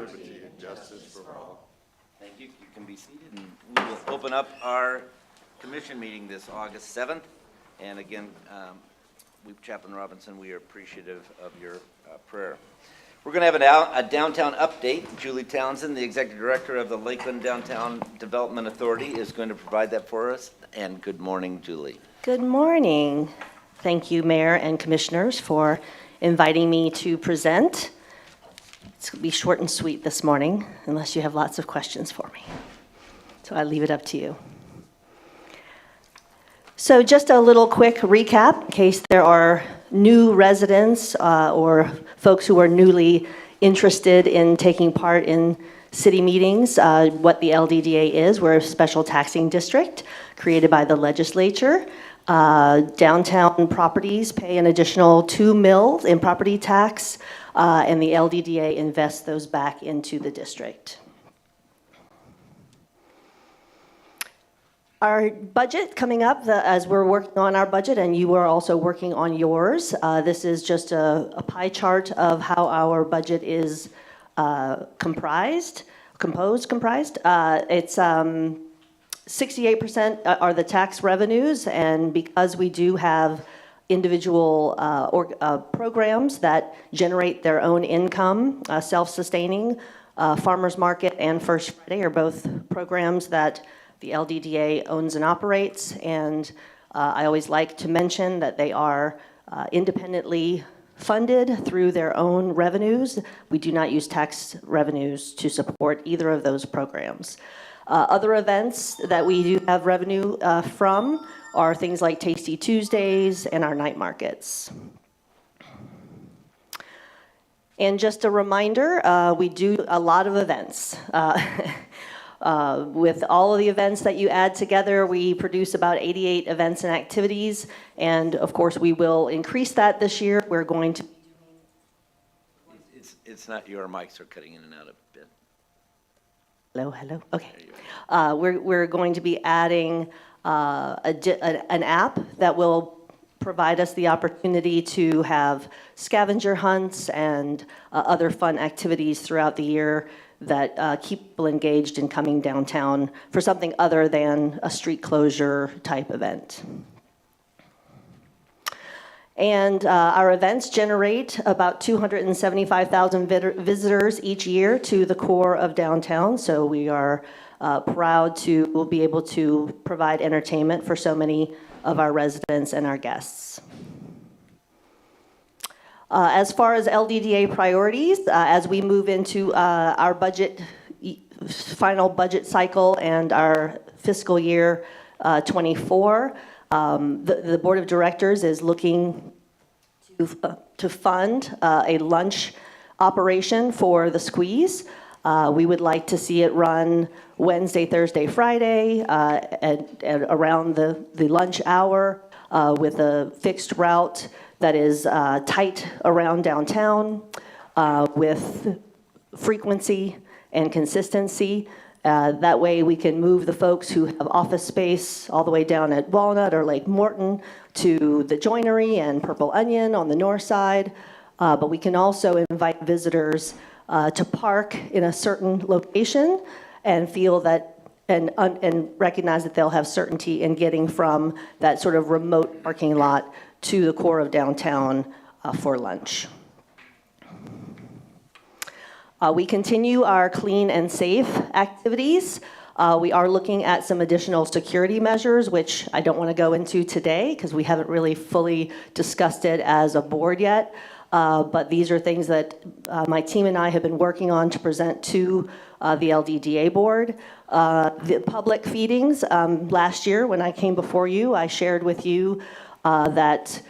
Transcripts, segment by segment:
liberty, and justice for all. Thank you. You can be seated. And we will open up our commission meeting this August 7th. And again, Chaplain Robinson, we are appreciative of your prayer. We're going to have a downtown update. Julie Townsend, the Executive Director of the Lakeland Downtown Development Authority, is going to provide that for us. And good morning, Julie. Good morning. Thank you, Mayor and Commissioners, for inviting me to present. It's going to be short and sweet this morning, unless you have lots of questions for me. So I leave it up to you. So just a little quick recap in case there are new residents or folks who are newly interested in taking part in city meetings. What the LDDA is, we're a special taxing district created by the legislature. Downtown properties pay an additional $2 million in property tax, and the LDDA invests those back into the district. Our budget coming up, as we're working on our budget, and you are also working on yours, this is just a pie chart of how our budget is composed. It's 68% are the tax revenues, and because we do have individual programs that generate their own income, self-sustaining, Farmers Market and First Friday are both programs that the LDDA owns and operates, and I always like to mention that they are independently funded through their own revenues. We do not use tax revenues to support either of those programs. Other events that we do have revenue from are things like Tasty Tuesdays and our night markets. And just a reminder, we do a lot of events. With all of the events that you add together, we produce about 88 events and activities. And of course, we will increase that this year. We're going to. It's not your mics are cutting in and out a bit. Hello. Okay. We're going to be adding an app that will provide us the opportunity to have scavenger hunts and other fun activities throughout the year that keep people engaged in coming downtown for something other than a street closure type event. And our events generate about 275,000 visitors each year to the core of downtown. So we are proud to be able to provide entertainment for so many of our residents and our guests. As far as LDDA priorities, as we move into our final budget cycle and our fiscal year 24, the Board of Directors is looking to fund a lunch operation for the Squeeze. We would like to see it run Wednesday, Thursday, Friday, at around the lunch hour with a fixed route that is tight around downtown with frequency and consistency. That way we can move the folks who have office space all the way down at Walnut or Lake Morton to the Joinery and Purple Onion on the north side. But we can also invite visitors to park in a certain location and feel that and recognize that they'll have certainty in getting from that sort of remote parking lot to the core of downtown for lunch. We continue our clean and safe activities. We are looking at some additional security measures, which I don't want to go into today because we haven't really fully discussed it as a board yet. But these are things that my team and I have been working on to present to the LDDA board. The public feedings, last year when I came before you, I shared with you that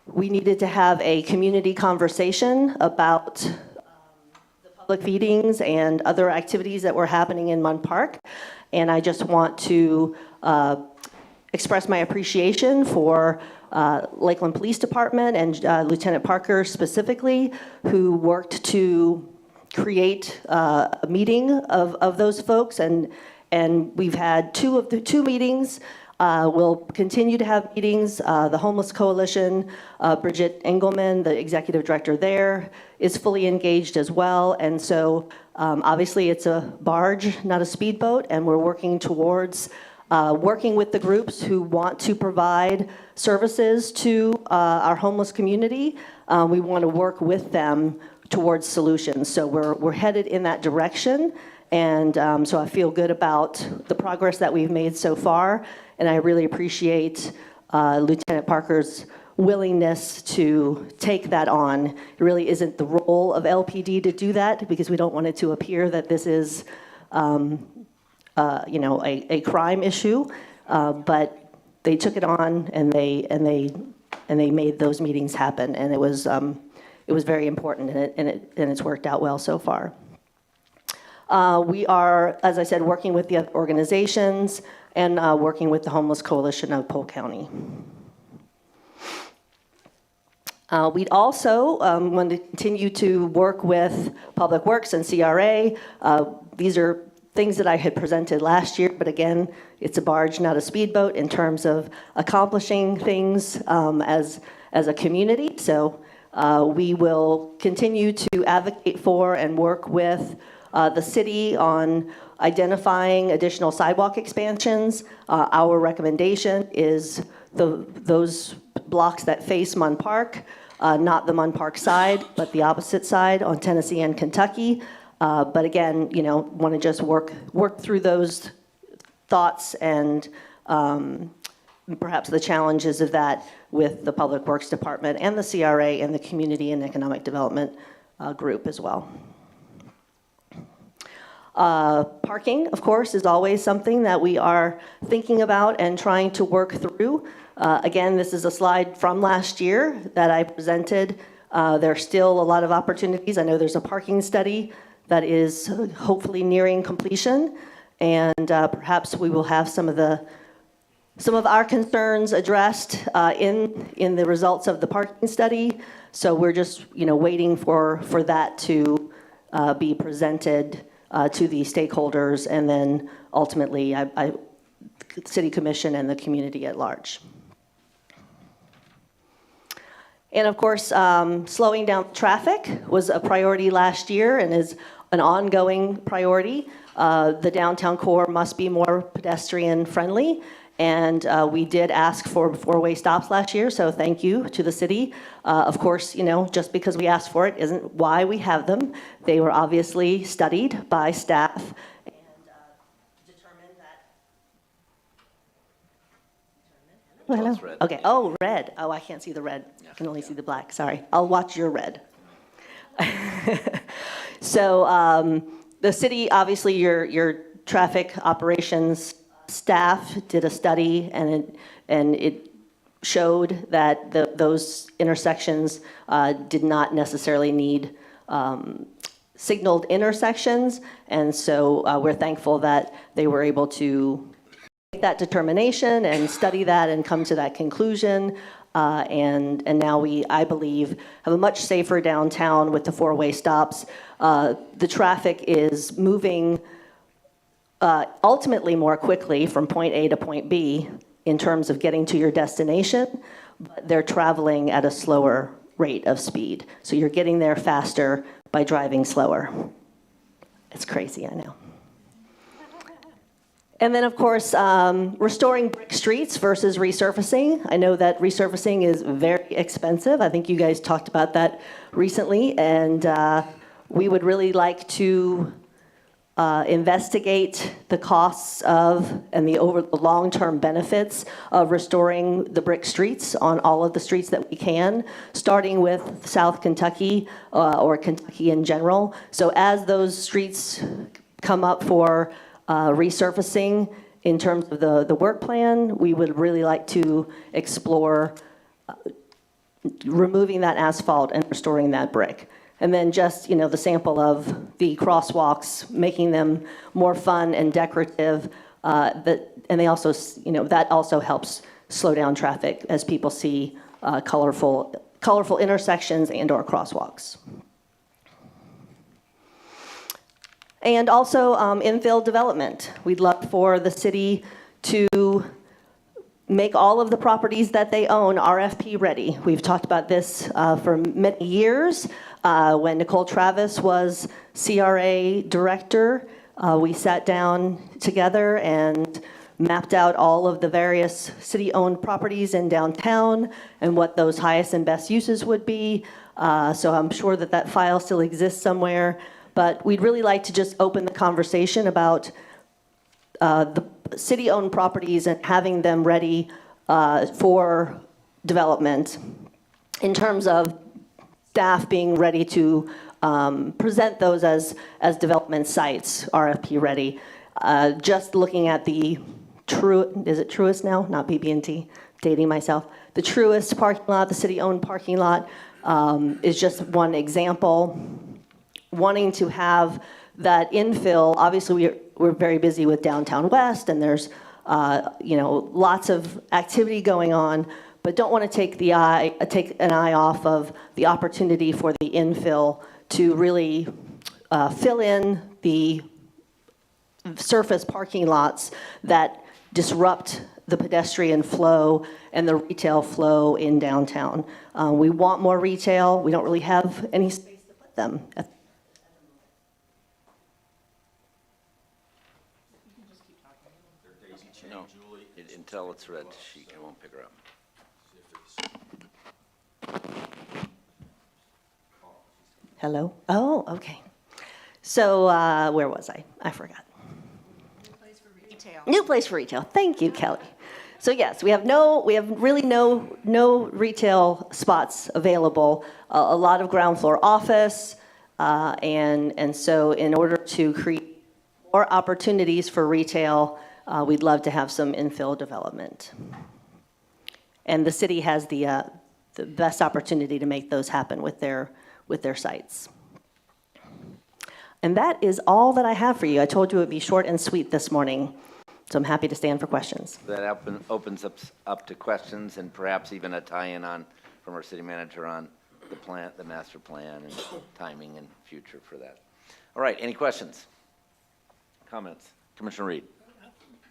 we needed to have a community conversation about the public feedings and other activities that were happening in Munn Park. And I just want to express my appreciation for Lakeland Police Department and Lieutenant Parker specifically, who worked to create a meeting of those folks. And we've had two meetings We'll continue to have meetings. The Homeless Coalition, Bridget Engelman, the executive director there, is fully engaged as well. And so obviously it's a barge, not a speedboat, and we're working towards working with the groups who want to provide services to our homeless community. We want to work with them towards solutions. So we're headed in that direction. And so I feel good about the progress that we've made so far. And I really appreciate Lieutenant Parker's willingness to take that on. It really isn't the role of LPD to do that, because we don't want it to appear that this is a crime issue. But they took it on, and they made those meetings happen. And it was very important, and it's worked out well so far. We are, as I said, working with the other organizations and working with the Homeless Coalition of Polk County. We'd also want to continue to work with Public Works and CRA. These are things that I had presented last year, but again, it's a barge, not a speedboat, in terms of accomplishing things as a community. So we will continue to advocate for and work with the city on identifying additional sidewalk expansions. Our recommendation is those blocks that face Munn Park, not the Munn Park side, but the opposite side on Tennessee and Kentucky. But again, want to just work through those thoughts and perhaps the challenges of that with the Public Works Department and the CRA and the Community and Economic Development group as well. Parking, of course, is always something that we are thinking about and trying to work through. Again, this is a slide from last year that I presented. There's still a lot of opportunities. I know there's a parking study that is hopefully nearing completion, and perhaps we will have some of our concerns addressed in the results of the parking study. So we're just waiting for that to be presented to the stakeholders, and then ultimately City Commission and the community at large. And of course, slowing down traffic was a priority last year and is an ongoing priority. The downtown core must be more pedestrian friendly. And we did ask for four-way stops last year, so thank you to the city. Of course, just because we asked for it isn't why we have them. They were obviously studied by staff and determined that... Oh, it's red. Okay, oh, red. Oh, I can't see the red. I can only see the black, sorry. I'll watch your red. So the city, obviously your traffic operations staff did a study, and it showed that those intersections did not necessarily need signaled intersections, and so we're thankful that they were able to make that determination and study that and come to that conclusion. And now we, I believe, have a much safer downtown with the four-way stops. The traffic is moving ultimately more quickly from point A to point B in terms of getting to your destination, but they're traveling at a slower rate of speed. So you're getting there faster by driving slower. It's crazy, I know. And then, of course, restoring brick streets versus resurfacing. I know that resurfacing is very expensive. I think you guys talked about that recently, and we would really like to investigate the costs of and the long-term benefits of restoring the brick streets on all of the streets that we can, starting with South Kentucky or Kentucky in general. So as those streets come up for resurfacing in terms of the work plan, we would really like to explore removing that asphalt and restoring that brick. And then just, the sample of the crosswalks, making them more fun and decorative. And they also, that also helps slow down traffic as people see colorful intersections and/or crosswalks. And also infill development. We'd love for the city to make all of the properties that they own RFP ready. We've talked about this for many years. When Nicole Travis was CRA director, we sat down together and mapped out all of the various city-owned properties in downtown and what those highest and best uses would be. So I'm sure that that file still exists somewhere. But we'd really like to just open the conversation about the city-owned properties and having them ready for development in terms of staff being ready to present those as development sites, RFP ready. Just looking at the is it Truist now? Not BB&T, dating myself. The Truist parking lot, the city-owned parking lot is just one example. Wanting to have that infill, obviously we're very busy with Downtown West, and there's lots of activity going on, but don't want to take an eye off of the opportunity for the infill to really fill in the surface parking lots that disrupt the pedestrian flow and the retail flow in downtown. We want more retail. We don't really have any space to put them. No, until it's read, I won't pick her up. Hello? Oh, okay. So where was I? I forgot. New place for retail. Thank you, Kelly. So yes, we have really no retail spots available. A lot of ground floor office, and so in order to create more opportunities for retail, we'd love to have some infill development. And the city has the best opportunity to make those happen with their sites. And that is all that I have for you. I told you it would be short and sweet this morning, so I'm happy to stand for questions. That opens up to questions and perhaps even a tie-in from our city manager on the master plan and timing and future for that. All right, any questions? Comments? Commissioner Reed?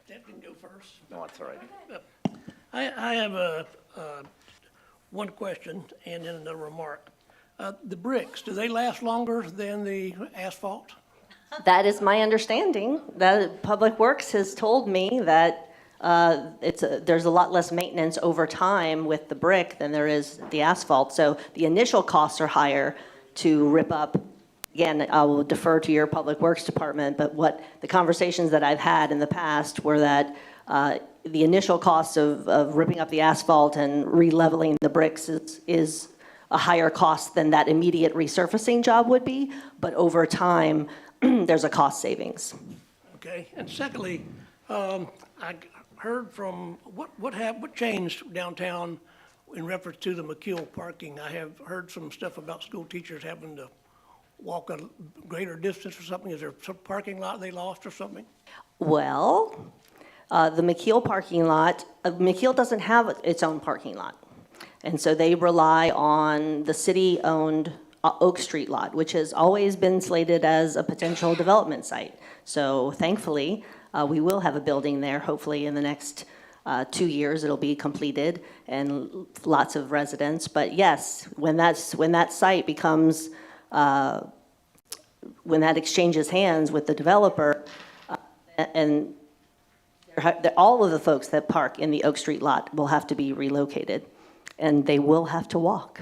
That can go first. No, it's all right. I have one question and then another remark. The bricks, do they last longer than the asphalt? That is my understanding. That Public Works has told me that there's a lot less maintenance over time with the brick than there is the asphalt. So the initial costs are higher to rip up. Again, I will defer to your Public Works Department, but what the conversations that I've had in the past were that the initial cost of ripping up the asphalt and re-leveling the bricks is a higher cost than that immediate resurfacing job would be, but over time, there's a cost savings. Okay, and secondly, I heard from, what changed downtown in reference to the McKeel parking? I have heard some stuff about school teachers having to walk a greater distance or something. Is there some parking lot they lost or something? Well, the McKeel parking lot, McKeel doesn't have its own parking lot. And so they rely on the city-owned Oak Street lot, which has always been slated as a potential development site. So thankfully, we will have a building there. Hopefully in the next 2 years, it'll be completed and lots of residents. But yes, when that site becomes, when that exchanges hands with the developer, and all of the folks that park in the Oak Street lot will have to be relocated, and they will have to walk.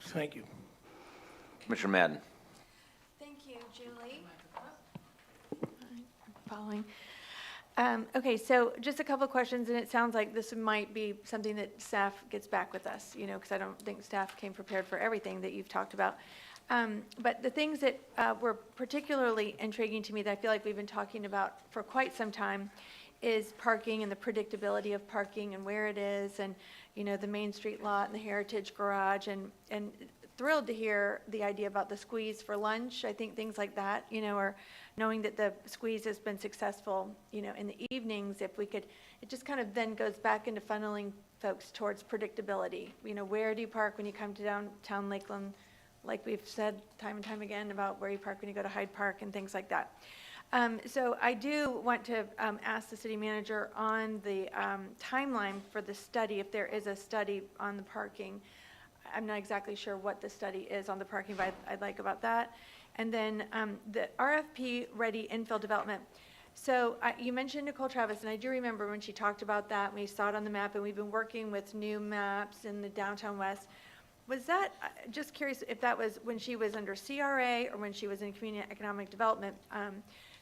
Thank you. Commissioner Madden? Thank you, Julie. Following. Okay, so just a couple of questions, and it sounds like this might be something that staff gets back with us, because I don't think staff came prepared for everything that you've talked about. But the things that were particularly intriguing to me that I feel like we've been talking about for quite some time is parking and the predictability of parking and where it is, and the Main Street lot and the Heritage Garage, and thrilled to hear the idea about the squeeze for lunch. I think things like that, or knowing that the squeeze has been successful, in the evenings, if we could, it just kind of then goes back into funneling folks towards predictability. Where do you park when you come to downtown Lakeland? Like we've said time and time again about where you park when you go to Hyde Park and things like that. So I do want to ask the city manager on the timeline for the study, if there is a study on the parking. I'm not exactly sure what the study is on the parking, but I'd like about that. And then the RFP-ready infill development. So you mentioned Nicole Travis, and I do remember when she talked about that, we saw it on the map, and we've been working with new maps in the downtown west. Was that, just curious if that was when she was under CRA or when she was in community economic development?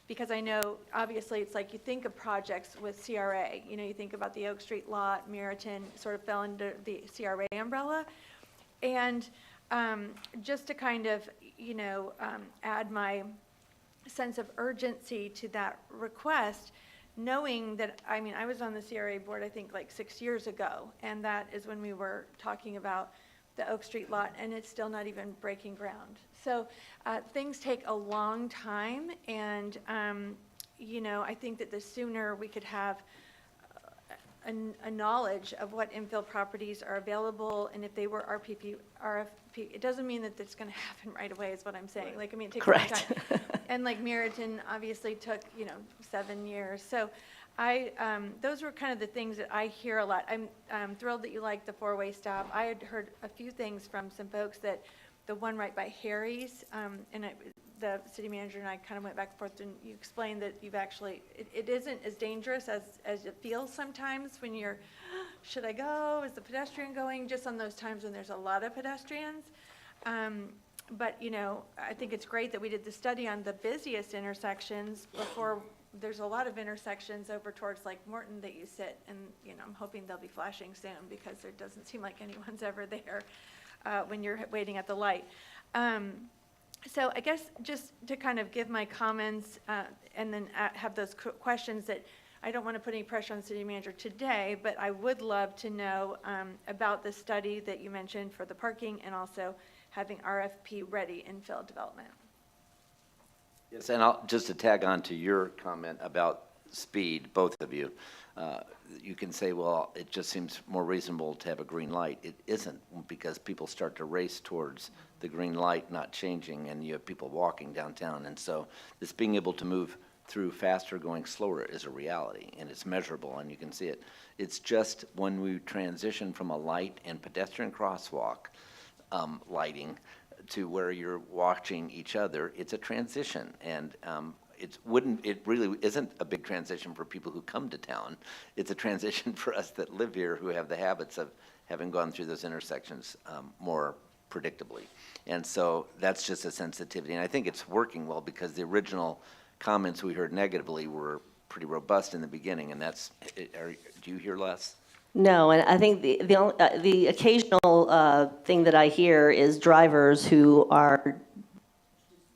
Because I know, obviously, it's like you think of projects with CRA. You know, you think about the Oak Street lot, Meriton sort of fell under the CRA umbrella. And just to kind of, you know, add my sense of urgency to that request, knowing that, I mean, I was on the CRA board, I think, like 6 years ago, and that is when we were talking about the Oak Street lot, and it's still not even breaking ground. So things take a long time, and, you know, I think that the sooner we could have a knowledge of what infill properties are available, and if they were RFP, it doesn't mean that it's going to happen right away, is what I'm saying. Like, I mean, it takes a long Correct. time. And like Meriton obviously took, you know, 7 years. So those were kind of the things that I hear a lot. I'm thrilled that you like the four-way stop. I had heard a few things from some folks that the one right by Harry's, the city manager and I kind of went back and forth, and you explained that you've actually, it isn't as dangerous as it feels sometimes when you're, should I go? Is the pedestrian going? Just on those times when there's a lot of pedestrians. But, you know, I think it's great that we did the study on the busiest intersections before. There's a lot of intersections over towards like Morton that you sit, and, you know, I'm hoping they'll be flashing soon because there doesn't seem like anyone's ever there when you're waiting at the light. So I guess just to kind of give my comments and then have those questions that I don't want to put any pressure on the city manager today, but I would love to know about the study that you mentioned for the parking and also having RFP ready infill development. Yes, and I'll, just to tag on to your comment about speed, both of you, you can say, well, it just seems more reasonable to have a green light. It isn't, because people start to race towards the green light not changing, and you have people walking downtown. And so this being able to move through faster, going slower is a reality, and it's measurable, and you can see it. It's just when we transition from a light and pedestrian crosswalk lighting to where you're watching each other, it's a transition, and it really isn't a big transition for people who come to town. It's a transition for us that live here, who have the habits of having gone through those intersections more predictably. And so that's just a sensitivity, and I think it's working well, because the original comments we heard negatively were pretty robust in the beginning, and that's, do you hear less? No, and I think the occasional thing that I hear is drivers who are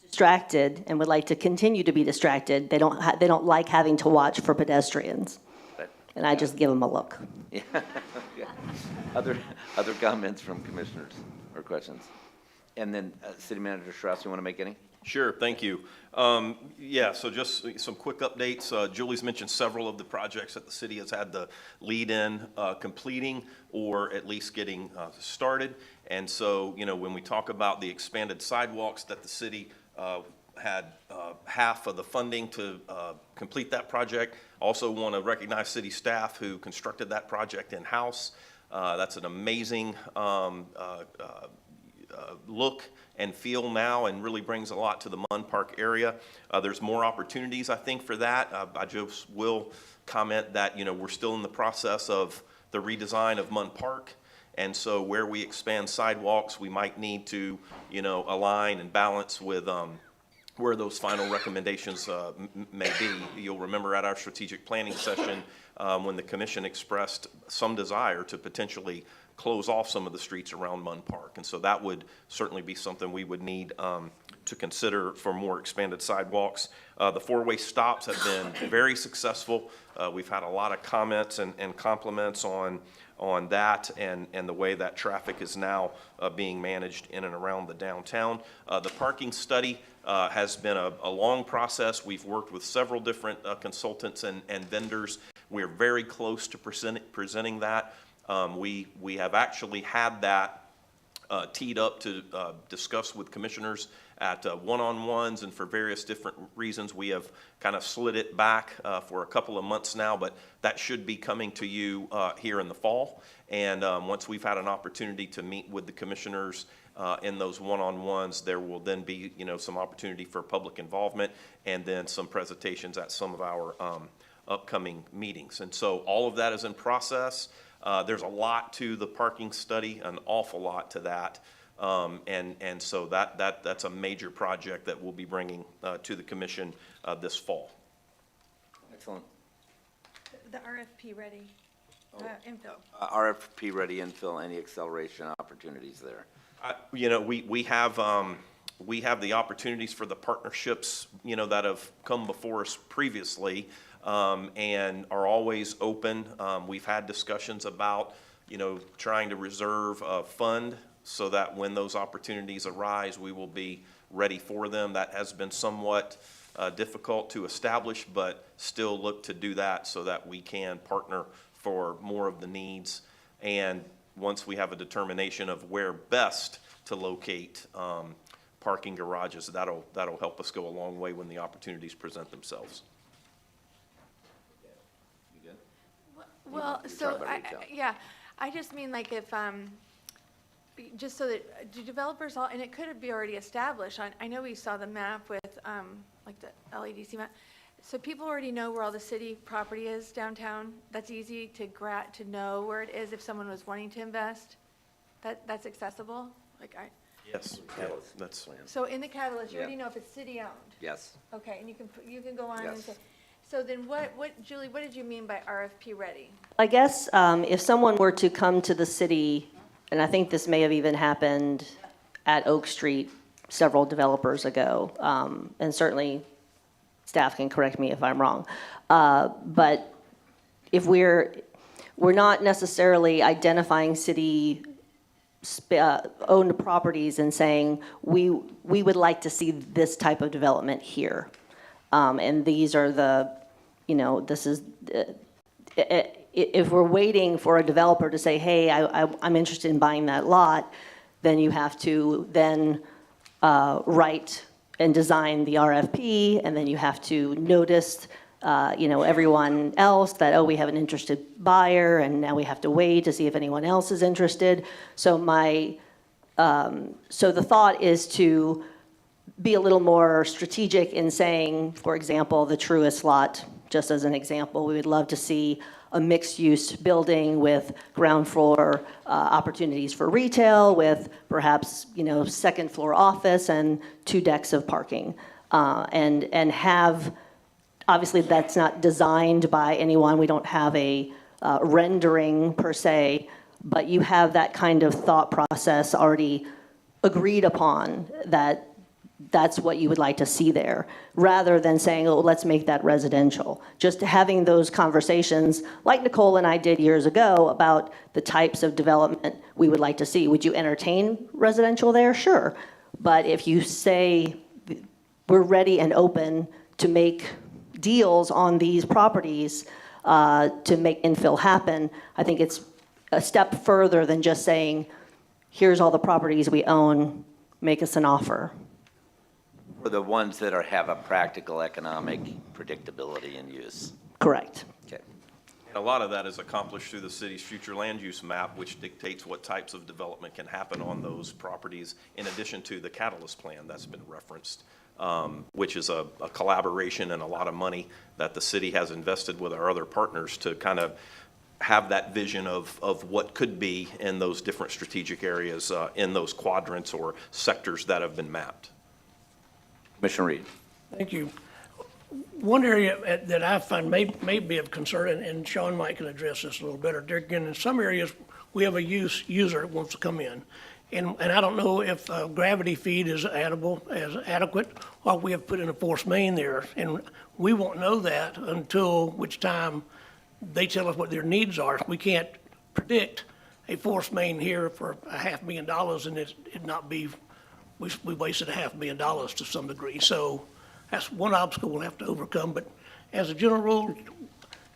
distracted and would like to continue to be distracted. They don't like having to watch for pedestrians, But, and I just give them a look. yeah. Other comments from commissioners or questions? And then City Manager Strauss, you want to make any? Sure, thank you. Yeah, so just some quick updates. Julie's mentioned several of the projects that the city has had the lead in completing or at least getting started. And so, you know, when we talk about the expanded sidewalks that the city had half of the funding to complete that project. Also want to recognize city staff who constructed that project in-house. That's an amazing look and feel now, and really brings a lot to the Munn Park area. There's more opportunities, I think, for that. I just will comment that, you know, we're still in the process of the redesign of Munn Park. And so where we expand sidewalks, we might need to, you know, align and balance with where those final recommendations may be. You'll remember at our strategic planning session when the commission expressed some desire to potentially close off some of the streets around Munn Park. And so that would certainly be something we would need to consider for more expanded sidewalks. The four-way stops have been very successful. We've had a lot of comments and compliments on that and the way that traffic is now being managed in and around the downtown. The parking study has been a long process. We've worked with several different consultants and vendors. We're very close to presenting that. We have actually had that teed up to discuss with commissioners at one-on-ones, and for various different reasons, we have kind of slid it back for a couple of months now, but that should be coming to you here in the fall. And once we've had an opportunity to meet with the commissioners in those one-on-ones, there will then be, some opportunity for public involvement and then some presentations at some of our upcoming meetings. And so all of that is in process. There's a lot to the parking study, an awful lot to that. And so that's a major project that we'll be bringing to the commission this fall. Excellent. The RFP ready, infill. RFP ready infill, any acceleration opportunities there? We have the opportunities for the partnerships, that have come before us previously, and are always open. We've had discussions about, trying to reserve a fund so that when those opportunities arise, we will be ready for them. That has been somewhat difficult to establish, but still look to do that so that we can partner for more of the needs. And once we have a determination of where best to locate parking garages, that'll help us go a long way when the opportunities present themselves. You good? Well, You so, talk about retail. yeah, I just mean like if, just so that, do developers all, and it could be already established, I know we saw the map with, like the LEDC map. So people already know where all the city property is downtown? That's easy to know where it is if someone was wanting to invest? That's accessible? Yes, that's. So in the catalyst, you Yeah. already know if it's city-owned? Yes. Okay, and you can go on and Yes. say, so then Julie, what did you mean by RFP ready? I guess if someone were to come to the city, and I think this may have even happened at Oak Street several developers ago, and certainly staff can correct me if I'm wrong, but if we're not necessarily identifying city owned properties and saying, we would like to see this type of development here. And these are this is, if we're waiting for a developer to say, hey, I'm interested in buying that lot, then you have to then write and design the RFP, and then you have to notice everyone else that, oh, we have an interested buyer, and now we have to wait to see if anyone else is interested. So so the thought is to be a little more strategic in saying, for example, the Truist lot, just as an example, we would love to see a mixed-use building with ground floor opportunities for retail, with perhaps, second floor office and 2 decks of parking. And have, obviously that's not designed by anyone, we don't have a rendering per se, but you have that kind of thought process already agreed upon, that that's what you would like to see there, rather than saying, oh, let's make that residential. Just having those conversations, like Nicole and I did years ago, about the types of development we would like to see. Would you entertain residential there? Sure. But if you say, we're ready and open to make deals on these properties to make infill happen, I think it's a step further than just saying, here's all the properties we own, make us an offer. For the ones that have a practical economic predictability in use. Correct. Okay. And a lot of that is accomplished through the city's future land use map, which dictates what types of development can happen on those properties, in addition to the catalyst plan that's been referenced, which is a collaboration and a lot of money that the city has invested with our other partners to kind of have that vision of what could be in those different strategic areas, in those quadrants or sectors that have been mapped. Commissioner Reed. Thank you. One area that I find may be of concern, and Sean might can address this a little better. There again, in some areas, we have a user that wants to come in. And I don't know if gravity feed is adequate, or we have put in a force main there. And we won't know that until which time they tell us what their needs are. We can't predict a force main here for $500,000 and it not be, we wasted $500,000 to some degree. So that's one obstacle we'll have to overcome. But as a general rule,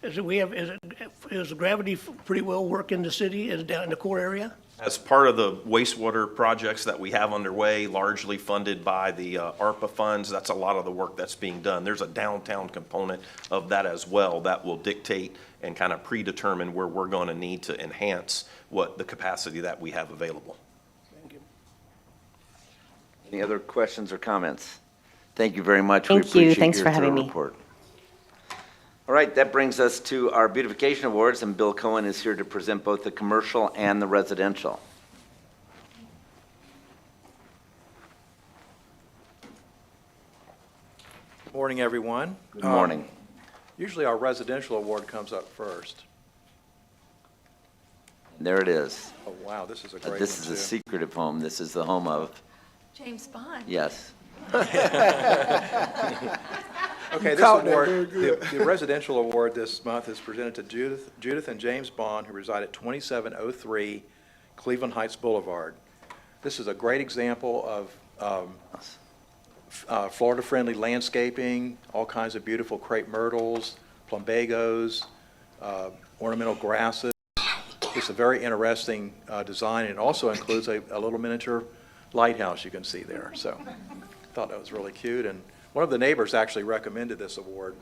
is the gravity pretty well work in the city, is it down in the core area? As part of the wastewater projects that we have underway, largely funded by the ARPA funds, that's a lot of the work that's being done. There's a downtown component of that as well that will dictate and kind of predetermine where we're going to need to enhance what the capacity that we have available. Any other questions or comments? Thank you very much. Thank you. We appreciate Thanks your for having thorough me. report. All right, that brings us to our beautification awards, and Bill Cohen is here to present both the commercial and the residential. Morning, everyone. Good morning. Usually our residential award comes up first. There it is. Oh, wow, this is a great one, This is a too. secretive home. This is the home of, James Bond. yes. Okay, this caught that award, very good. the residential award this month is presented to Judith and James Bond, who reside at 2703 Cleveland Heights Boulevard. This is a great example of Florida-friendly landscaping, all kinds of beautiful crepe myrtles, plumbagos, ornamental grasses. It's a very interesting design, and it also includes a little miniature lighthouse you can see there. So I thought that was really cute, and one of the neighbors actually recommended this award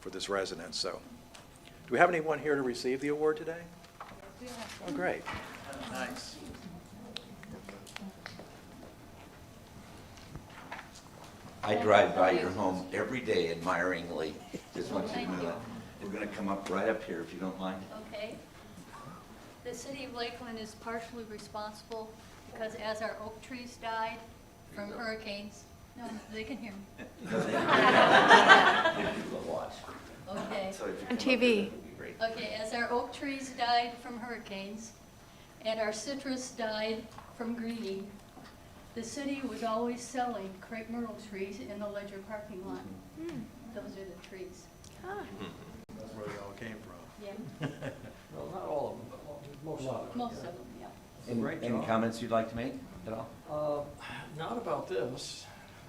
for this residence. So do we have anyone here to receive the award today? Oh, great. Nice. I drive by your home every day admiringly. Just want you to know that. We're going to come up right up here if you don't mind. Okay. The city of Lakeland is partially responsible because as our oak trees died from hurricanes, no, they can hear me. Watch. Okay. So if you On come up here, TV. that'd be great. Okay, as our oak trees died from hurricanes and our citrus died from greening, the city was always selling crepe myrtle trees in the Ledger parking lot. Those are the trees. That's where they all came from. Yeah, Well, not all of them, but most of them. most of them, yeah. Any comments you'd like to make at all? Not about this.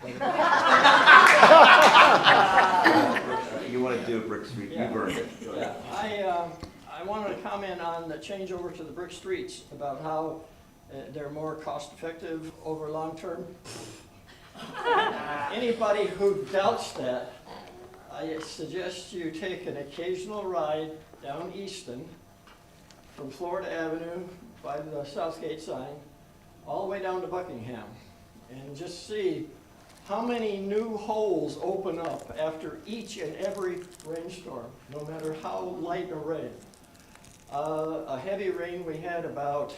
You want to do Brick Street, you Yeah. burned it. Yeah, I wanted to comment on the change over to the brick streets, about how they're more cost-effective over long-term. Anybody who doubts that, I suggest you take an occasional ride down Easton from Florida Avenue by the Southgate sign, all the way down to Buckingham, and just see how many new holes open up after each and every rainstorm, no matter how light a rain. A heavy rain we had about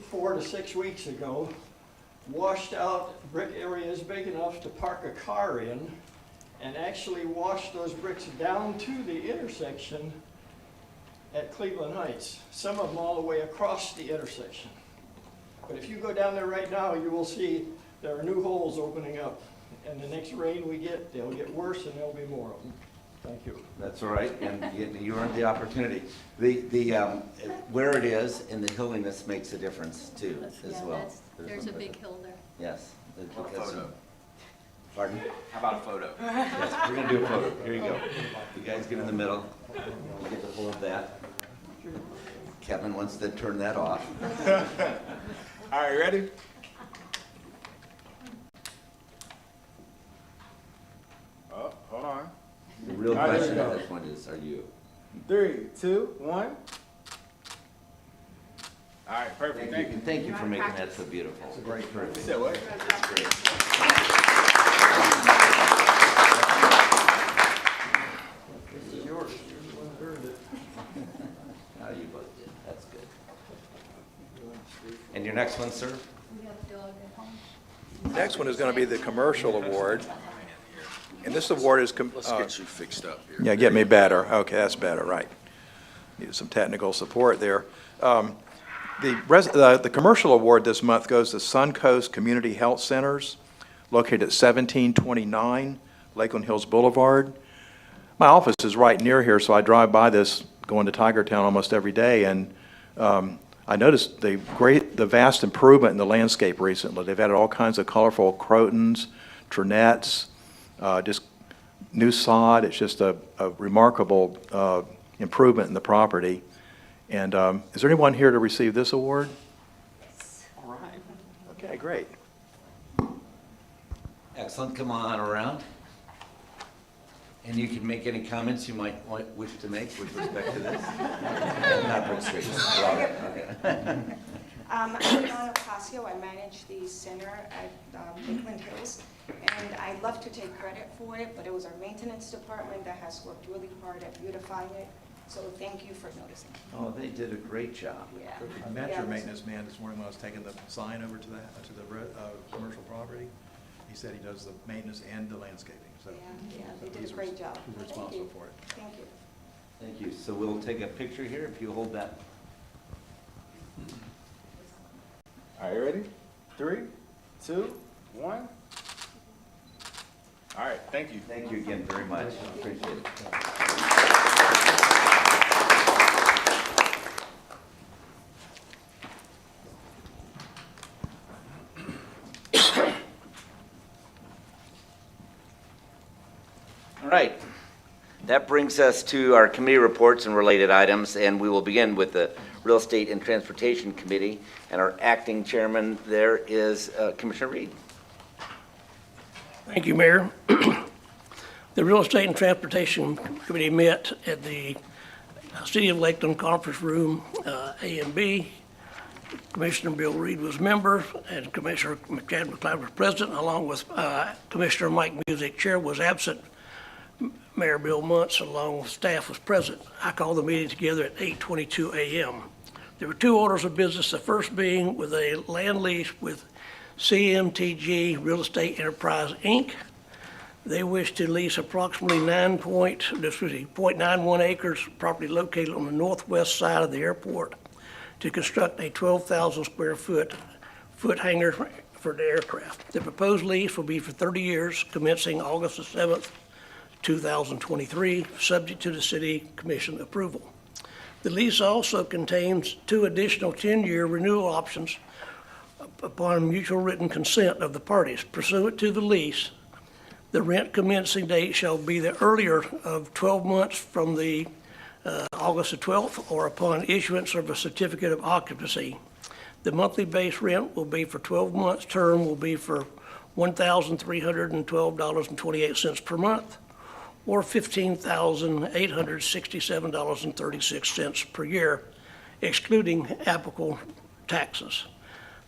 4 to 6 weeks ago washed out brick areas big enough to park a car in, and actually washed those bricks down to the intersection at Cleveland Heights, some of them all the way across the intersection. But if you go down there right now, you will see there are new holes opening up. And the next rain we get, they'll get worse and there'll be more of them. Thank you. That's all right, and you earned the opportunity. Where it is and the hilliness makes a difference too, as Yeah, well. there's a big hill there. Yes. because- Photo. Pardon? How about a photo? Yes, we're gonna do a photo. Here you go. You guys get in the middle. You get to hold that. Kevin wants to turn that off. All right, ready? Oh, hold on. The real All right, here we question at go. this point is, are you? 3, 2, 1. All right, perfect. Thank you. And thank you for making that so beautiful. It's a great You said what? It's great. This is yours. You're the one who earned it. Now you both did. That's good. And your next one, sir? We have a dog at home. Next one is going to be the commercial award. And this award is, Let's get you fixed up here. yeah, get me better. Okay, that's better, right. Needed some technical support there. The commercial award this month goes to Suncoast Community Health Centers, located at 1729 Lakeland Hills Boulevard. My office is right near here, so I drive by this going to Tigertown almost every day, and I noticed the vast improvement in the landscape recently. They've added all kinds of colorful crotons, ternettes, just new sod. It's just a remarkable improvement in the property. And is there anyone here to receive this award? All right. Okay, great. Excellent, come on around. And you can make any comments you might wish to make with respect to this. Not Brick Street. Okay. I'm Donna Ocasio. I manage the center at Lakeland Hills, and I'd love to take credit for it, but it was our maintenance department that has worked really hard at beautifying it, so thank you for noticing. Oh, they did a great job. Yeah. I met Yeah, your it was- maintenance man this morning when I was taking the sign over to the commercial property. He said he does the maintenance and the landscaping, so. Yeah, they did he's a great job. He's Thank responsible you. for it. Thank you. Thank you. So we'll take a picture here if you hold that. All right, you ready? 3, 2, 1. All right, thank you. Thank you again very much. Appreciate it. All right. That brings us to our committee reports and related items, and we will begin with the Real Estate and Transportation Committee. And our acting chairman there is Commissioner Reed. Thank you, Mayor. The Real Estate and Transportation Committee met at the City of Lakeland Conference Room, A and B. Commissioner Bill Reed was member, and Commissioner Chad McLeod was president, along with Commissioner Mike Music. Chair was absent. Mayor Bill Muntz, along with staff, was present. I called the meeting together at 8:22 a.m. There were 2 orders of business, the first being with a land lease with CMTG Real Estate Enterprise, Inc. They wish to lease approximately 0.91 acres, property located on the northwest side of the airport, to construct a 12,000 square foot hangar for the aircraft. The proposed lease will be for 30 years, commencing August the 7th, 2023, subject to the City Commission approval. The lease also contains 2 additional 10-year renewal options upon mutual written consent of the parties. Pursuant to the lease, the rent commencing date shall be the earlier of 12 months from the August the 12th or upon issuance of a certificate of occupancy. The monthly base rent will be for 12 months, term will be for $1,312.28 per month, or $15,867.36 per year, excluding applicable taxes.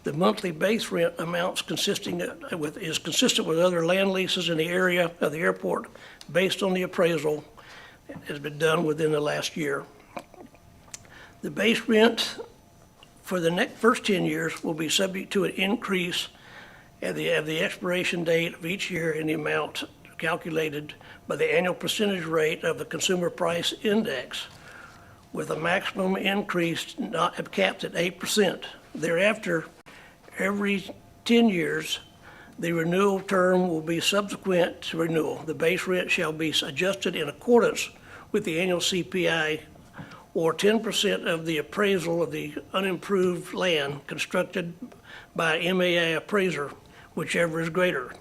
The monthly base rent amounts is consistent with other land leases in the area of the airport based on the appraisal that has been done within the last year. The base rent for the first 10 years will be subject to an increase at the expiration date of each year in the amount calculated by the annual percentage rate of the Consumer Price Index, with a maximum increase not capped at 8%. Thereafter, every 10 years, the renewal term will be subsequent to renewal. The base rent shall be adjusted in accordance with the annual CPI, or 10% of the appraisal of the unimproved land constructed by MAI appraiser, whichever is greater.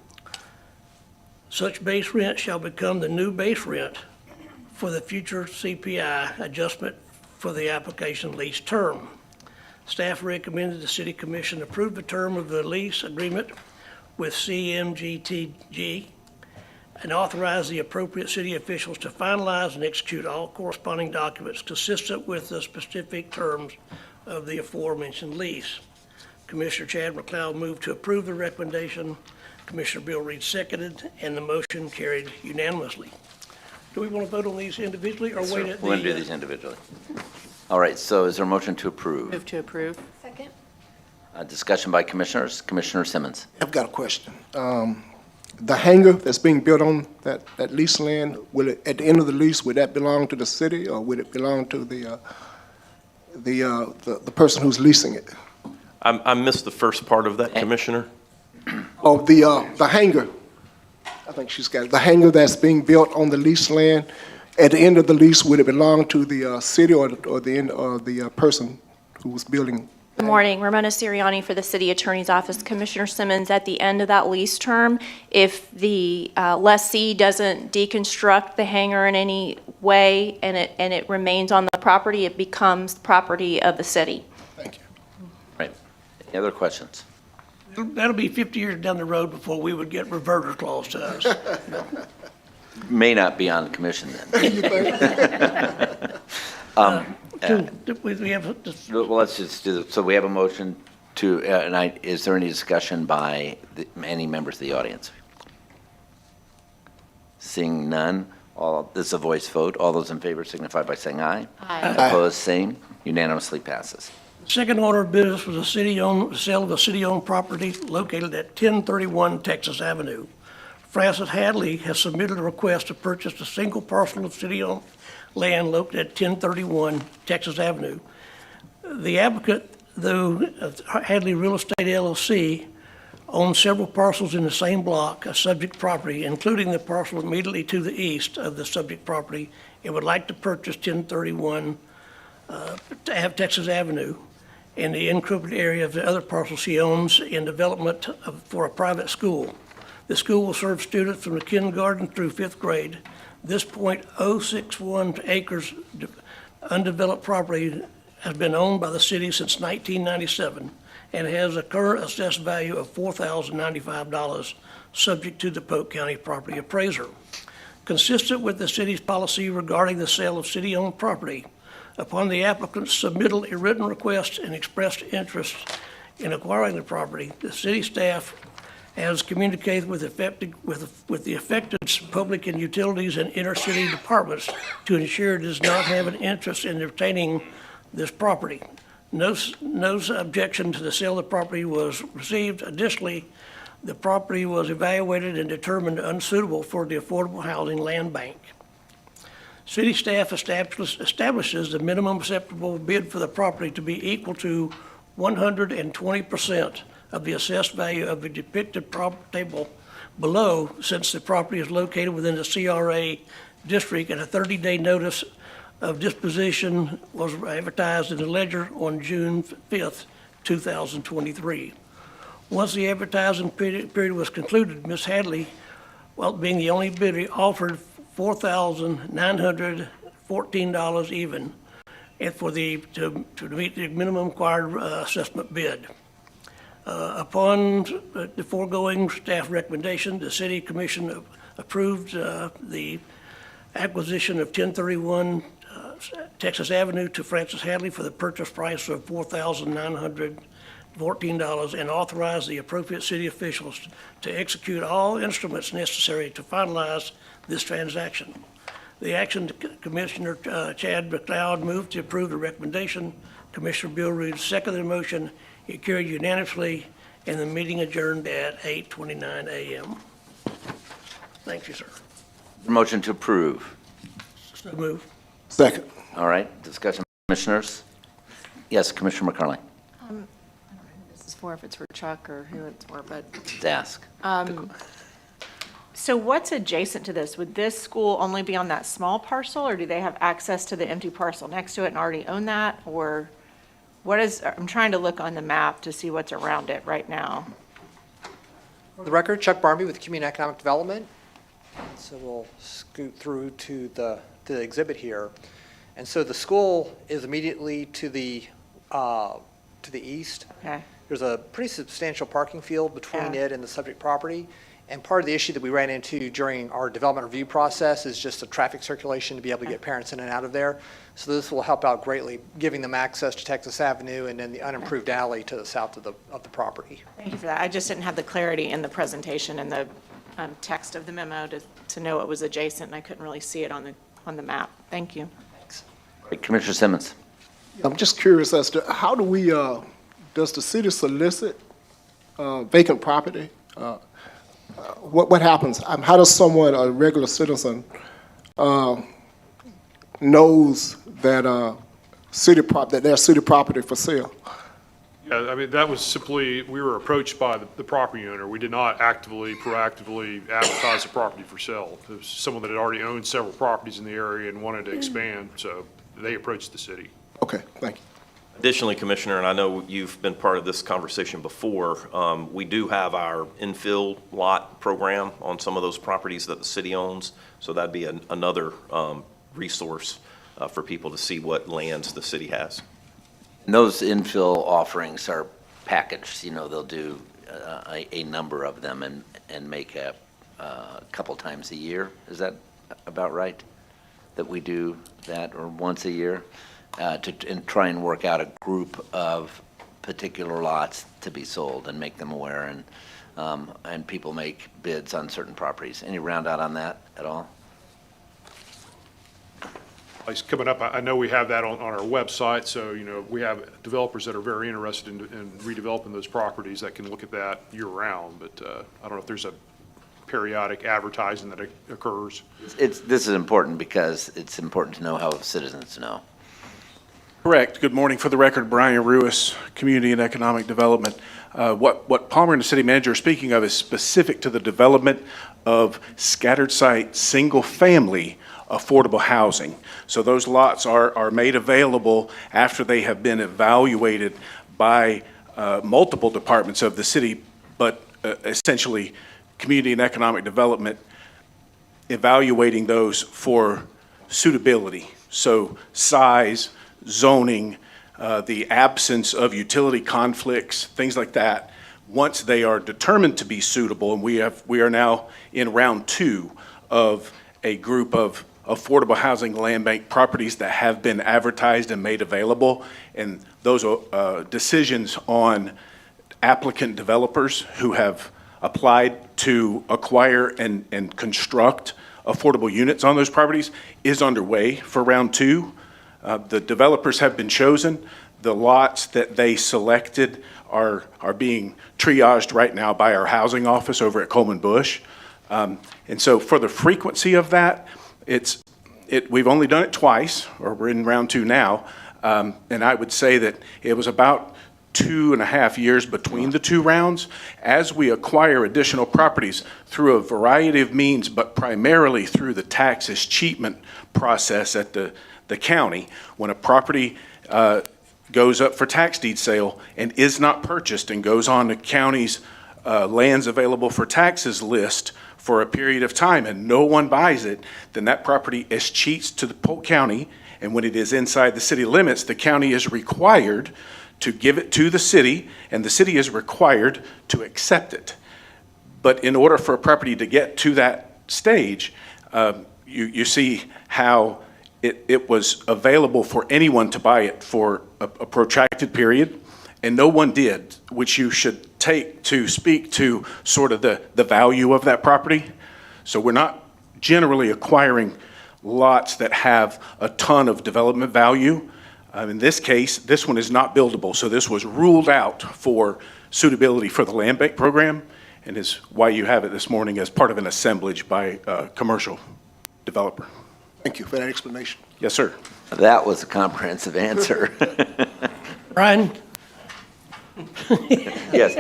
Such base rent shall become the new base rent for the future CPI adjustment for the application lease term. Staff recommended the City Commission approve the term of the lease agreement with CMGTG and authorize the appropriate city officials to finalize and execute all corresponding documents consistent with the specific terms of the aforementioned lease. Commissioner Chad McLeod moved to approve the recommendation. Commissioner Bill Reed seconded, and the motion carried unanimously. Do we want to vote on these individually or wait at the? We're going to do these individually. All right, so is there a motion to approve? Move to approve. Second? Discussion by commissioners. Commissioner Simmons. I've got a question. The hangar that's being built on that lease land, will it, at the end of the lease, would that belong to the city, or would it belong to the person who's leasing it? I missed the first part of that, Commissioner. Oh, the hangar, I think she's got it, the hangar that's being built on the lease land, at the end of the lease, would it belong to the city or the person who was building? Good morning, Ramona Siriani for the City Attorney's Office. Commissioner Simmons, at the end of that lease term, if the lessee doesn't deconstruct the hangar in any way and it remains on the property, it becomes property of the city. Thank you. Right. Any other questions? That'll be 50 years down the road before we would get reverter's clause to us. May not be on the commission then. We have, Well, let's just do this. So we have a motion to, is there any discussion by any members of the audience? Seeing none, this is a voice vote. All those in favor signify by saying aye. Aye. Opposed, same. Unanimously passes. second order of business was a sale of a city-owned property located at 1031 Texas Avenue. Francis Hadley has submitted a request to purchase a single parcel of city-owned land located at 1031 Texas Avenue. The applicant, though Hadley Real Estate LLC, owns several parcels in the same block of subject property, including the parcel immediately to the east of the subject property, and would like to purchase 1031 Texas Avenue and the incorporated area of the other parcels she owns in development for a private school. The school will serve students from the kindergarten through fifth grade. This .061 acres undeveloped property has been owned by the city since 1997 and has a current assessed value of $4,095, subject to the Polk County property appraiser. Consistent with the city's policy regarding the sale of city-owned property, upon the applicant's submittal a written request and expressed interest in acquiring the property, the city staff has communicated with the affected public and utilities and inter-city departments to ensure it does not have an interest in obtaining this property. No objection to the sale of the property was received. Additionally, the property was evaluated and determined unsuitable for the Affordable Housing Land Bank. City staff establishes the minimum acceptable bid for the property to be equal to 120% of the assessed value of the depicted table below, since the property is located within the CRA district, and a 30-day notice of disposition was advertised in the Ledger on June 5th, 2023. Once the advertising period was concluded, Ms. Hadley, while being the only bidder, offered $4,914 even, and to meet the minimum required assessment bid. Upon the foregoing staff recommendation, the City Commission approved the acquisition of 1031 Texas Avenue to Francis Hadley for the purchase price of $4,914 and authorized the appropriate city officials to execute all instruments necessary to finalize this transaction. The action, Commissioner Chad McLeod moved to approve the recommendation. Commissioner Bill Rude seconded the motion. It carried unanimously, and the meeting adjourned at 8:29 a.m. Thank you, sir. Motion to approve. So move. Second. All right, discussion, commissioners? Yes, Commissioner McCarley. This is for, if it's for Chuck or who it's for, but, Just ask. so what's adjacent to this? Would this school only be on that small parcel, or do they have access to the empty parcel next to it and already own that? Or what is, I'm trying to look on the map to see what's around it right now. For the record, Chuck Barmby with Community Economic Development. So we'll scoot through to the exhibit here. And so the school is immediately to the east. Okay. There's a pretty substantial parking field between Yeah. it and the subject property. And part of the issue that we ran into during our development review process is just the traffic circulation to be able to get parents in and out of there. So this will help out greatly, giving them access to Texas Avenue and then the unimproved alley to the south of the property. Thank you for that. I just didn't have the clarity in the presentation and the text of the memo to know it was adjacent, and I couldn't really see it on the map. Thank you. Great. Commissioner Simmons. I'm just curious as to how do we, does the city solicit vacant property? What happens? How does someone, a regular citizen, knows that that there's city property for sale? Yeah, I mean, that was simply, we were approached by the property owner. We did not proactively advertise the property for sale. It was someone that had already owned several properties in the area and wanted to expand, so they approached the city. Okay, thank you. Additionally, Commissioner, and I know you've been part of this conversation before, we do have our infill lot program on some of those properties that the city owns, so that'd be another resource for people to see what lands the city has. And those infill offerings are packaged, you know, they'll do a number of them and make a couple times a year. Is that about right? That we do that, or once a year, and try and work out a group of particular lots to be sold and make them aware, and people make bids on certain properties. Any round out on that at all? It's coming up. I know we have that on our website, so, you know, we have developers that are very interested in redeveloping those properties that can look at that year-round, but I don't know if there's a periodic advertising that occurs. This is important because it's important to know how citizens know. Correct. Good morning. For the record, Brian Ruiz, Community and Economic Development. What Palmer and the city manager are speaking of is specific to the development of scattered site, single-family affordable housing. So those lots are made available after they have been evaluated by multiple departments of the city, but essentially Community and Economic Development evaluating those for suitability. So size, zoning, the absence of utility conflicts, things like that. Once they are determined to be suitable, and we are now in round 2 of a group of affordable housing land bank properties that have been advertised and made available, and those are decisions on applicant developers who have applied to acquire and construct affordable units on those properties is underway for round 2. The developers have been chosen. The lots that they selected are being triaged right now by our housing office over at Coleman Bush. And so for the frequency of that, we've only done it twice, or we're in round 2 now. And I would say that it was about 2.5 years between the 2 rounds. As we acquire additional properties through a variety of means, but primarily through the tax escheatment process at the county, when a property goes up for tax deed sale and is not purchased and goes on the county's lands available for taxes list for a period of time and no one buys it, then that property escheats to the Polk County, and when it is inside the city limits, the county is required to give it to the city, and the city is required to accept it. But in order for a property to get to that stage, you see how it was available for anyone to buy it for a protracted period, and no one did, which you should take to speak to sort of the value of that property. So we're not generally acquiring lots that have a ton of development value. In this case, this one is not buildable, so this was ruled out for suitability for the land bank program, and is why you have it this morning as part of an assemblage by a commercial developer. Thank you for that explanation. Yes, sir. That was a comprehensive answer. Brian? Yes,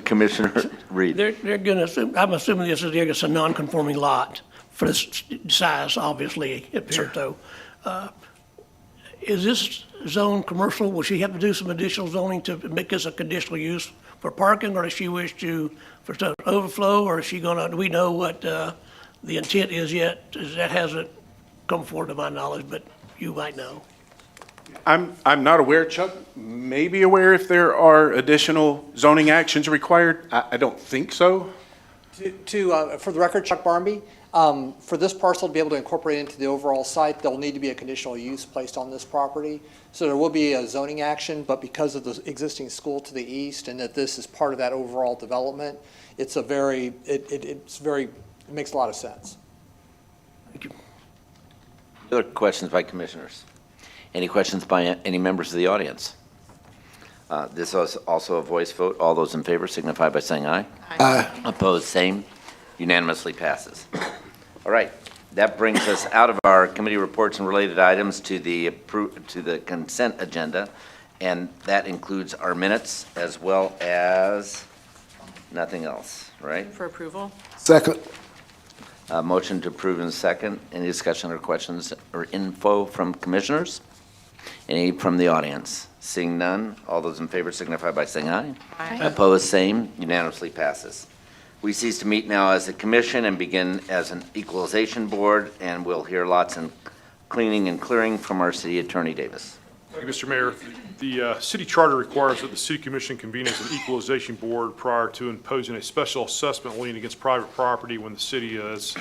Commissioner Reed. They're gonna assume, I'm assuming this is just a non-conforming lot for this size, obviously, up here, though. Is this zone commercial? Will she have to do some additional zoning to make this a conditional use for parking, or does she wish to, for stuff to overflow, or is she gonna, do we know what the intent is yet? That hasn't come forward to my knowledge, but you might know. I'm not aware. Chuck may be aware if there are additional zoning actions required. I don't think so. For the record, Chuck Barnby, for this parcel to be able to incorporate into the overall site, there'll need to be a conditional use placed on this property. So there will be a zoning action, but because of the existing school to the east and that this is part of that overall development, it makes a lot of sense. Thank you. Other questions by commissioners? Any questions by any members of the audience? This is also a voice vote. All those in favor signify by saying aye. Aye. Opposed, same. Unanimously passes. All right, that brings us out of our committee reports and related items to the consent agenda, and that includes our minutes as well as nothing else, right? For approval? Second. Motion to approve in second. Any discussion or questions or info from commissioners? Any from the audience? Seeing none, all those in favor signify by saying aye. Aye. Opposed, same. Unanimously passes. We cease to meet now as a commission and begin as an equalization board, and we'll hear lots cleaning and clearing from our city attorney, Davis. Thank you, Mr. Mayor. The city charter requires that the city commission convene as an equalization board prior to imposing a special assessment lien against private property when the city has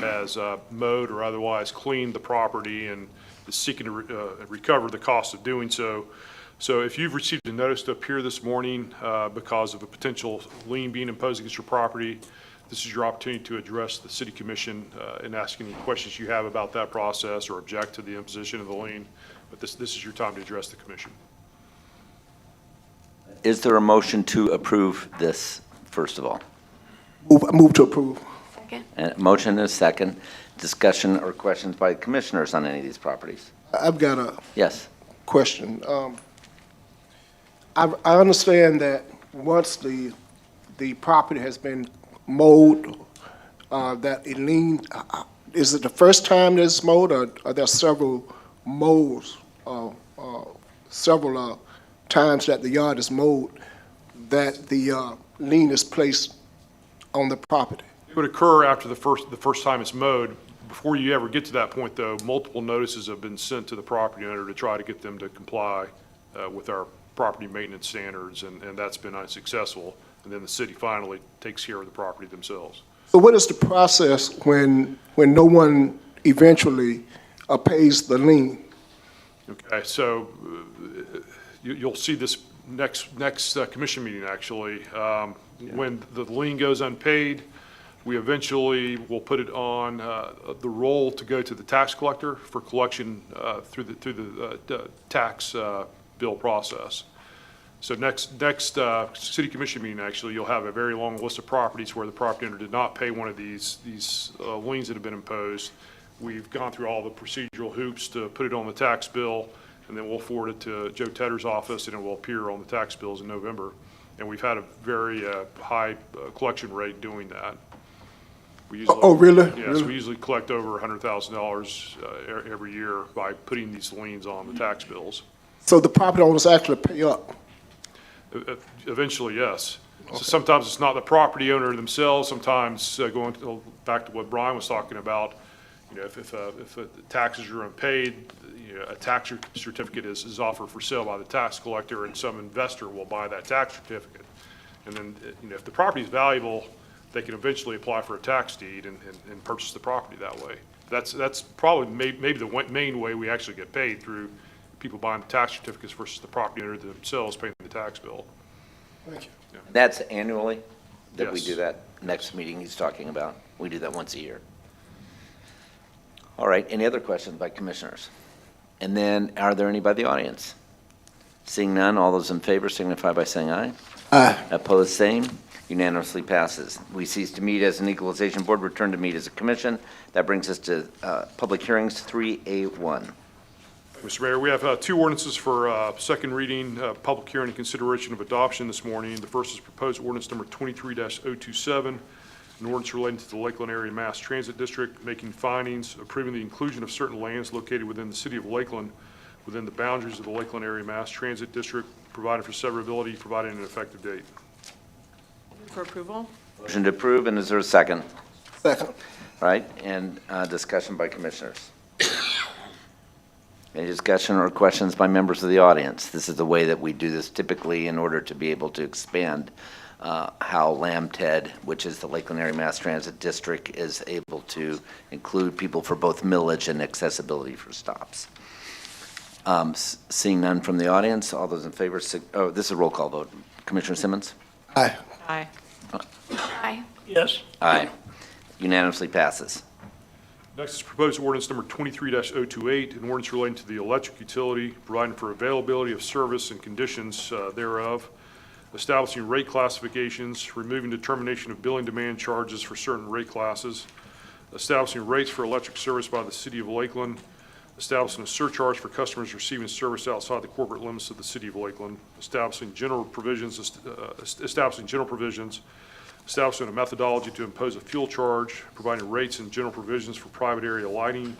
mowed or otherwise cleaned the property and is seeking to recover the cost of doing so. So if you've received a notice to appear this morning because of a potential lien being imposed against your property, this is your opportunity to address the city commission and ask any questions you have about that process or object to the imposition of the lien. But this is your time to address the commission. Is there a motion to approve this, first of all? Move to approve. Second. And a motion and a second. Discussion or questions by commissioners on any of these properties? I've got a Yes. question. I understand that once the property has been mowed, that a lien, is it the first time that it's mowed, or are there several mows, several times that the yard is mowed, that the lien is placed on the property? It would occur after the first time it's mowed. Before you ever get to that point, though, multiple notices have been sent to the property owner to try to get them to comply with our property maintenance standards, and that's been unsuccessful. And then the city finally takes care of the property themselves. So what is the process when no one eventually pays the lien? Okay, so you'll see this next commission meeting, actually. When the lien goes unpaid, we eventually will put it on the roll to go to the tax collector for collection through the tax bill process. So next city commission meeting, actually, you'll have a very long list of properties where the property owner did not pay one of these liens that have been imposed. We've gone through all the procedural hoops to put it on the tax bill, and then we'll forward it to Joe Tedder's office, and it will appear on the tax bills in November. And we've had a very high collection rate doing that. We usually, Oh, really? Yes, Really? we usually collect over $100,000 every year by putting these liens on the tax bills. So the property owners actually pay up? Eventually, yes. So sometimes it's not the property owner themselves. Sometimes going back to what Brian was talking about, if the taxes are unpaid, a tax certificate is offered for sale by the tax collector, and some investor will buy that tax certificate. And then, if the property is valuable, they can eventually apply for a tax deed and purchase the property that way. That's probably maybe the main way we actually get paid, through people buying the tax certificates versus the property owner themselves paying the tax bill. Thank you. That's annually that we Yes. do that? Next meeting he's talking about. We do that once a year. All right, any other questions by commissioners? And then, are there any by the audience? Seeing none, all those in favor signify by saying aye. Aye. Opposed, same. Unanimously passes. We cease to meet as an equalization board, return to meet as a commission. That brings us to public hearings, 3A1. Mr. Mayor, we have two ordinances for second reading, public hearing and consideration of adoption this morning. The first is proposed ordinance number 23-027, an ordinance relating to the Lakeland Area Mass Transit District, making findings, approving the inclusion of certain lands located within the city of Lakeland within the boundaries of the Lakeland Area Mass Transit District, providing for severability, providing an effective date. For approval? Motion to approve, and is there a second? Second. Right, and discussion by commissioners. Any discussion or questions by members of the audience? This is the way that we do this typically in order to be able to expand how LAMTED, which is the Lakeland Area Mass Transit District, is able to include people for both millage and accessibility for stops. Seeing none from the audience, all those in favor, oh, this is a roll call vote. Commissioner Simmons? Aye. Aye. Aye. Yes. Aye. Unanimously passes. Next is proposed ordinance number 23-028, an ordinance relating to the electric utility, providing for availability of service and conditions thereof, establishing rate classifications, removing determination of billing demand charges for certain rate classes, establishing rates for electric service by the city of Lakeland, establishing a surcharge for customers receiving service outside the corporate limits of the city of Lakeland, establishing general provisions, establishing a methodology to impose a fuel charge, providing rates and general provisions for private area lighting,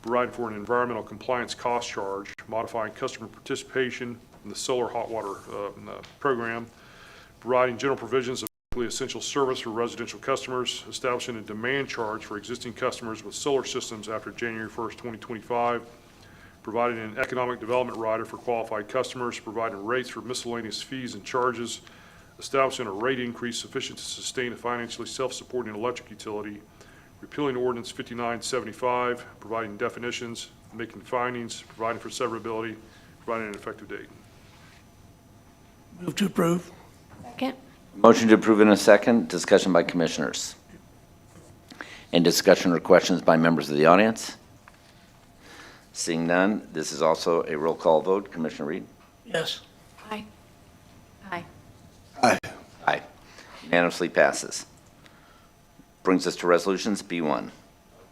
providing for an environmental compliance cost charge, modifying customer participation in the solar hot water program, providing general provisions of essential service for residential customers, establishing a demand charge for existing customers with solar systems after January 1st, 2025, providing an economic development rider for qualified customers, providing rates for miscellaneous fees and charges, establishing a rate increase sufficient to sustain a financially self-supporting electric utility, repealing ordinance 5975, providing definitions, making findings, providing for severability, providing an effective date. Move to approve. Second. Motion to approve in a second. Discussion by commissioners. Any discussion or questions by members of the audience? Seeing none, this is also a roll call vote. Commissioner Reed? Yes. Aye. Aye. Aye. Aye. Unanimously passes. Brings us to resolutions. B1.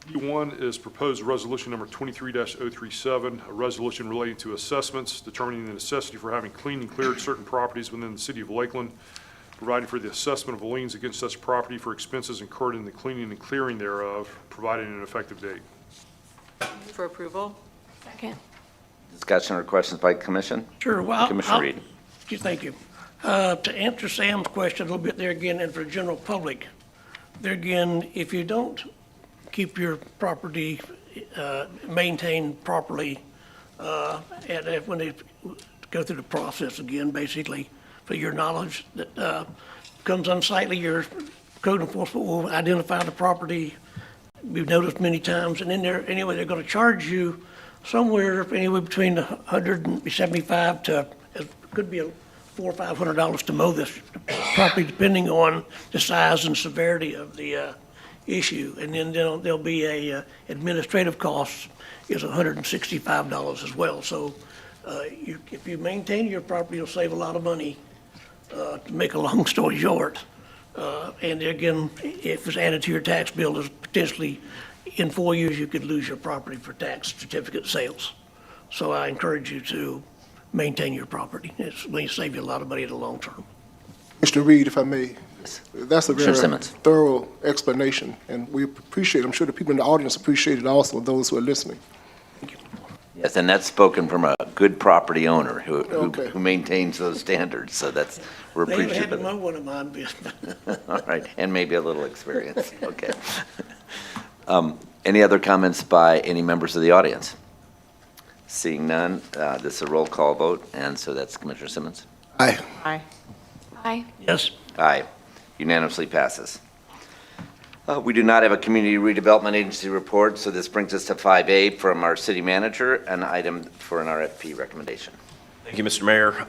B1 is proposed resolution number 23-037, a resolution relating to assessments, determining the necessity for having cleaned and cleared certain properties within the city of Lakeland, providing for the assessment of liens against such property for expenses incurred in the cleaning and clearing thereof, providing an effective date. For approval? Second. Discussion or questions by commission? Sure. Well, Commissioner Reed? Thank you. To answer Sam's question a little bit there again, and for the general public, there again, if you don't keep your property maintained properly, and when they go through the process again, basically, for your knowledge, that becomes unsightly, your code enforcement will identify the property. We've noticed many times, and then they're going to charge you somewhere anywhere between $175 to, it could be $400 or $500 to mow this property, depending on the size and severity of the issue. And then there'll be a administrative cost is $165 as well. So if you maintain your property, you'll save a lot of money. To make a long story short, and again, if it's added to your tax bill, there's potentially in 4 years you could lose your property for tax certificate sales. So I encourage you to maintain your property. It's going to save you a lot of money in the long term. Mr. Reed, if I may, that's a very Commissioner Simmons. thorough explanation, and we appreciate, I'm sure the people in the audience appreciate it also, those who are listening. Yes, and that's spoken from a good property owner Okay. who maintains those standards, so we're They haven't appreciative had to of mow one of mine, but All right, and maybe a little experience, okay. Any other comments by any members of the audience? Seeing none, this is a roll call vote, and so that's Commissioner Simmons. Aye. Aye. Aye. yes. Aye, unanimously passes. We do not have a Community Redevelopment Agency report, so this brings us to 5A from our city manager, an item for an RFP recommendation. Thank you, Mr. Mayor.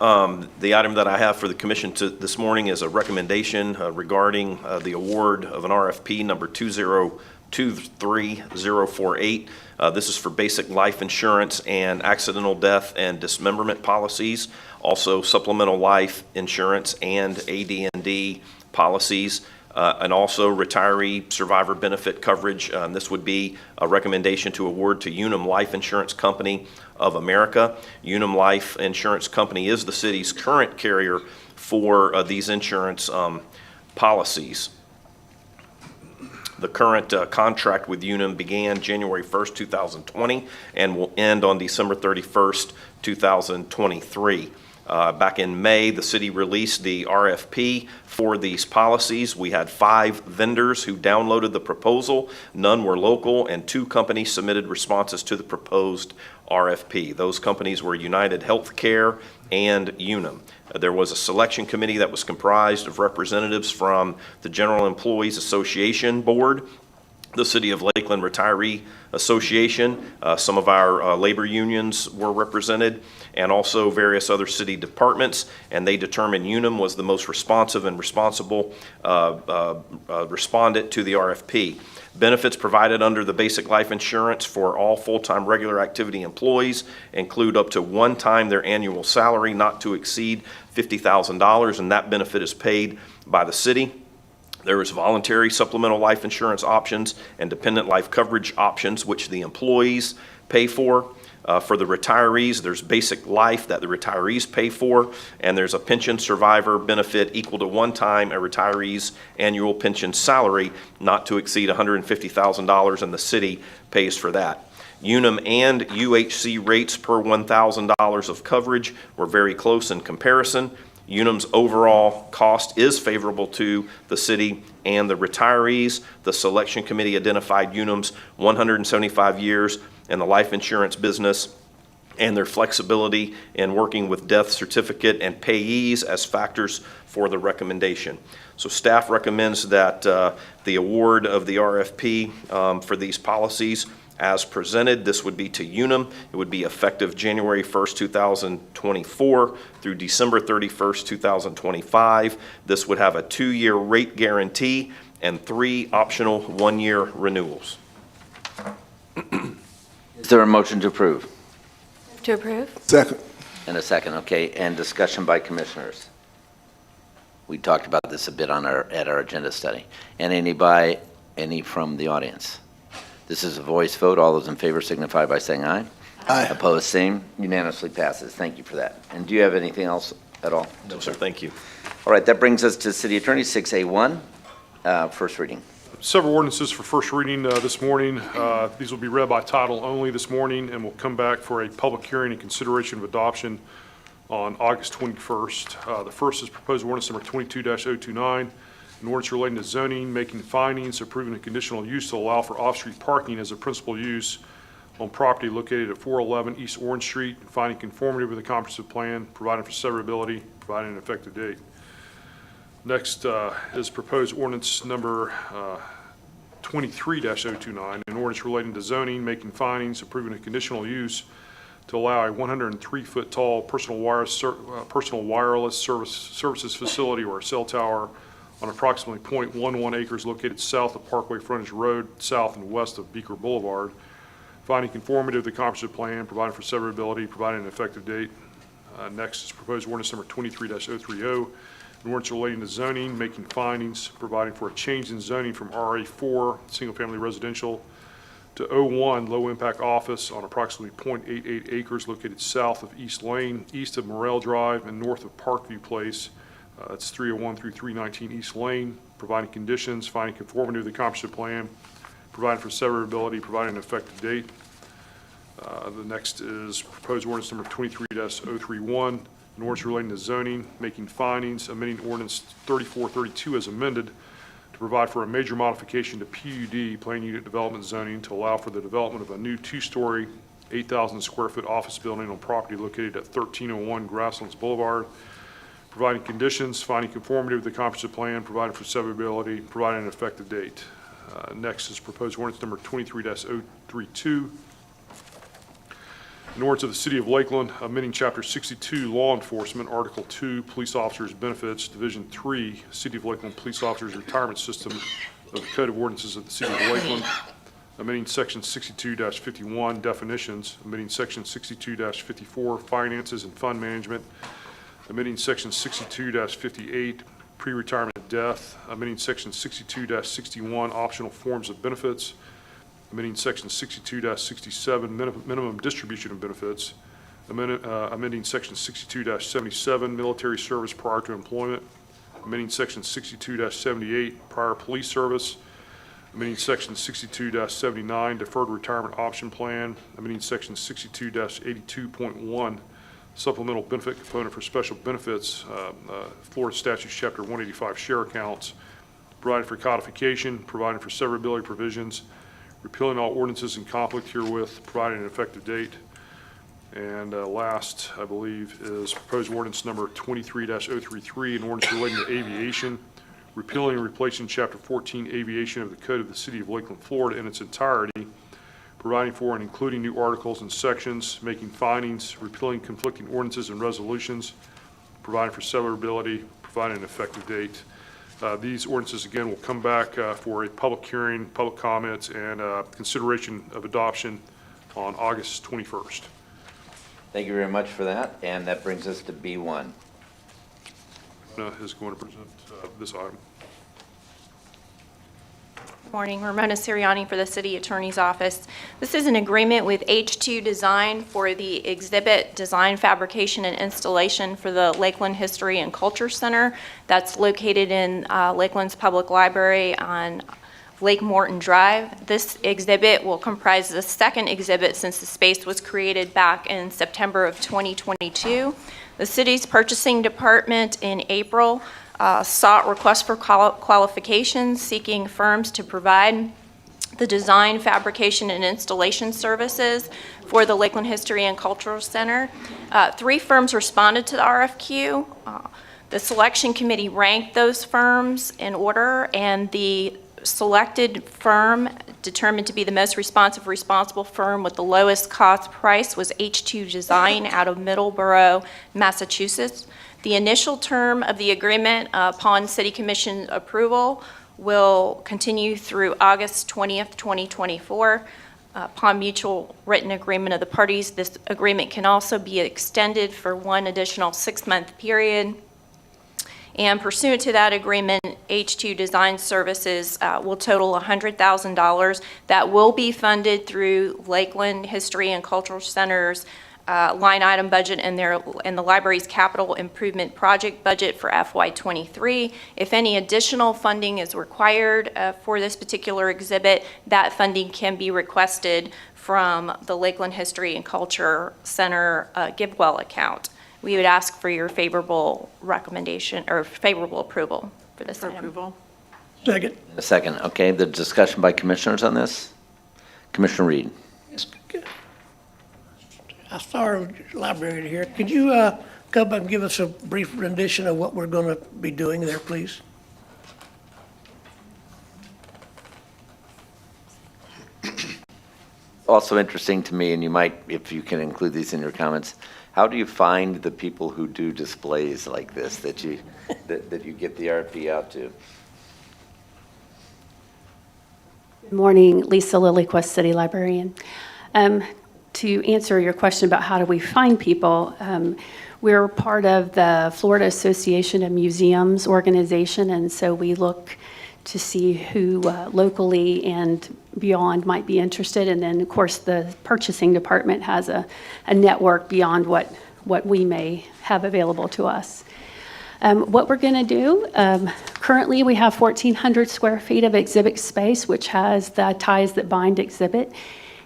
The item that I have for the commission this morning is a recommendation regarding the award of an RFP number 2023048. This is for basic life insurance and accidental death and dismemberment policies, also supplemental life insurance and AD&D policies, and also retiree survivor benefit coverage. This would be a recommendation to award to Unum Life Insurance Company of America. Unum Life Insurance Company is the city's current carrier for these insurance policies. The current contract with Unum began January 1st, 2020, and will end on December 31st, 2023. Back in May, the city released the RFP for these policies. We had 5 vendors who downloaded the proposal. None were local, and 2 companies submitted responses to the proposed RFP. Those companies were United Healthcare and Unum. There was a selection committee that was comprised of representatives from the General Employees Association Board, the City of Lakeland Retiree Association, some of our labor unions were represented, and also various other city departments, and they determined Unum was the most responsive and responsible respondent to the RFP. Benefits provided under the basic life insurance for all full-time regular activity employees include up to 1 time their annual salary not to exceed $50,000, and that benefit is paid by the city. There is voluntary supplemental life insurance options and dependent life coverage options, which the employees pay for. For the retirees, there's basic life that the retirees pay for, and there's a pension survivor benefit equal to 1 time a retiree's annual pension salary not to exceed $150,000, and the city pays for that. Unum and UHC rates per $1,000 of coverage were very close in comparison. Unum's overall cost is favorable to the city and the retirees. The selection committee identified Unum's 175 years in the life insurance business and their flexibility in working with death certificate and payees as factors for the recommendation. So staff recommends that the award of the RFP for these policies as presented. This would be to Unum. It would be effective January 1st, 2024 through December 31st, 2025. This would have a 2-year rate guarantee and 3 optional 1-year renewals. Is there a motion to approve? To approve? Second. And a second, okay, and discussion by commissioners. We talked about this a bit at our agenda study. And any from the audience? This is a voice vote. All those in favor signify by saying aye. Aye. Opposed, same. Unanimously passes. Thank you for that. And do you have anything else at all? No, sir, thank you. All right, that brings us to City Attorney 6A1, first reading. Several ordinances for first reading this morning. These will be read by title only this morning and will come back for a public hearing and consideration of adoption on August 21st. The first is proposed ordinance number 22-029, an ordinance relating to zoning, making findings, approving a conditional use to allow for off-street parking as a principal use on property located at 411 East Orange Street, finding conformity with the comprehensive plan, providing for severability, providing an effective date. Next is proposed ordinance number 23-029, an ordinance relating to zoning, making findings, approving a conditional use to allow a 103-foot tall personal wireless services facility or a cell tower on approximately 0.11 acres located south of Parkway Frontage Road, south and west of Beaker Boulevard, finding conformity with the comprehensive plan, providing for severability, providing an effective date. Next is proposed ordinance number 23-030, an ordinance relating to zoning, making findings, providing for a change in zoning from RA4, single-family residential, to O1, low-impact office on approximately 0.88 acres located south of East Lane, east of Morrell Drive, and north of Parkview Place. That's 301 through 319 East Lane, providing conditions, finding conformity with the comprehensive plan, providing for severability, providing an effective date. The next is proposed ordinance number 23-031, an ordinance relating to zoning, making findings, amending ordinance 3432 as amended to provide for a major modification to PUD, Plan Unit Development Zoning, to allow for the development of a new 2-story, 8,000 square foot office building on property located at 1301 Grasslands Boulevard, providing conditions, finding conformity with the comprehensive plan, providing for severability, providing an effective date. Next is proposed ordinance number 23-032, an ordinance of the City of Lakeland, amending Chapter 62, Law Enforcement, Article 2, Police Officers Benefits, Division 3, City of Lakeland Police Officers Retirement System of the Code of Ordinances of the City of Lakeland, amending Section 62-51, Definitions, amending Section 62-54, Finances and Fund Management, amending Section 62-58, Pre-Retirement Death, amending Section 62-61, Optional Forms of Benefits, amending Section 62-67, minimum distribution of benefits, amending Section 62-77, military service prior to employment, amending Section 62-78, prior police service, amending Section 62-79, deferred retirement option plan, amending Section 62-82.1, supplemental benefit component for special benefits, Florida Statutes Chapter 185 share accounts, providing for codification, providing for severability provisions, repealing all ordinances in conflict herewith, providing an effective date. And last, I believe, is proposed ordinance number 23-033, an ordinance relating to aviation, repealing and replacing Chapter 14 Aviation of the Code of the City of Lakeland, Florida in its entirety, providing for and including new articles and sections, making findings, repealing conflicting ordinances and resolutions, providing for severability, providing an effective date. These ordinances, again, will come back for a public hearing, public comments, and consideration of adoption on August 21st. Thank you very much for that, and that brings us to B1. Is going to present this item. Good morning, Ramona Sirianni for the City Attorney's Office. This is an agreement with H2 Design for the exhibit design, fabrication, and installation for the Lakeland History and Culture Center that's located in Lakeland's Public Library on Lake Morton Drive. This exhibit will comprise the second exhibit since the space was created back in September of 2022. The city's purchasing department in April sought requests for qualifications, seeking firms to provide the design, fabrication, and installation services for the Lakeland History and Cultural Center. 3 firms responded to the RFQ. The selection committee ranked those firms in order, and the selected firm determined to be the most responsible firm with the lowest cost price was H2 Design out of Middleborough, Massachusetts. The initial term of the agreement upon City Commission approval will continue through August 20th, 2024. Upon mutual written agreement of the parties, this agreement can also be extended for 1 additional 6-month period. And pursuant to that agreement, H2 Design Services will total $100,000 that will be funded through Lakeland History and Cultural Center's line item budget and the library's capital improvement project budget for FY23. If any additional funding is required for this particular exhibit, that funding can be requested from the Lakeland History and Culture Center GiveWell account. We would ask for your favorable recommendation or favorable approval for this item. Approval. Second. A second, okay, the discussion by commissioners on this? Commissioner Reed. I saw our library here. Could you come up and give us a brief rendition of what we're going to be doing there, please? Also interesting to me, and you might, if you can include these in your comments, how do you find the people who do displays like this that you get the RFP out to? Good morning, Lisa Lillyquist, City Librarian. To answer your question about how do we find people, we're part of the Florida Association of Museums organization, and so we look to see who locally and beyond might be interested. And then, of course, the purchasing department has a network beyond what we may have available to us. What we're going to do, currently we have 1,400 square feet of exhibit space, which has the Ties That Bind exhibit.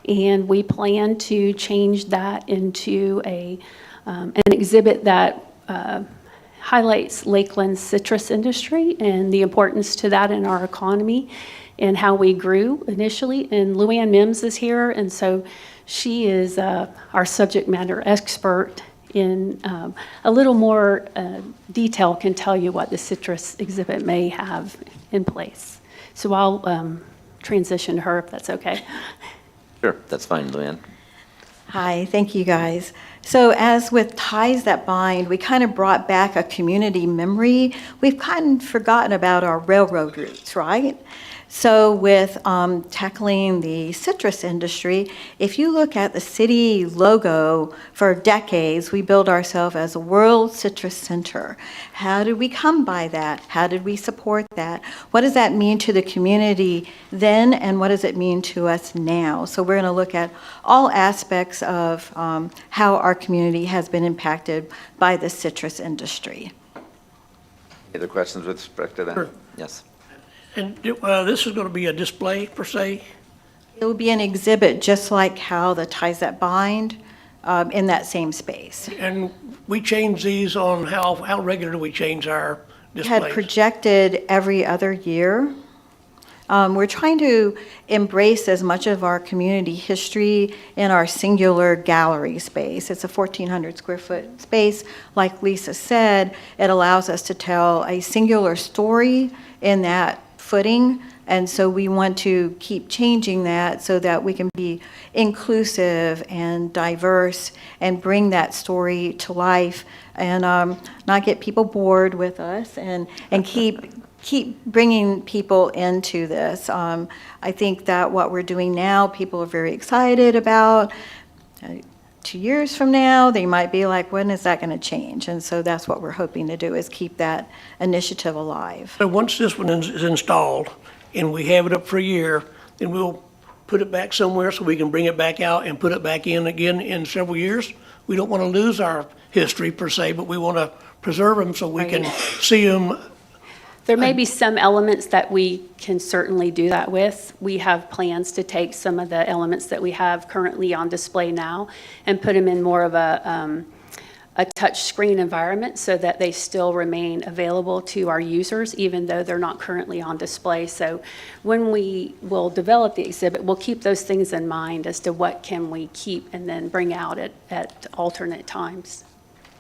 And we plan to change that into an exhibit that highlights Lakeland's citrus industry and the importance to that in our economy and how we grew initially. And Luann Mims is here, and so she is our subject matter expert in a little more detail, can tell you what the citrus exhibit may have in place. So I'll transition to her if that's okay. Sure, that's fine, Luann. Hi, thank you guys. So as with Ties That Bind, we kind of brought back a community memory. We've kind of forgotten about our railroad roots, right? So with tackling the citrus industry, if you look at the city logo, for decades, we built ourselves as a World Citrus Center. How did we come by that? How did we support that? What does that mean to the community then, and what does it mean to us now? So we're going to look at all aspects of how our community has been impacted by the citrus industry. Any other questions with respect to that? Sure. Yes. And this is going to be a display, per se? It will be an exhibit, just like how the Ties That Bind, in that same space. And we change these on how regular do we change our We displays? had projected every other year. We're trying to embrace as much of our community history in our singular gallery space. It's a 1,400 square foot space. Like Lisa said, it allows us to tell a singular story in that footing, and so we want to keep changing that so that we can be inclusive and diverse and bring that story to life and not get people bored with us and keep bringing people into this. I think that what we're doing now, people are very excited about. 2 years from now, they might be like, when is that going to change? And so that's what we're hoping to do, is keep that initiative alive. So once this one is installed and we have it up for a year, then we'll put it back somewhere so we can bring it back out and put it back in again in several years. We don't want to lose our history per se, but we want to preserve them so we can see them. There may be some elements that we can certainly do that with. We have plans to take some of the elements that we have currently on display now and put them in more of a touchscreen environment so that they still remain available to our users, even though they're not currently on display. So when we will develop the exhibit, we'll keep those things in mind as to what can we keep and then bring out at alternate times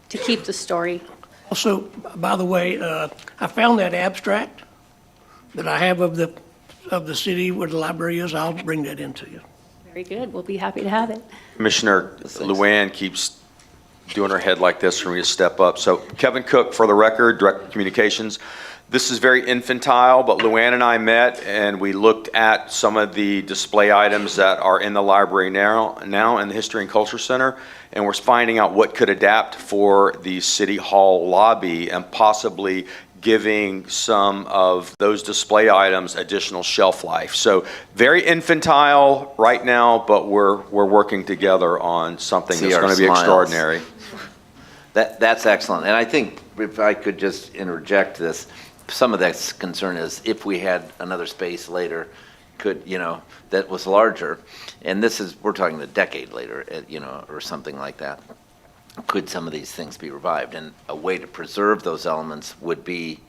to keep the story. Also, by the way, I found that abstract that I have of the city where the library is. I'll bring that into you. Very good. We'll be happy to have it. Commissioner Luann keeps doing her head like this for me to step up. So Kevin Cook, for the record, Director of Communications. This is very infantile, but Luann and I met and we looked at some of the display items that are in the library now in the History and Culture Center, and we're finding out what could adapt for the City Hall lobby and possibly giving some of those display items additional shelf life. So very infantile right now, but we're working together on something See that's our going to be smiles. extraordinary. That's excellent. And I think if I could just interject this, some of that concern is if we had another space later, that was larger, and we're talking a decade later, or something like that. Could some of these things be revived? And a way to preserve those elements would be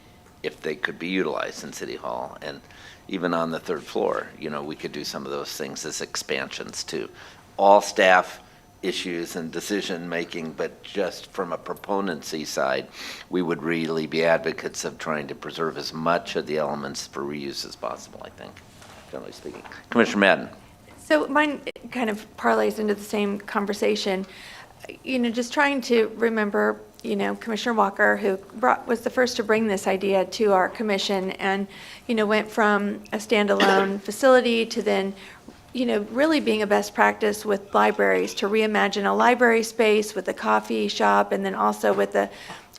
if they could be utilized in City Hall. And even on the third floor, we could do some of those things as expansions too. All staff issues and decision-making, but just from a proponency side, we would really be advocates of trying to preserve as much of the elements for reuse as possible, I think, generally speaking. Commissioner Madden. So mine kind of parlays into the same conversation. Just trying to remember, Commissioner Walker, who was the first to bring this idea to our commission and, went from a standalone facility to then, really being a best practice with libraries to reimagine a library space with a coffee shop and then also with the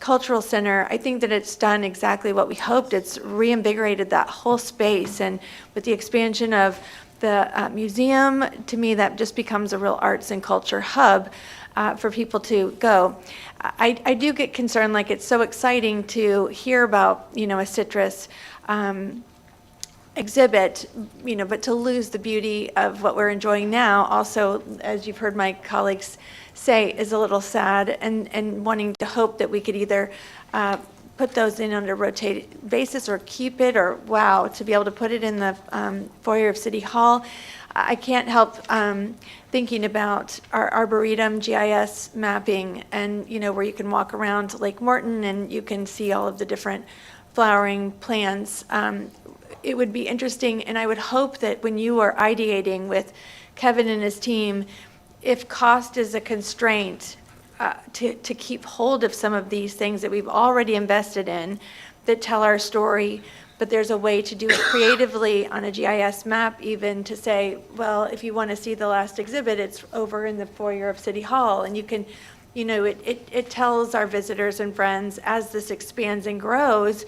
cultural center. I think that it's done exactly what we hoped. It's reinvigorated that whole space, and with the expansion of the museum, to me, that just becomes a real arts and culture hub for people to go. I do get concerned, like it's so exciting to hear about, a citrus exhibit, but to lose the beauty of what we're enjoying now, also, as you've heard my colleagues say, is a little sad, and wanting to hope that we could either put those in on a rotating basis or keep it, or to be able to put it in the foyer of City Hall. I can't help thinking about our Arboretum GIS mapping, and where you can walk around Lake Morton and you can see all of the different flowering plants. It would be interesting, and I would hope that when you are ideating with Kevin and his team, if cost is a constraint, to keep hold of some of these things that we've already invested in that tell our story, but there's a way to do it creatively on a GIS map, even to say, well, if you want to see the last exhibit, it's over in the foyer of City Hall, and you can, it tells our visitors and friends as this expands and grows,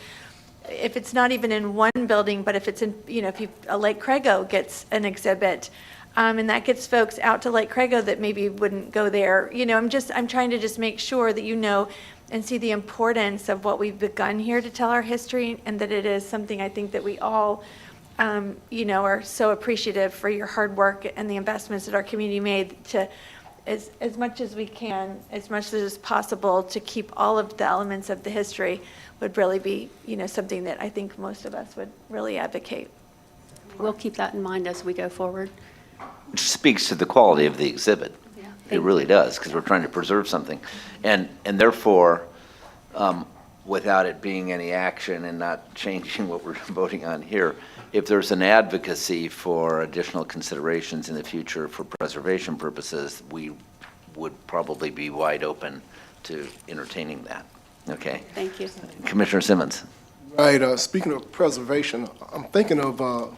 if it's not even in one building, but if it's in, if Lake Crego gets an exhibit, and that gets folks out to Lake Crego that maybe wouldn't go there. I'm trying to just make sure that and see the importance of what we've begun here to tell our history, and that it is something I think that we all, are so appreciative for your hard work and the investments that our community made to, as much as we can, as much as is possible, to keep all of the elements of the history would really be, something that I think most of us would really advocate. We'll keep that in mind as we go forward. Which speaks to the quality of the exhibit. It really does, because we're trying to preserve something. And therefore, without it being any action and not changing what we're voting on here, if there's an advocacy for additional considerations in the future for preservation purposes, we would probably be wide open to entertaining that. Okay? Thank you. Commissioner Simmons. Right, speaking of preservation, I'm thinking of,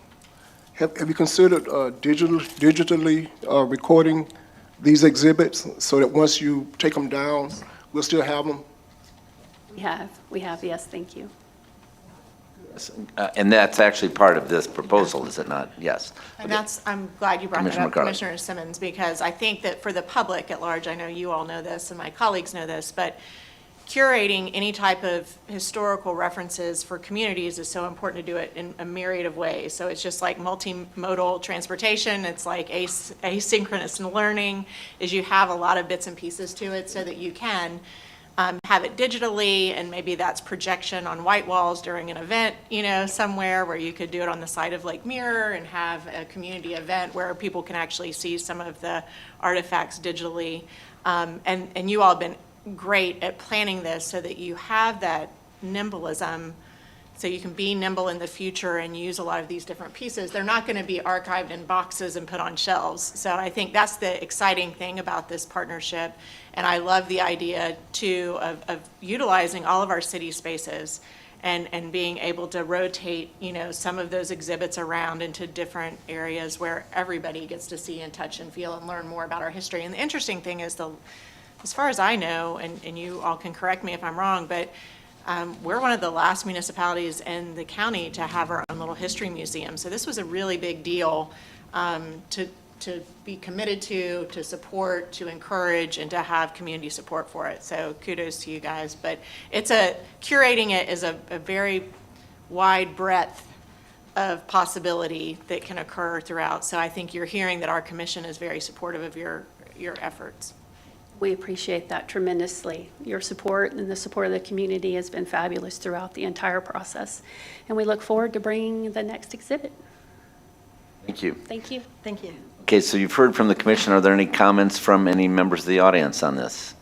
have you considered digitally recording these exhibits so that once you take them down, we'll still have them? We have, yes, thank you. And that's actually part of this proposal, is it not? Yes. And I'm glad you brought that Commissioner up, McCarthy. Commissioner Simmons, because I think that for the public at large, I know you all know this and my colleagues know this, but curating any type of historical references for communities is so important to do it in a myriad of ways. So it's just like multimodal transportation, it's like asynchronous learning, is you have a lot of bits and pieces to it so that you can have it digitally, and maybe that's projection on white walls during an event, you know, somewhere where you could do it on the side of Lake Mirror and have a community event where people can actually see some of the artifacts digitally. And you all have been great at planning this so that you have that nimbleism, so you can be nimble in the future and use a lot of these different pieces. They're not going to be archived in boxes and put on shelves. So I think that's the exciting thing about this partnership. And I love the idea too of utilizing all of our city spaces and being able to rotate, you know, some of those exhibits around into different areas where everybody gets to see and touch and feel and learn more about our history. And the interesting thing is, as far as I know, and you all can correct me if I'm wrong, but we're one of the last municipalities in the county to have our own little history museum. So this was a really big deal to be committed to support, to encourage, and to have community support for it. So kudos to you guys. But curating it is a very wide breadth of possibility that can occur throughout. So I think you're hearing that our commission is very supportive of your efforts. We appreciate that tremendously. Your support and the support of the community has been fabulous throughout the entire process. And we look forward to bringing the next exhibit. Thank you. Thank you. Thank you. Okay, so you've heard from the commission. Are there any comments from any members of the audience on this?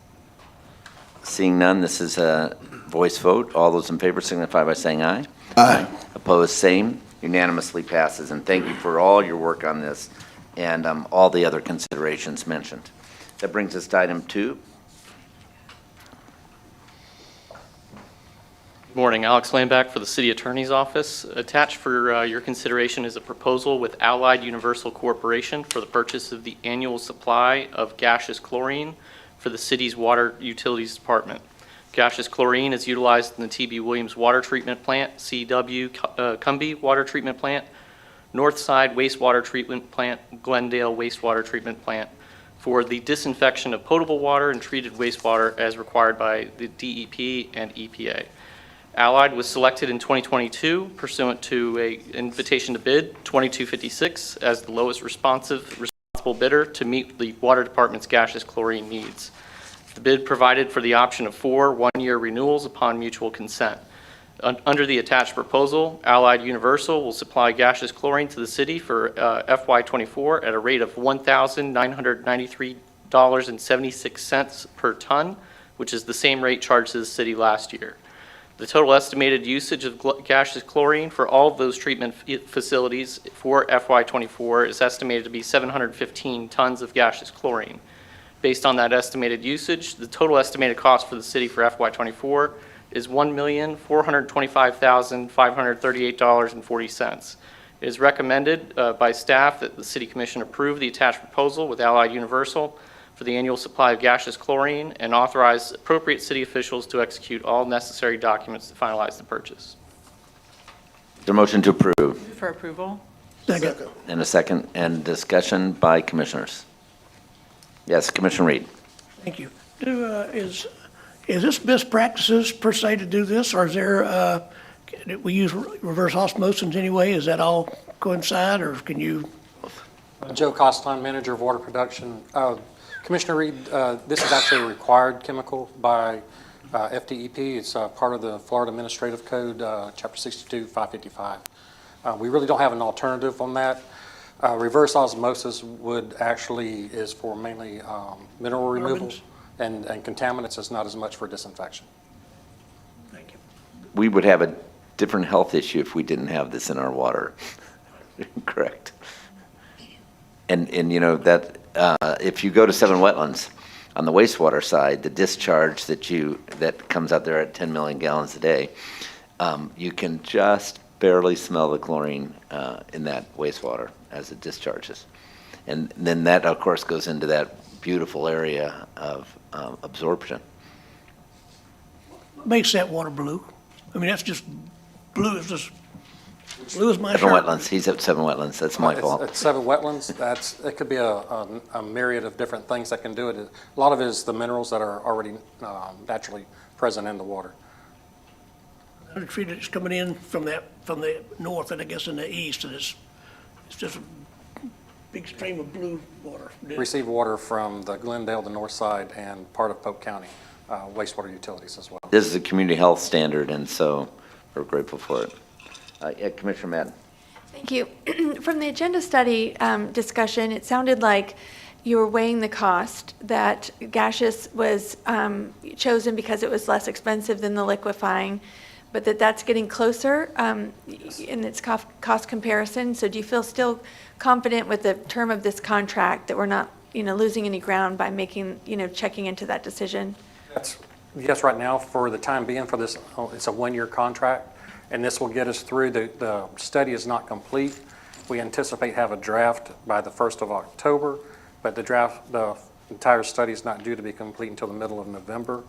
Seeing none, this is a voice vote. All those in favor signify by saying aye. Aye. Opposed, same. Unanimously passes. And thank you for all your work on this and all the other considerations mentioned. That brings us to item 2. Good morning, Alex Lamback for the City Attorney's Office. Attached for your consideration is a proposal with Allied Universal Corporation for the purchase of the annual supply of gaseous chlorine for the city's water utilities department. Gaseous chlorine is utilized in the T.B. Williams Water Treatment Plant, C.W. Cumbie Water Treatment Plant, Northside Wastewater Treatment Plant, Glendale Wastewater Treatment Plant, for the disinfection of potable water and treated wastewater as required by the DEP and EPA. Allied was selected in 2022 pursuant to an invitation to bid 2256 as the lowest responsible bidder to meet the water department's gaseous chlorine needs. The bid provided for the option of 4 one-year renewals upon mutual consent. Under the attached proposal, Allied Universal will supply gaseous chlorine to the city for FY24 at a rate of $1,993.76 per ton, which is the same rate charged to the city last year. The total estimated usage of gaseous chlorine for all of those treatment facilities for FY24 is estimated to be 715 tons of gaseous chlorine. Based on that estimated usage, the total estimated cost for the city for FY24 is $1,425,538.40. It is recommended by staff that the City Commission approve the attached proposal with Allied Universal for the annual supply of gaseous chlorine and authorize appropriate city officials to execute all necessary documents to finalize the purchase. Is there a motion to approve? For approval. Second. And a second, and discussion by commissioners. Yes, Commissioner Reed. Thank you. Is this best practices per se to do this, or is there, we use reverse osmosis anyway? Is that all coincide, or can you? Joe Costin, Manager of Water Production. Commissioner Reed, this is actually a required chemical by FDEP. It's part of the Florida Administrative Code, Chapter 62, 555. We really don't have an alternative on that. Reverse osmosis is for mainly mineral removal and contaminants. It's not as much for disinfection. Thank you. We would have a different health issue if we didn't have this in our water. Correct. And you know that if you go to 7 Wetlands on the wastewater side, the discharge that comes out there at 10 million gallons a day, you can just barely smell the chlorine in that wastewater as it discharges. And then that, of course, goes into that beautiful area of absorption. Makes that water blue? I mean, that's just blue. It's just blue as my 7 shirt. Wetlands. He's at 7 Wetlands. That's my fault. At 7 Wetlands, it could be a myriad of different things that can do it. A lot of it is the minerals that are already naturally present in the water. The tree that's coming in from the north and I guess in the east, and it's just a big stream of blue water. Receive water from the Glendale, the north side, and part of Polk County wastewater utilities as well. This is a community health standard, and so we're grateful for it. Yeah, Commissioner Madden. Thank you. From the agenda study discussion, it sounded like you were weighing the cost, that gaseous was chosen because it was less expensive than the liquefying, but that's getting closer in its cost comparison. So do you feel still confident with the term of this contract that we're not, losing any ground by making, checking into that decision? Yes, right now, for the time being, for this, it's a one-year contract, and this will get us through. The study is not complete. We anticipate have a draft by the 1st of October, but the entire study is not due to be complete until the middle of November.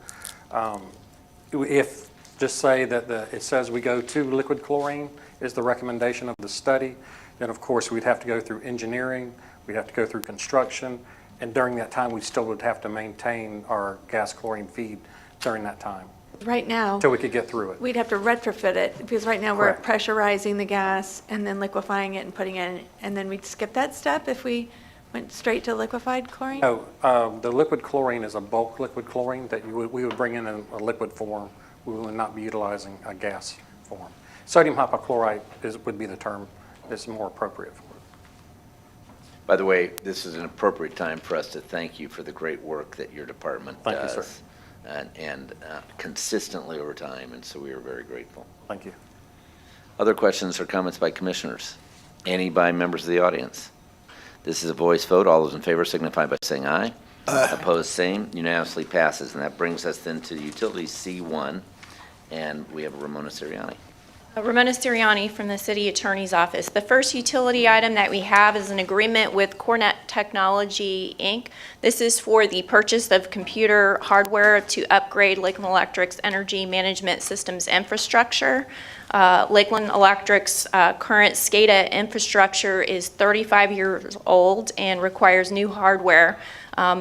If, just say that it says we go to liquid chlorine is the recommendation of the study, then of course we'd have to go through engineering, we'd have to go through construction, and during that time we still would have to maintain our gas chlorine feed during that time. Right now, Until we could get through it. we'd have to retrofit it, because right now we're pressurizing the gas and then liquefying it and putting it in, and then we'd skip that step if we went straight to liquefied chlorine? No, the liquid chlorine is a bulk liquid chlorine that we would bring in a liquid form. We would not be utilizing a gas form. Sodium hypochlorite would be the term that's more appropriate for it. By the way, this is an appropriate time for us to thank you for the great work that your department does. Thank you, sir. And consistently over time, and so we are very grateful. Thank you. Other questions or comments by commissioners? Any by members of the audience? This is a voice vote. All those in favor signify by saying aye. Opposed, same. Unanimously passes. And that brings us then to utilities C1, and we have Ramona Siriani. Ramona Siriani from the City Attorney's Office. The first utility item that we have is an agreement with Cornet Technology, Inc. This is for the purchase of computer hardware to upgrade Lakeland Electric's energy management systems infrastructure. Lakeland Electric's current SCADA infrastructure is 35 years old and requires new hardware.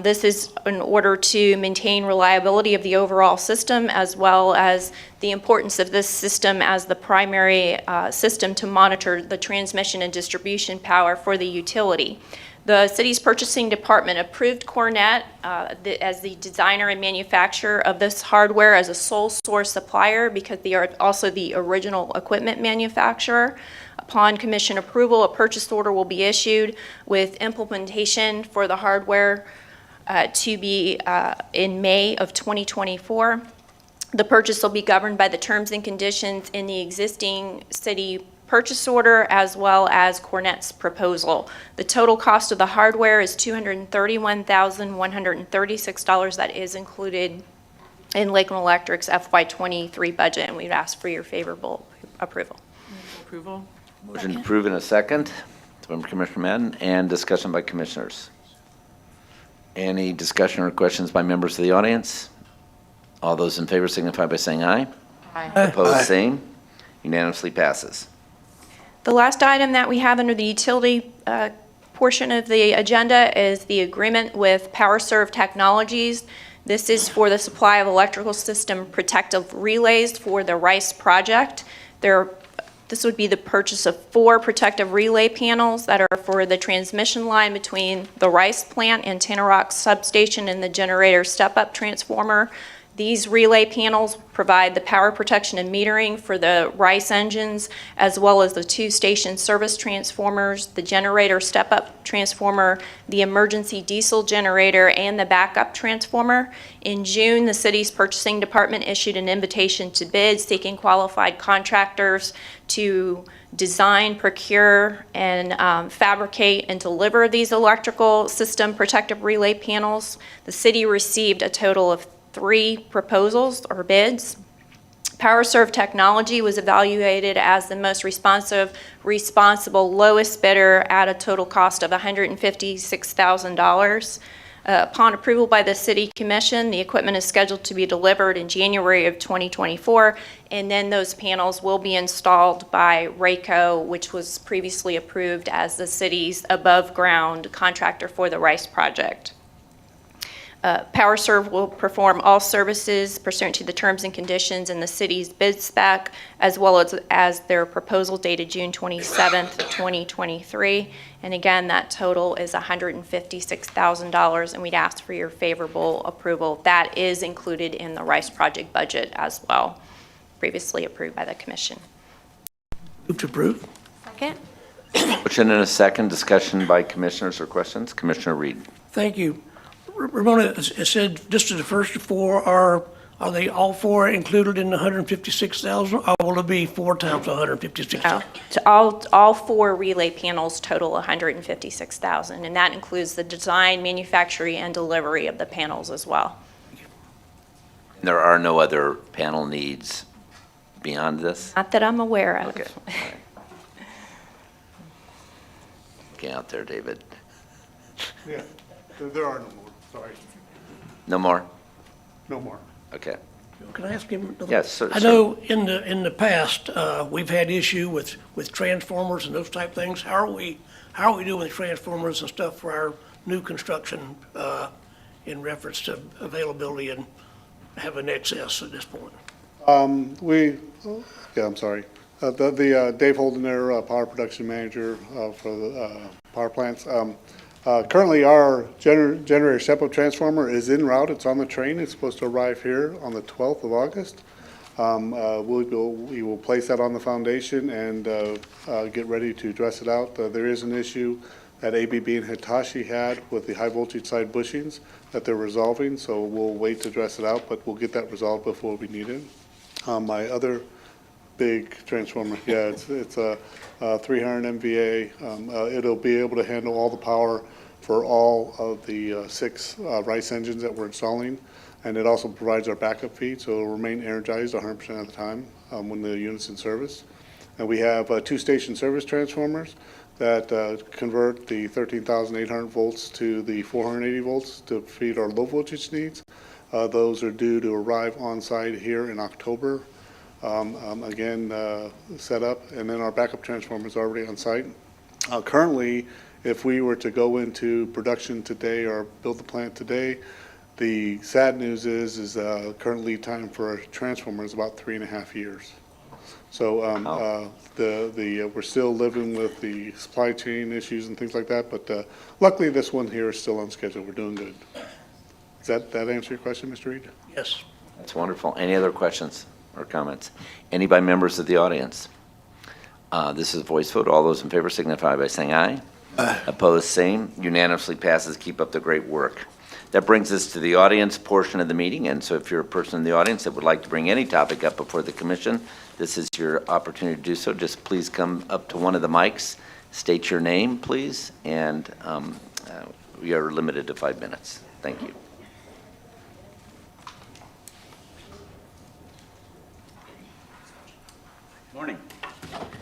This is in order to maintain reliability of the overall system, as well as the importance of this system as the primary system to monitor the transmission and distribution power for the utility. The city's purchasing department approved Cornet as the designer and manufacturer of this hardware as a sole source supplier, because they are also the original equipment manufacturer. Upon commission approval, a purchase order will be issued with implementation for the hardware to be in May of 2024. The purchase will be governed by the terms and conditions in the existing city purchase order, as well as Cornet's proposal. The total cost of the hardware is $231,136. That is included in Lakeland Electric's FY23 budget, and we'd ask for your favorable approval. Approval? Motion to approve in a second from Commissioner Madden, and discussion by commissioners. Any discussion or questions by members of the audience? All those in favor signify by saying aye. Aye. Opposed, same. Unanimously passes. The last item that we have under the utility portion of the agenda is the agreement with PowerServe Technologies. This is for the supply of electrical system protective relays for the Rice project. This would be the purchase of 4 protective relay panels that are for the transmission line between the Rice plant and Tanner Rock substation and the generator step-up transformer. These relay panels provide the power protection and metering for the Rice engines, as well as the 2 station service transformers, the generator step-up transformer, the emergency diesel generator, and the backup transformer. In June, the city's purchasing department issued an invitation to bid seeking qualified contractors to design, procure, and fabricate and deliver these electrical system protective relay panels. The city received a total of 3 proposals or bids. PowerServe Technology was evaluated as the most responsible lowest bidder at a total cost of $156,000. Upon approval by the City Commission, the equipment is scheduled to be delivered in January of 2024, and then those panels will be installed by Rayco, which was previously approved as the city's above-ground contractor for the Rice project. PowerServe will perform all services pursuant to the terms and conditions in the city's bid spec, as well as their proposal dated June 27th, 2023. And again, that total is $156,000, and we'd ask for your favorable approval. That is included in the Rice project budget as well, previously approved by the commission. Move to approve. Second? Motion and a second. Discussion by commissioners or questions? Commissioner Reed. Thank you. Ramona, it said just the first four are they all four included in the 156,000, or will it be 4 times 156,000? To all 4 relay panels total $156,000, and that includes the design, manufacturing, and delivery of the panels as well. There are no other panel needs beyond this? Not that I'm aware of. Okay. All right. Get out there, David. Yeah, there are no more, sorry. No more? No more. Okay. Can I ask him another? Yes, sir. I know in the past, we've had issue with transformers and those type things. How are we doing with transformers and stuff for our new construction, in reference to availability and having excess at this point? I'm sorry. Dave Holden there, power production manager for the power plants. Currently, our generator step-up transformer is en route. It's on the train. It's supposed to arrive here on the 12th of August. We will place that on the foundation and get ready to dress it out. There is an issue that ABB and Hitachi had with the high voltage side bushings that they're resolving, so we'll wait to dress it out, but we'll get that resolved before we need it. My other big transformer, yeah, it's a 300 MVA. It'll be able to handle all the power for all of the 6 Rice engines that we're installing, and it also provides our backup feed, so it'll remain energized 100% of the time when the unit's in service. And we have 2 station service transformers that convert the 13,800 volts to the 480 volts to feed our low voltage needs. Those are due to arrive on site here in October. Set up, and then our backup transformer is already on site. Currently, if we were to go into production today or build the plant today, the sad news is current lead time for a transformer is about 3.5 years. So we're still living with the supply chain issues and things like that, but luckily this one here is still on schedule. We're doing good. Does that answer your question, Mr. Reed? Yes. That's wonderful. Any other questions or comments? Any by members of the audience? This is a voice vote. All those in favor signify by saying aye. Aye. Opposed, same. Unanimously passes. Keep up the great work. That brings us to the audience portion of the meeting, and so if you're a person in the audience that would like to bring any topic up before the commission, this is your opportunity to do so. Just please come up to one of the mics, state your name, please, and we are limited to 5 minutes. Thank you. Morning.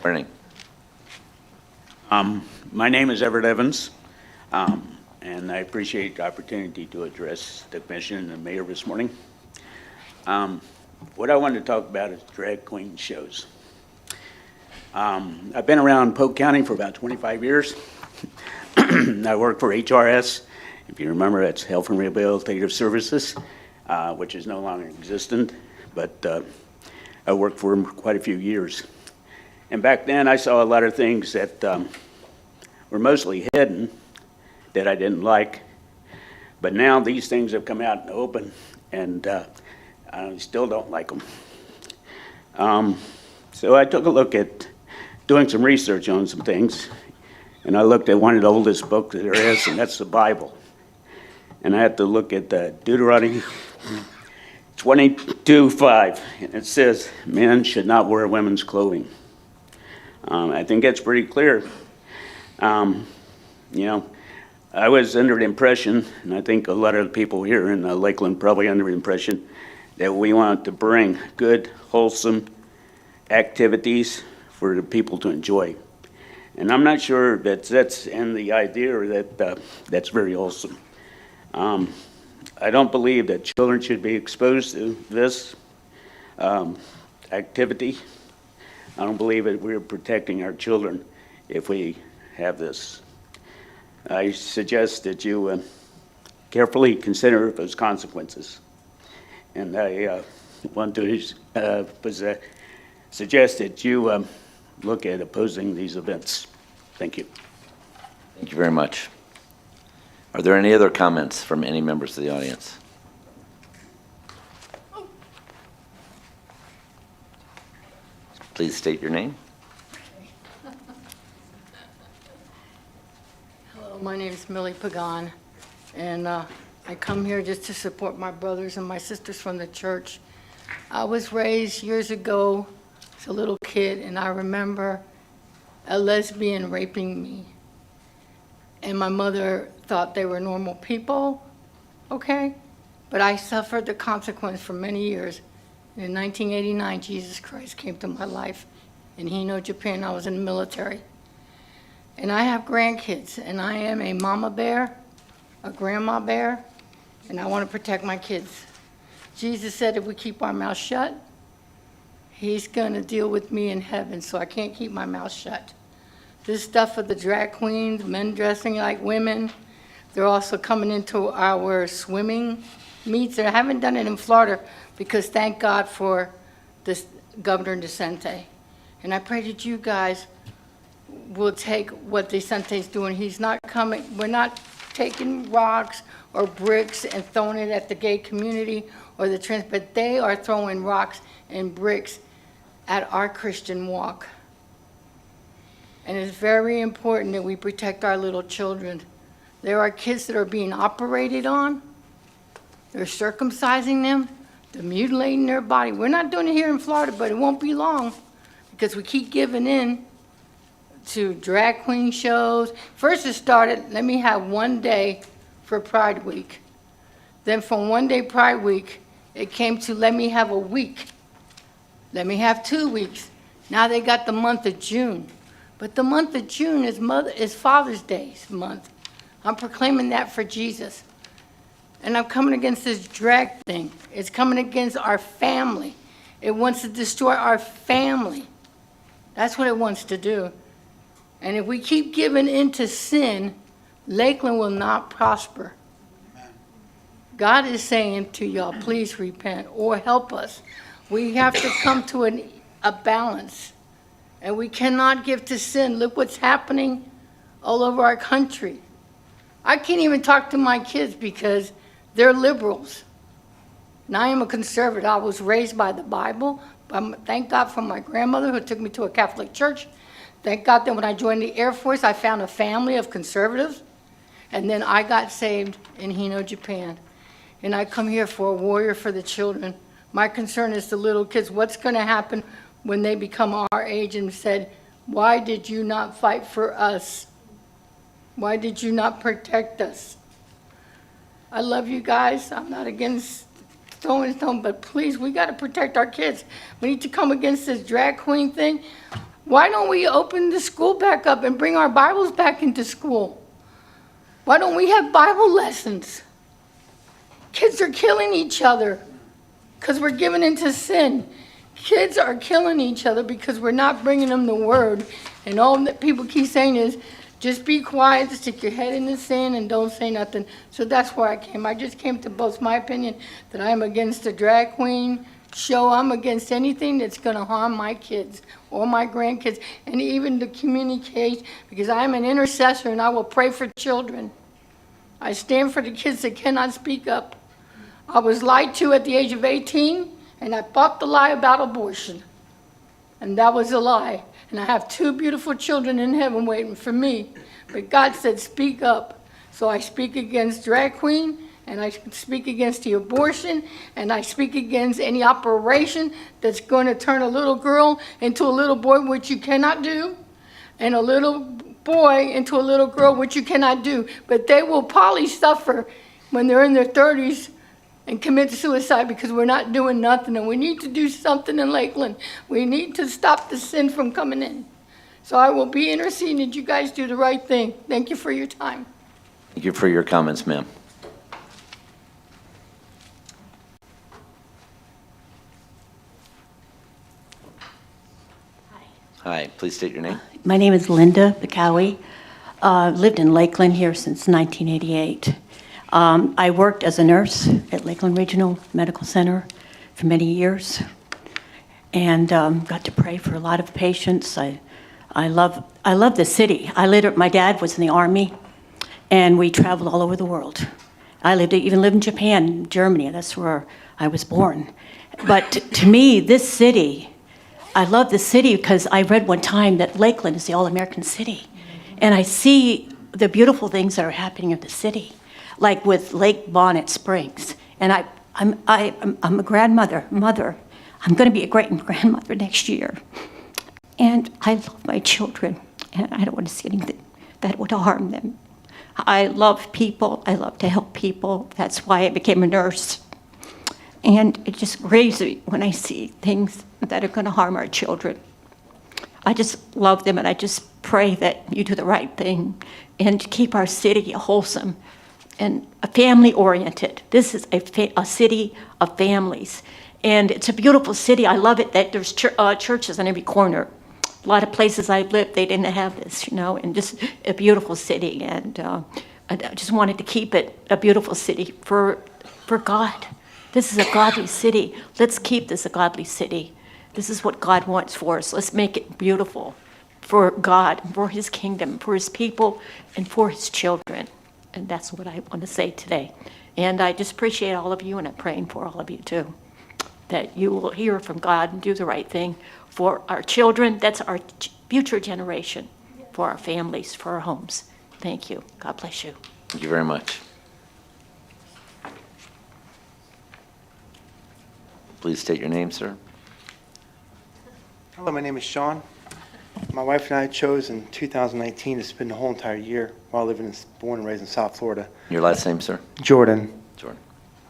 Morning. My name is Everett Evans, and I appreciate the opportunity to address the commission and the mayor this morning. What I wanted to talk about is drag queen shows. I've been around Polk County for about 25 years. I work for HRS. If you remember, that's Health and Rehabilitative Services, which is no longer existent, but I worked for them for quite a few years. And back then, I saw a lot of things that were mostly hidden that I didn't like. But now these things have come out in the open, and I still don't like them. So I took a look at doing some research on some things, and I looked at one of the oldest books there is, and that's the Bible. And I had to look at Deuteronomy 22:5, and it says, men should not wear women's clothing. I think that's pretty clear. I was under the impression, and I think a lot of the people here in Lakeland probably under the impression, that we want to bring good, wholesome activities for the people to enjoy. And I'm not sure that that's in the idea or that that's very wholesome. I don't believe that children should be exposed to this activity. I don't believe that we're protecting our children if we have this. I suggest that you carefully consider those consequences. And I want to suggest that you look at opposing these events. Thank you. Thank you very much. Are there any other comments from any members of the audience? Please state your name. Hello, my name is Millie Pagan, and I come here just to support my brothers and my sisters from the church. I was raised years ago as a little kid, and I remember a lesbian raping me. And my mother thought they were normal people, okay? But I suffered the consequence for many years. In 1989, Jesus Christ came to my life. In Hino, Japan, I was in the military. And I have grandkids, and I am a mama bear, a grandma bear, and I want to protect my kids. Jesus said if we keep our mouth shut, he's going to deal with me in heaven, so I can't keep my mouth shut. This stuff of the drag queens, men dressing like women, they're also coming into our swimming meets. I haven't done it in Florida because thank God for this Governor DeSantis. And I pray that you guys will take what DeSantis doing. He's not coming, we're not taking rocks or bricks and throwing it at the gay community or the trans, but they are throwing rocks and bricks at our Christian walk. And it's very important that we protect our little children. There are kids that are being operated on. They're circumcising them. They're mutilating their body. We're not doing it here in Florida, but it won't be long because we keep giving in to drag queen shows. First it started, let me have one day for Pride Week. Then from one day Pride Week, it came to let me have a week. Let me have 2 weeks. Now they got the month of June. But the month of June is Father's Day month. I'm proclaiming that for Jesus. And I'm coming against this drag thing. It's coming against our family. It wants to destroy our family. That's what it wants to do. And if we keep giving in to sin, Lakeland will not prosper. God is saying to y'all, please repent or help us. We have to come to a balance. And we cannot give to sin. Look what's happening all over our country. I can't even talk to my kids because they're liberals. And I am a conservative. I was raised by the Bible. Thank God for my grandmother who took me to a Catholic church. Thank God that when I joined the Air Force, I found a family of conservatives. And then I got saved in Hino, Japan. And I come here for a warrior for the children. My concern is the little kids. What's going to happen when they become our age and said, why did you not fight for us? Why did you not protect us? I love you guys. I'm not against throwing stone, but please, we got to protect our kids. We need to come against this drag queen thing. Why don't we open the school back up and bring our Bibles back into school? Why don't we have Bible lessons? Kids are killing each other because we're giving into sin. Kids are killing each other because we're not bringing them the word. And all that people keep saying is, just be quiet, stick your head in the sand, and don't say nothing. So that's why I came. I just came to boast my opinion that I'm against the drag queen show. I'm against anything that's going to harm my kids or my grandkids, and even to communicate, because I'm an intercessor and I will pray for children. I stand for the kids that cannot speak up. I was lied to at the age of 18. And I fought the lie about abortion. And that was a lie. And I have 2 beautiful children in heaven waiting for me. But God said, speak up. So I speak against drag queen, and I speak against the abortion, and I speak against any operation that's going to turn a little girl into a little boy, which you cannot do, and a little boy into a little girl, which you cannot do. But they will probably suffer when they're in their 30s and commit suicide because we're not doing nothing, and we need to do something in Lakeland. We need to stop the sin from coming in. So I will be interceding that you guys do the right thing. Thank you for your time. Thank you for your comments, ma'am. Hi, please state your name. My name is Linda Bakawi. Lived in Lakeland here since 1988. I worked as a nurse at Lakeland Regional Medical Center for many years and got to pray for a lot of patients. I love the city. My dad was in the Army, and we traveled all over the world. I even lived in Japan, Germany. That's where I was born. But to me, this city, I love the city because I read one time that Lakeland is the all-American city. And I see the beautiful things that are happening in the city, like with Lake Bonnet Springs. And I'm a grandmother. I'm going to be a great-grandmother next year. And I love my children, and I don't want to see anything that would harm them. I love people. I love to help people. That's why I became a nurse. And it just grieves me when I see things that are going to harm our children. I just love them, and I just pray that you do the right thing and keep our city wholesome and family-oriented. This is a city of families, and it's a beautiful city. I love it that there's churches on every corner. A lot of places I've lived, they didn't have this, and just a beautiful city. And I just wanted to keep it a beautiful city for God. This is a godly city. Let's keep this a godly city. This is what God wants for us. Let's make it beautiful for God, for his kingdom, for his people, and for his children. And that's what I want to say today. And I just appreciate all of you, and I'm praying for all of you too, that you will hear from God and do the right thing for our children. That's our future generation, for our families, for our homes. Thank you. God bless you. Thank you very much. Please state your name, sir. Hello, my name is Sean. My wife and I chose in 2019 to spend the whole entire year while born and raised in South Florida. Your last name, sir? Jordan. Jordan.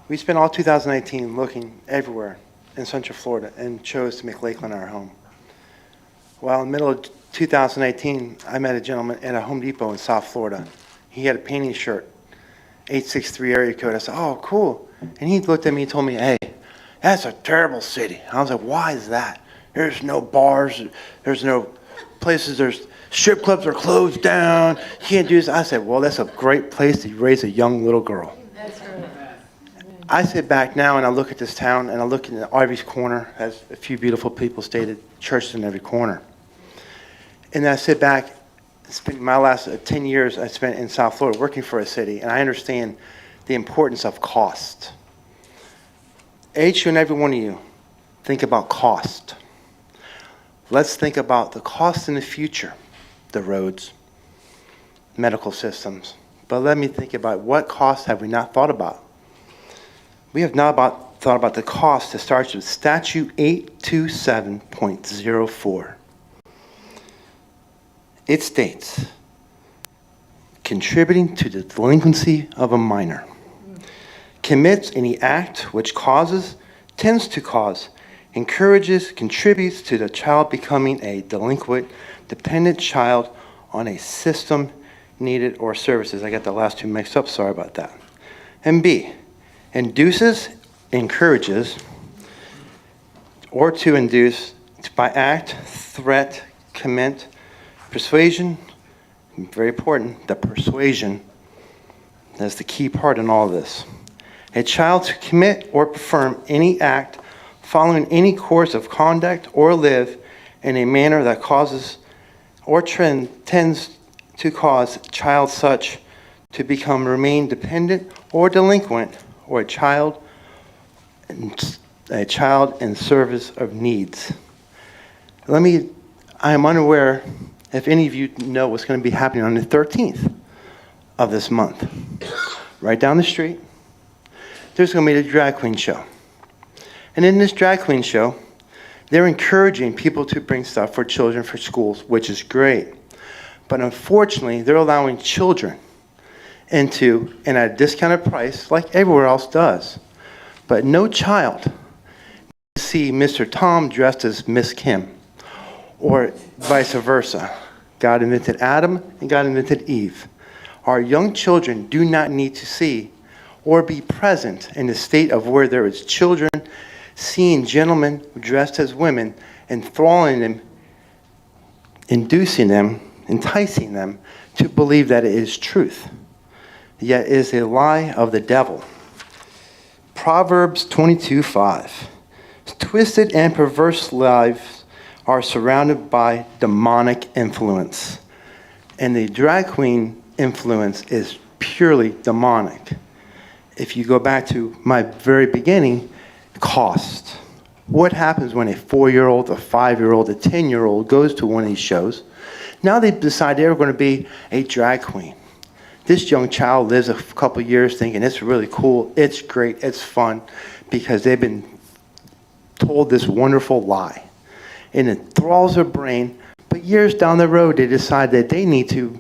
We spent all 2018 looking everywhere in Central Florida and chose to make Lakeland our home. Well, in the middle of 2018, I met a gentleman at a Home Depot in South Florida. He had a painting shirt, 863 area code. I said, oh, cool. And he looked at me and told me, hey, that's a terrible city. I was like, why is that? There's no bars, there's no places, there's strip clubs are closed down. You can't do this. I said, well, that's a great place to raise a young little girl. That's right. I sit back now and I look at this town and I look in the Ivy's Corner, has a few beautiful people stated, churches in every corner. And I sit back, spend my last 10 years I spent in South Florida working for a city, and I understand the importance of cost. Each and every one of you, think about cost. Let's think about the cost in the future, the roads, medical systems. But let me think about what costs have we not thought about. We have not thought about the cost that starts with Statute 827.04. It states, contributing to the delinquency of a minor, commits any act which causes, tends to cause, encourages, contributes to the child becoming a delinquent, dependent child on a system needed or services. I got the last two mixed up, sorry about that. And B, induces, encourages, or to induce by act, threat, commit, persuasion, very important, the persuasion, that's the key part in all of this. A child to commit or perform any act following any course of conduct or live in a manner that causes or tends to cause child such to remain dependent or delinquent, or a child in service of needs. I am unaware if any of you know what's going to be happening on the 13th of this month. Right down the street, there's going to be a drag queen show. And in this drag queen show, they're encouraging people to bring stuff for children for schools, which is great. But unfortunately, they're allowing children at a discounted price, like everywhere else does. But no child needs to see Mr. Tom dressed as Miss Kim, or vice versa. God invented Adam and God invented Eve. Our young children do not need to see or be present in the state of where there is children seeing gentlemen dressed as women, enthralling them, inducing them, enticing them to believe that it is truth. yet is a lie of the devil. Proverbs 22:5. Twisted and perverse lives are surrounded by demonic influence, and the drag queen influence is purely demonic. If you go back to my very beginning, cost. What happens when a 4-year-old, a 5-year-old, a 10-year-old goes to one of these shows? Now they decide they're going to be a drag queen. This young child lives a couple years thinking it's really cool, it's great, it's fun, because they've been told this wonderful lie. And it enthralls their brain, but years down the road they decide that they need to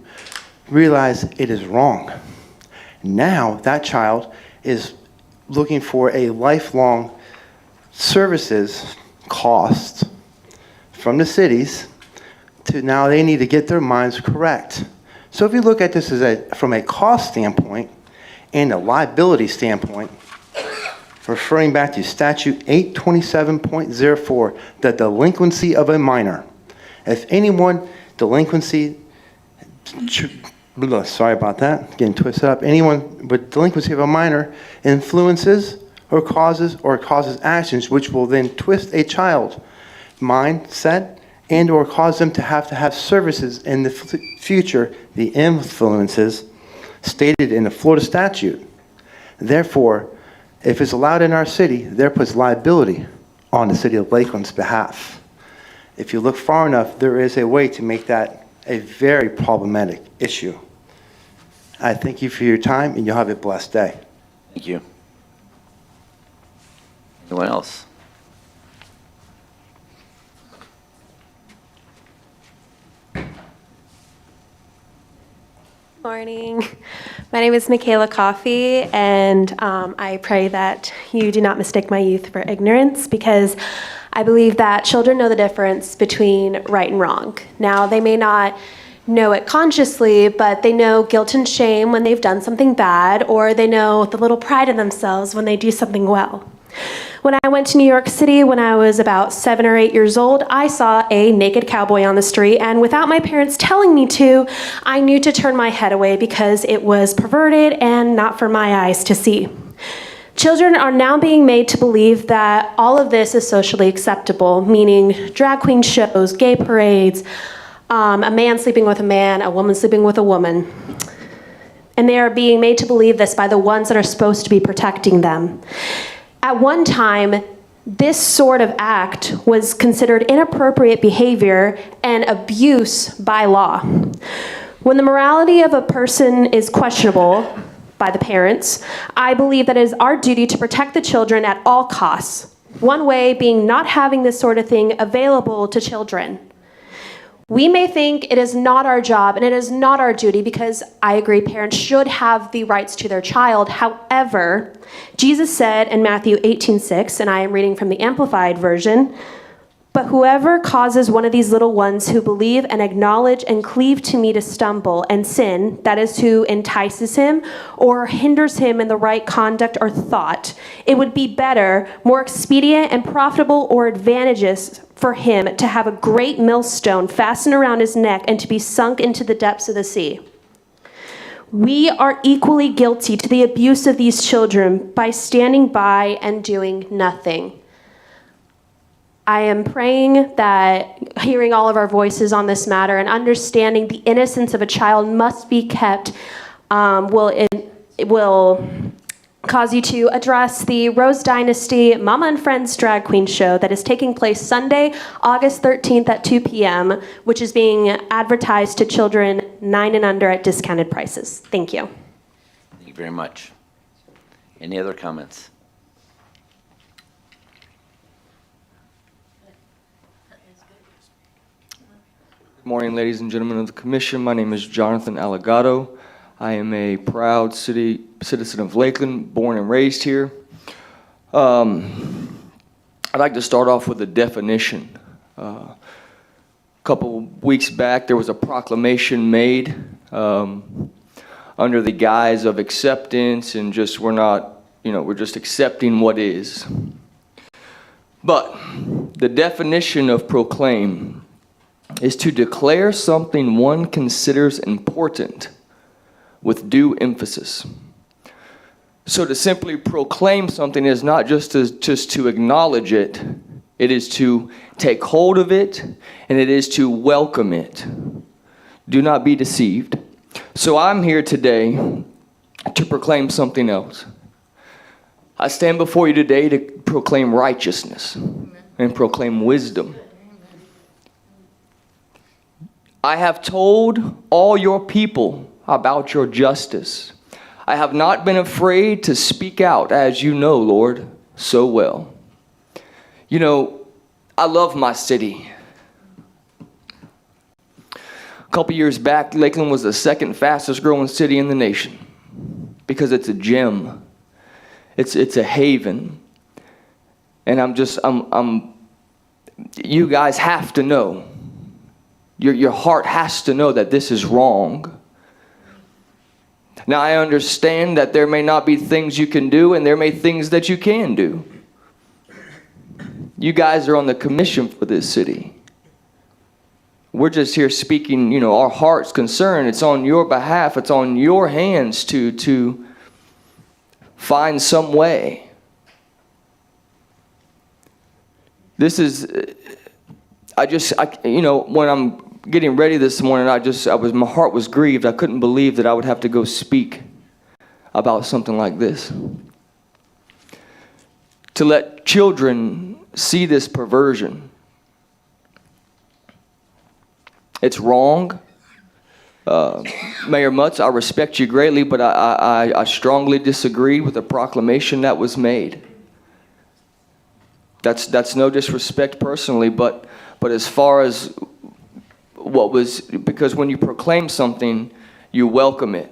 realize it is wrong. Now that child is looking for a lifelong services cost from the cities to now they need to get their minds correct. So if you look at this from a cost standpoint and a liability standpoint, referring back to statute 827.04, the delinquency of a minor. If anyone delinquency, sorry about that, getting twisted up, anyone with delinquency of a minor influences or causes actions which will then twist a child's mindset and or cause them to have services in the future, the influences stated in the Florida statute. Therefore, if it's allowed in our city, there puts liability on the city of Lakeland's behalf. If you look far enough, there is a way to make that a very problematic issue. I thank you for your time, and you'll have a blessed day. Thank you. Anyone else? Morning. My name is Michaela Coffey, and I pray that you do not mistake my youth for ignorance, because I believe that children know the difference between right and wrong. Now, they may not know it consciously, but they know guilt and shame when they've done something bad, or they know the little pride in themselves when they do something well. When I went to New York City when I was about 7 or 8 years old, I saw a naked cowboy on the street, and without my parents telling me to, I knew to turn my head away because it was perverted and not for my eyes to see. Children are now being made to believe that all of this is socially acceptable, meaning drag queen shows, gay parades, a man sleeping with a man, a woman sleeping with a woman. And they are being made to believe this by the ones that are supposed to be protecting them. At one time, this sort of act was considered inappropriate behavior and abuse by law. When the morality of a person is questionable by the parents, I believe that it is our duty to protect the children at all costs. One way being not having this sort of thing available to children. We may think it is not our job and it is not our duty, because I agree parents should have the rights to their child. However, Jesus said in Matthew 18:6, and I am reading from the Amplified Version, "But whoever causes one of these little ones who believe and acknowledge and cleave to me to stumble and sin, that is, who entices him or hinders him in the right conduct or thought, it would be better, more expedient and profitable or advantageous for him to have a great millstone fastened around his neck and to be sunk into the depths of the sea." We are equally guilty to the abuse of these children by standing by and doing nothing. I am praying that hearing all of our voices on this matter and understanding the innocence of a child must be kept will cause you to address the Rose Dynasty Mama and Friends Drag Queen show that is taking place Sunday, August 13th at 2 p.m., which is being advertised to children 9 and under at discounted prices. Thank you. Thank you very much. Any other comments? Good morning, ladies and gentlemen of the commission. My name is Jonathan Allegado. I am a proud citizen of Lakeland, born and raised here. I'd like to start off with a definition. A couple weeks back, there was a proclamation made under the guise of acceptance and just we're just accepting what is. But the definition of proclaim is to declare something one considers important with due emphasis. So to simply proclaim something is not just to acknowledge it, it is to take hold of it, and it is to welcome it. Do not be deceived. So I'm here today to proclaim something else. I stand before you today to proclaim righteousness and proclaim wisdom. I have told all your people about your justice. I have not been afraid to speak out, as you know, Lord, so well. You know, I love my city. A couple years back, Lakeland was the second fastest growing city in the nation because it's a gem. It's a haven. And you guys have to know. Your heart has to know that this is wrong. Now, I understand that there may not be things you can do, and there may be things that you can do. You guys are on the commission for this city. We're just here speaking, our heart's concern. It's on your behalf. It's on your hands to find some way. This is, when I'm getting ready this morning, my heart was grieved. I couldn't believe that I would have to go speak about something like this. To let children see this perversion. It's wrong. Mayor Mutz, I respect you greatly, but I strongly disagree with the proclamation that was made. That's no disrespect personally, but as far as because when you proclaim something, you welcome it.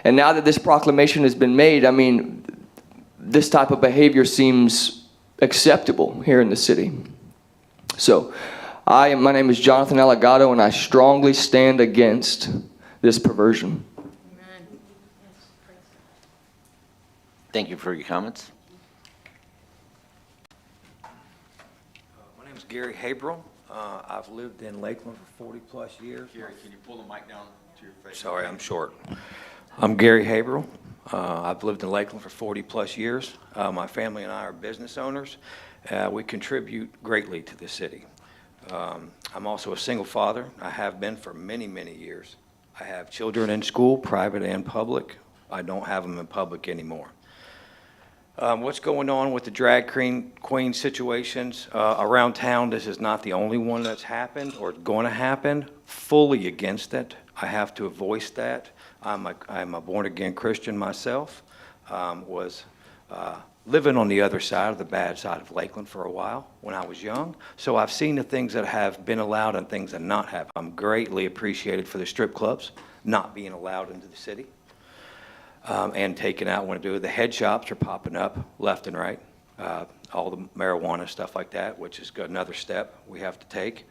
And now that this proclamation has been made, this type of behavior seems acceptable here in the city. So, my name is Jonathan Allegado, and I strongly stand against this perversion. Thank you for your comments. My name is Gary Haberl. I've lived in Lakeland for 40-plus years. Gary, can you pull the mic down to your face? Sorry, I'm short. I'm Gary Haberl. I've lived in Lakeland for 40-plus years. My family and I are business owners. We contribute greatly to the city. I'm also a single father. I have been for many, many years. I have children in school, private and public. I don't have them in public anymore. What's going on with the drag queen situations around town? This is not the only one that's happened or going to happen. Fully against it. I have to voice that. I'm a born-again Christian myself. Was living on the other side of the bad side of Lakeland for a while when I was young. So I've seen the things that have been allowed and things that not have. I'm greatly appreciated for the strip clubs not being allowed into the city. And taken out when the head shops are popping up left and right, all the marijuana, stuff like that, which is another step we have to take.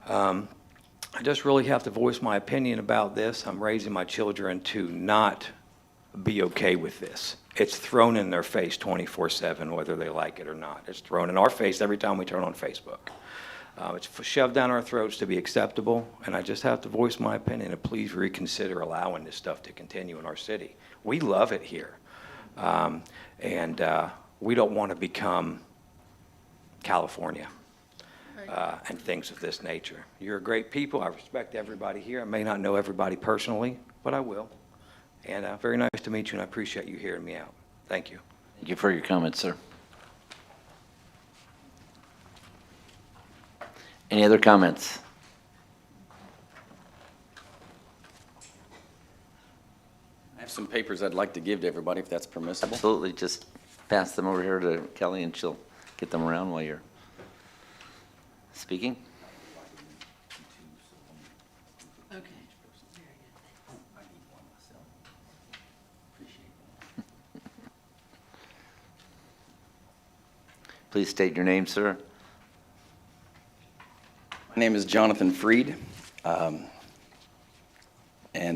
I just really have to voice my opinion about this. I'm raising my children to not be okay with this. It's thrown in their face 24/7, whether they like it or not. It's thrown in our face every time we turn on Facebook. It's shoved down our throats to be acceptable, and I just have to voice my opinion and please reconsider allowing this stuff to continue in our city. We love it here, and we don't want to become California and things of this nature. You're great people. I respect everybody here. I may not know everybody personally, but I will. And very nice to meet you, and I appreciate you hearing me out. Thank you. Thank you for your comments, sir. Any other comments? I have some papers I'd like to give to everybody, if that's permissible. Absolutely. Just pass them over here to Kelly, and she'll get them around while you're speaking. Okay. Please state your name, sir. My name is Jonathan Freed, and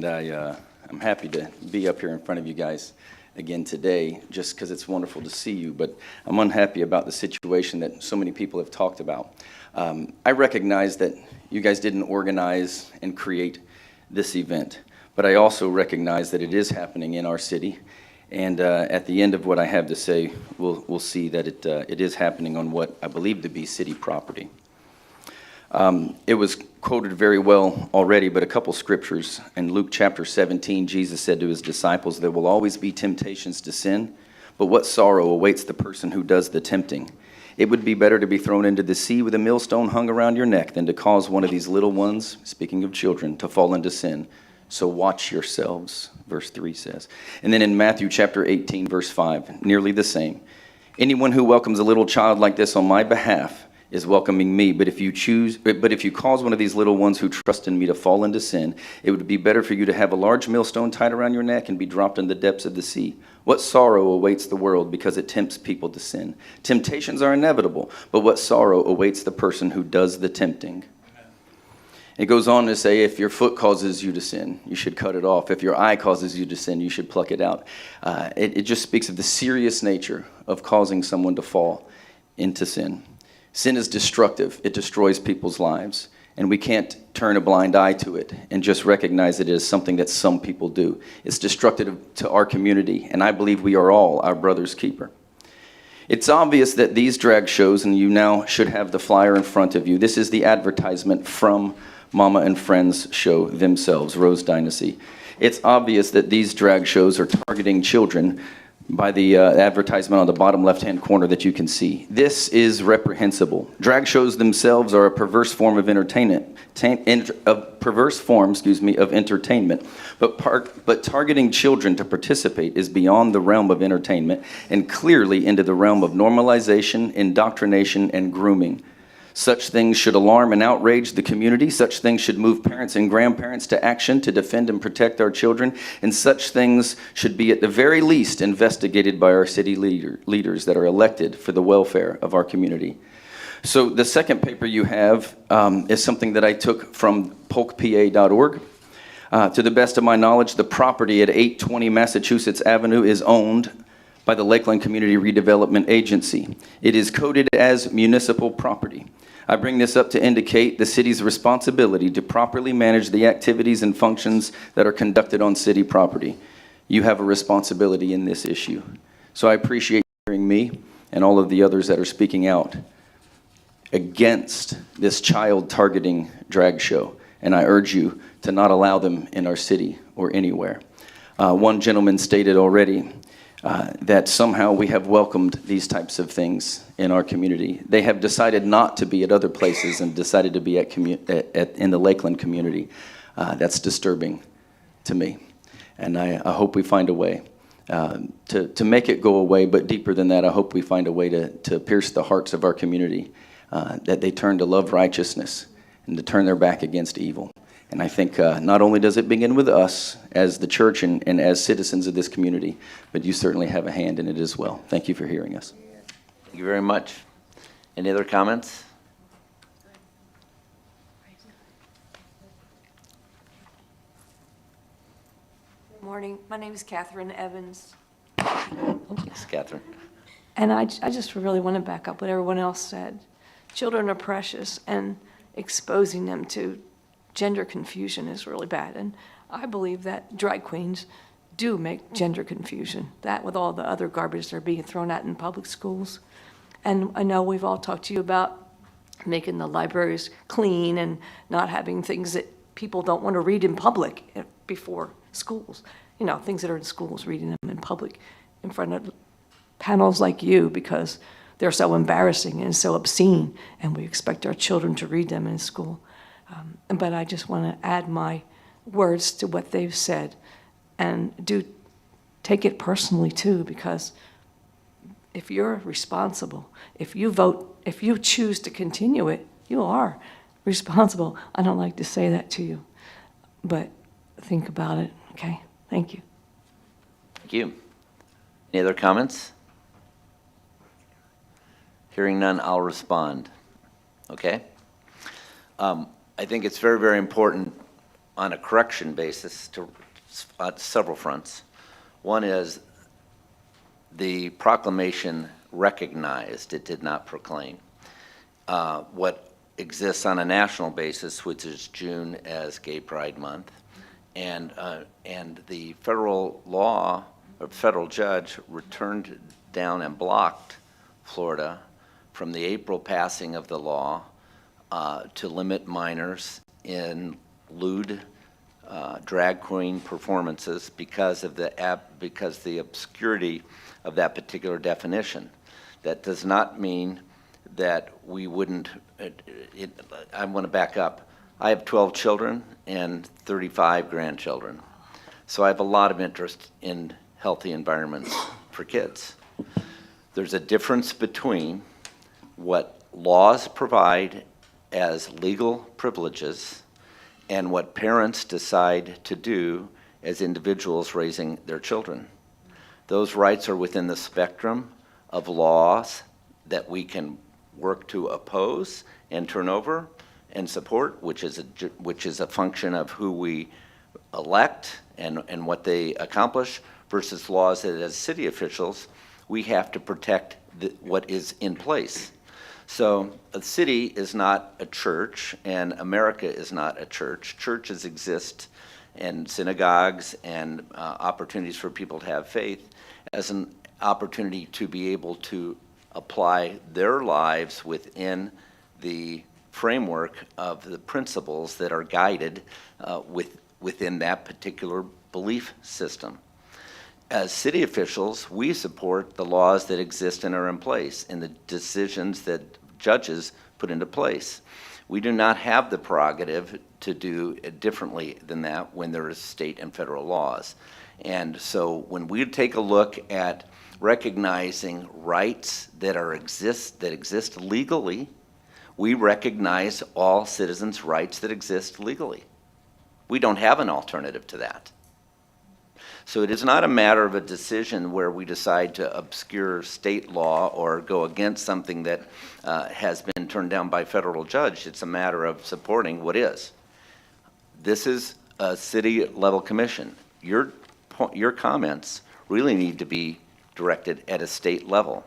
I'm happy to be up here in front of you guys again today, just because it's wonderful to see you, but I'm unhappy about the situation that so many people have talked about. I recognize that you guys didn't organize and create this event, but I also recognize that it is happening in our city. And at the end of what I have to say, we'll see that it is happening on what I believe to be city property. It was quoted very well already, but a couple scriptures. In Luke chapter 17, Jesus said to his disciples, "There will always be temptations to sin, but what sorrow awaits the person who does the tempting? It would be better to be thrown into the sea with a millstone hung around your neck than to cause one of these little ones," speaking of children, "to fall into sin. So watch yourselves," verse 3 says. And then in Matthew chapter 18, verse 5, nearly the same. "Anyone who welcomes a little child like this on my behalf is welcoming me. But if you cause one of these little ones who trust in me to fall into sin, it would be better for you to have a large millstone tied around your neck and be dropped in the depths of the sea. What sorrow awaits the world because it tempts people to sin. Temptations are inevitable, but what sorrow awaits the person who does the tempting." It goes on to say, if your foot causes you to sin, you should cut it off. If your eye causes you to sin, you should pluck it out. It just speaks of the serious nature of causing someone to fall into sin. Sin is destructive. It destroys people's lives. And we can't turn a blind eye to it and just recognize it as something that some people do. It's destructive to our community, and I believe we are all our brother's keeper. It's obvious that these drag shows, and you now should have the flyer in front of you, this is the advertisement from Mama and Friends show themselves, Rose Dynasty. It's obvious that these drag shows are targeting children by the advertisement on the bottom left-hand corner that you can see. This is reprehensible. Drag shows themselves are a perverse form of entertainment, but targeting children to participate is beyond the realm of entertainment and clearly into the realm of normalization, indoctrination, and grooming. Such things should alarm and outrage the community. Such things should move parents and grandparents to action to defend and protect our children. And such things should be at the very least investigated by our city leaders that are elected for the welfare of our community. So the second paper you have is something that I took from polkpa.org. To the best of my knowledge, the property at 820 Massachusetts Avenue is owned by the Lakeland Community Redevelopment Agency. It is coded as municipal property. I bring this up to indicate the city's responsibility to properly manage the activities and functions that are conducted on city property. You have a responsibility in this issue. So I appreciate hearing me and all of the others that are speaking out against this child targeting drag show. And I urge you to not allow them in our city or anywhere. One gentleman stated already that somehow we have welcomed these types of things in our community. They have decided not to be at other places and decided to be in the Lakeland community. That's disturbing to me. And I hope we find a way to make it go away, but deeper than that, I hope we find a way to pierce the hearts of our community, that they turn to love righteousness and to turn their back against evil. And I think not only does it begin with us as the church and as citizens of this community, but you certainly have a hand in it as well. Thank you for hearing us. Thank you very much. Any other comments? Good morning. My name is Catherine Evans. Yes, Catherine. And I just really want to back up what everyone else said. Children are precious, and exposing them to gender confusion is really bad. And I believe that drag queens do make gender confusion, that with all the other garbage they're being thrown out in public schools. And I know we've all talked to you about making the libraries clean and not having things that people don't want to read in public before schools. You know, things that are in schools, reading them in public in front of panels like you, because they're so embarrassing and so obscene, and we expect our children to read them in school. But I just want to add my words to what they've said, and do take it personally too, because if you're responsible, if you vote, if you choose to continue it, you are responsible. I don't like to say that to you, but think about it, okay? Thank you. Thank you. Any other comments? Hearing none, I'll respond. Okay? I think it's very, very important on a correction basis on several fronts. One is the proclamation recognized, it did not proclaim. What exists on a national basis, which is June as Gay Pride Month, And the federal law, or federal judge returned down and blocked Florida from the April passing of the law to limit minors in lewd drag queen performances because of the obscurity of that particular definition. That does not mean that we wouldn't, I want to back up. I have 12 children and 35 grandchildren. So I have a lot of interest in healthy environments for kids. There's a difference between what laws provide as legal privileges and what parents decide to do as individuals raising their children. Those rights are within the spectrum of laws that we can work to oppose and turn over and support, which is a function of who we elect and what they accomplish, versus laws that as city officials, we have to protect what is in place. So a city is not a church, and America is not a church. Churches exist, and synagogues and opportunities for people to have faith as an opportunity to be able to apply their lives within the framework of the principles that are guided within that particular belief system. As city officials, we support the laws that exist and are in place and the decisions that judges put into place. We do not have the prerogative to do it differently than that when there is state and federal laws. And so when we take a look at recognizing rights that exist legally, we recognize all citizens' rights that exist legally. We don't have an alternative to that. So it is not a matter of a decision where we decide to obscure state law or go against something that has been turned down by a federal judge. It's a matter of supporting what is. This is a city-level commission. Your comments really need to be directed at a state level.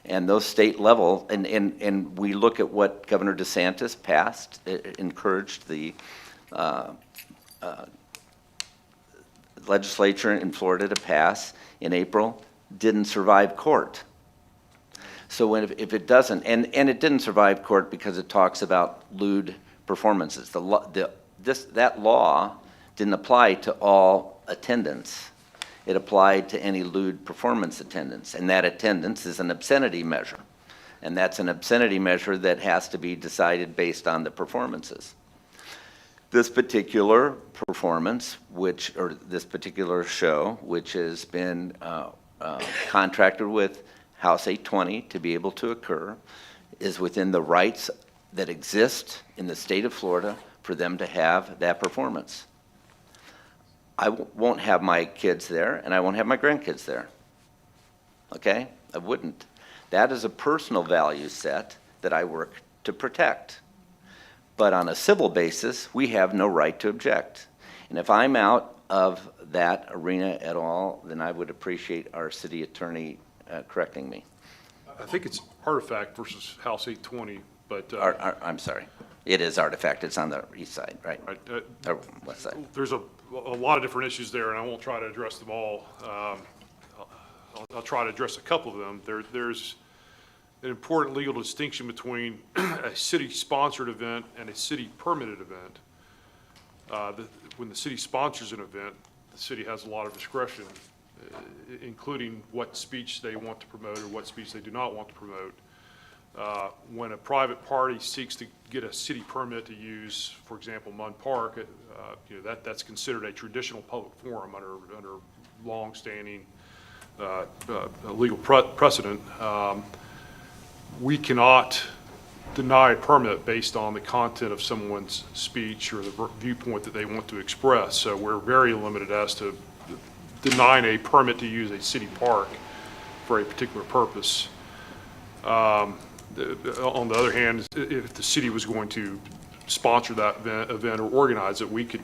And those state level, and we look at what Governor DeSantis passed, encouraged the legislature in Florida to pass in April, didn't survive court. So if it doesn't, and it didn't survive court because it talks about lewd performances. That law didn't apply to all attendance. It applied to any lewd performance attendance, and that attendance is an obscenity measure. And that's an obscenity measure that has to be decided based on the performances. This particular performance, or this particular show, which has been contracted with House 820 to be able to occur, is within the rights that exist in the state of Florida for them to have that performance. I won't have my kids there, and I won't have my grandkids there. Okay? I wouldn't. That is a personal value set that I work to protect. But on a civil basis, we have no right to object. And if I'm out of that arena at all, then I would appreciate our city attorney correcting me. I think it's Artifact versus House 820, but... I'm sorry. It is Artifact. It's on the east side, right? Or west side. There's a lot of different issues there, and I won't try to address them all. I'll try to address a couple of them. There's an important legal distinction between a city-sponsored event and a city-permitted event. When the city sponsors an event, the city has a lot of discretion, including what speech they want to promote or what speech they do not want to promote. When a private party seeks to get a city permit to use, for example, Munn Park, that's considered a traditional public forum under long-standing legal precedent. We cannot deny a permit based on the content of someone's speech or the viewpoint that they want to express. So we're very limited as to denying a permit to use a city park for a particular purpose. On the other hand, if the city was going to sponsor that event or organize it, we could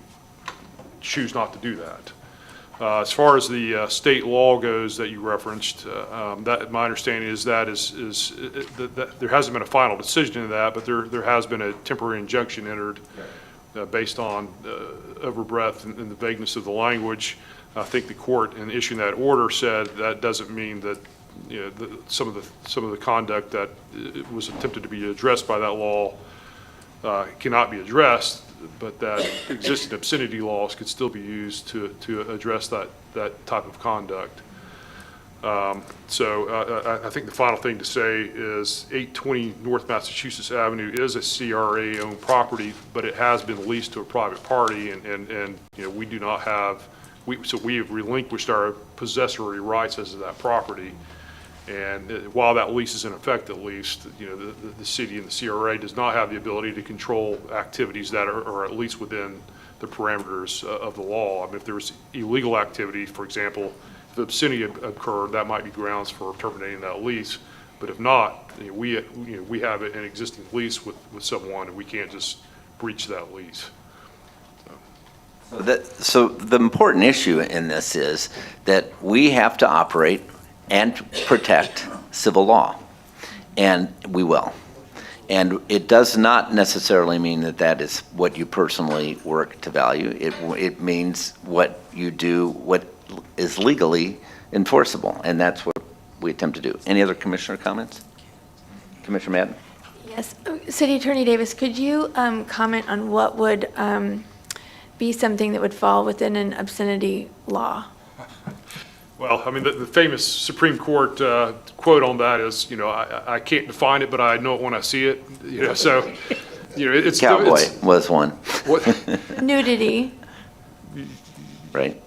choose not to do that. As far as the state law goes that you referenced, my understanding is that there hasn't been a final decision in that, but there has been a temporary injunction entered based on overbreadth and the vagueness of the language. I think the court, in issuing that order, said that doesn't mean that, some of the conduct that was attempted to be addressed by that law cannot be addressed, but that existing obscenity laws could still be used to address that type of conduct. So I think the final thing to say is 820 North Massachusetts Avenue is a CRA-owned property, but it has been leased to a private party, and we do not have, so we have relinquished our possessory rights as to that property. And while that lease is in effect, at least, the city and the CRA does not have the ability to control activities that are at least within the parameters of the law. I mean, if there's illegal activity, for example, if obscenity occurred, that might be grounds for terminating that lease. But if not, we have an existing lease with someone, and we can't just breach that lease. So the important issue in this is that we have to operate and protect civil law, and we will. And it does not necessarily mean that that is what you personally work to value. It means what you do, what is legally enforceable, and that's what we attempt to do. Any other commissioner comments? Commissioner Madden? Yes, City Attorney Davis, could you comment on what would be something that would fall within an obscenity law? Well, I mean, the famous Supreme Court quote on that is, I can't define it, but I know it when I see it. So, it's Cowboy was one. What? Nudity. Right.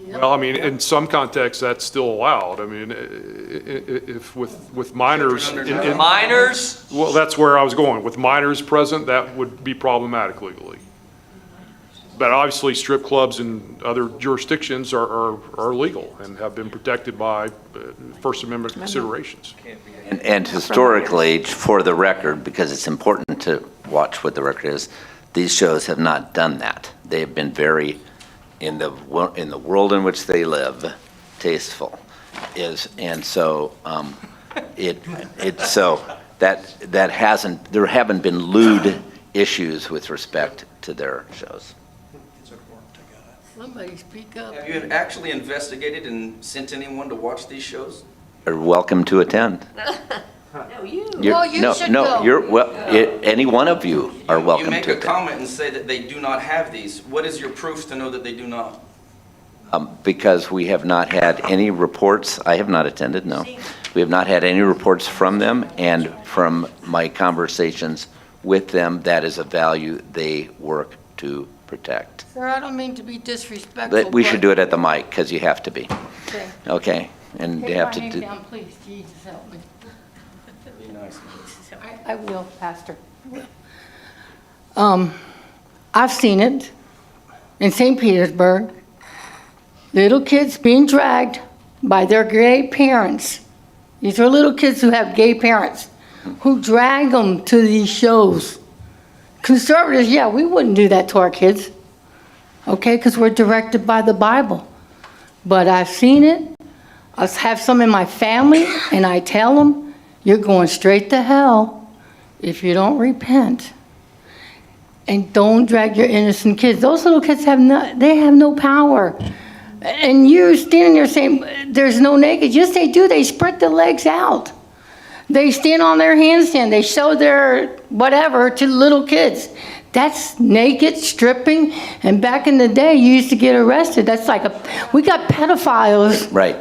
Well, I mean, in some contexts, that's still allowed. I mean, if with minors. Minors? Well, that's where I was going. With minors present, that would be problematic legally. But obviously, strip clubs in other jurisdictions are legal and have been protected by First Amendment considerations. And historically, for the record, because it's important to watch what the record is, these shows have not done that. They have been very, in the world in which they live, tasteful. And so there haven't been lewd issues with respect to their shows. Somebody speak up. Have you actually investigated and sent anyone to watch these shows? You're welcome to attend. No, you. Any one of you are welcome to You make a attend. comment and say that they do not have these. What is your proof to know that they do not? Because we have not had any reports, I have not attended, no. We have not had any reports from them, and from my conversations with them, that is a value they work to protect. Sir, I don't mean to be disrespectful. But we should do it at the mic, because you have to be. Okay. Okay? And you Take have my to name do. down, please. Jesus, help me. Be nice. I will, Pastor. I've seen it in St. Petersburg. Little kids being dragged by their gay parents. These are little kids who have gay parents who drag them to these shows. Conservatives, yeah, we wouldn't do that to our kids, okay, because we're directed by the Bible. But I've seen it. I have some in my family, and I tell them, you're going straight to hell if you don't repent. And don't drag your innocent kids. Those little kids have no power. And you're standing there saying, there's no naked. Yes, they do. They spread their legs out. They stand on their handstand. They show their whatever to little kids. That's naked, stripping. And back in the day, you used to get arrested. That's like we got pedophiles. Right.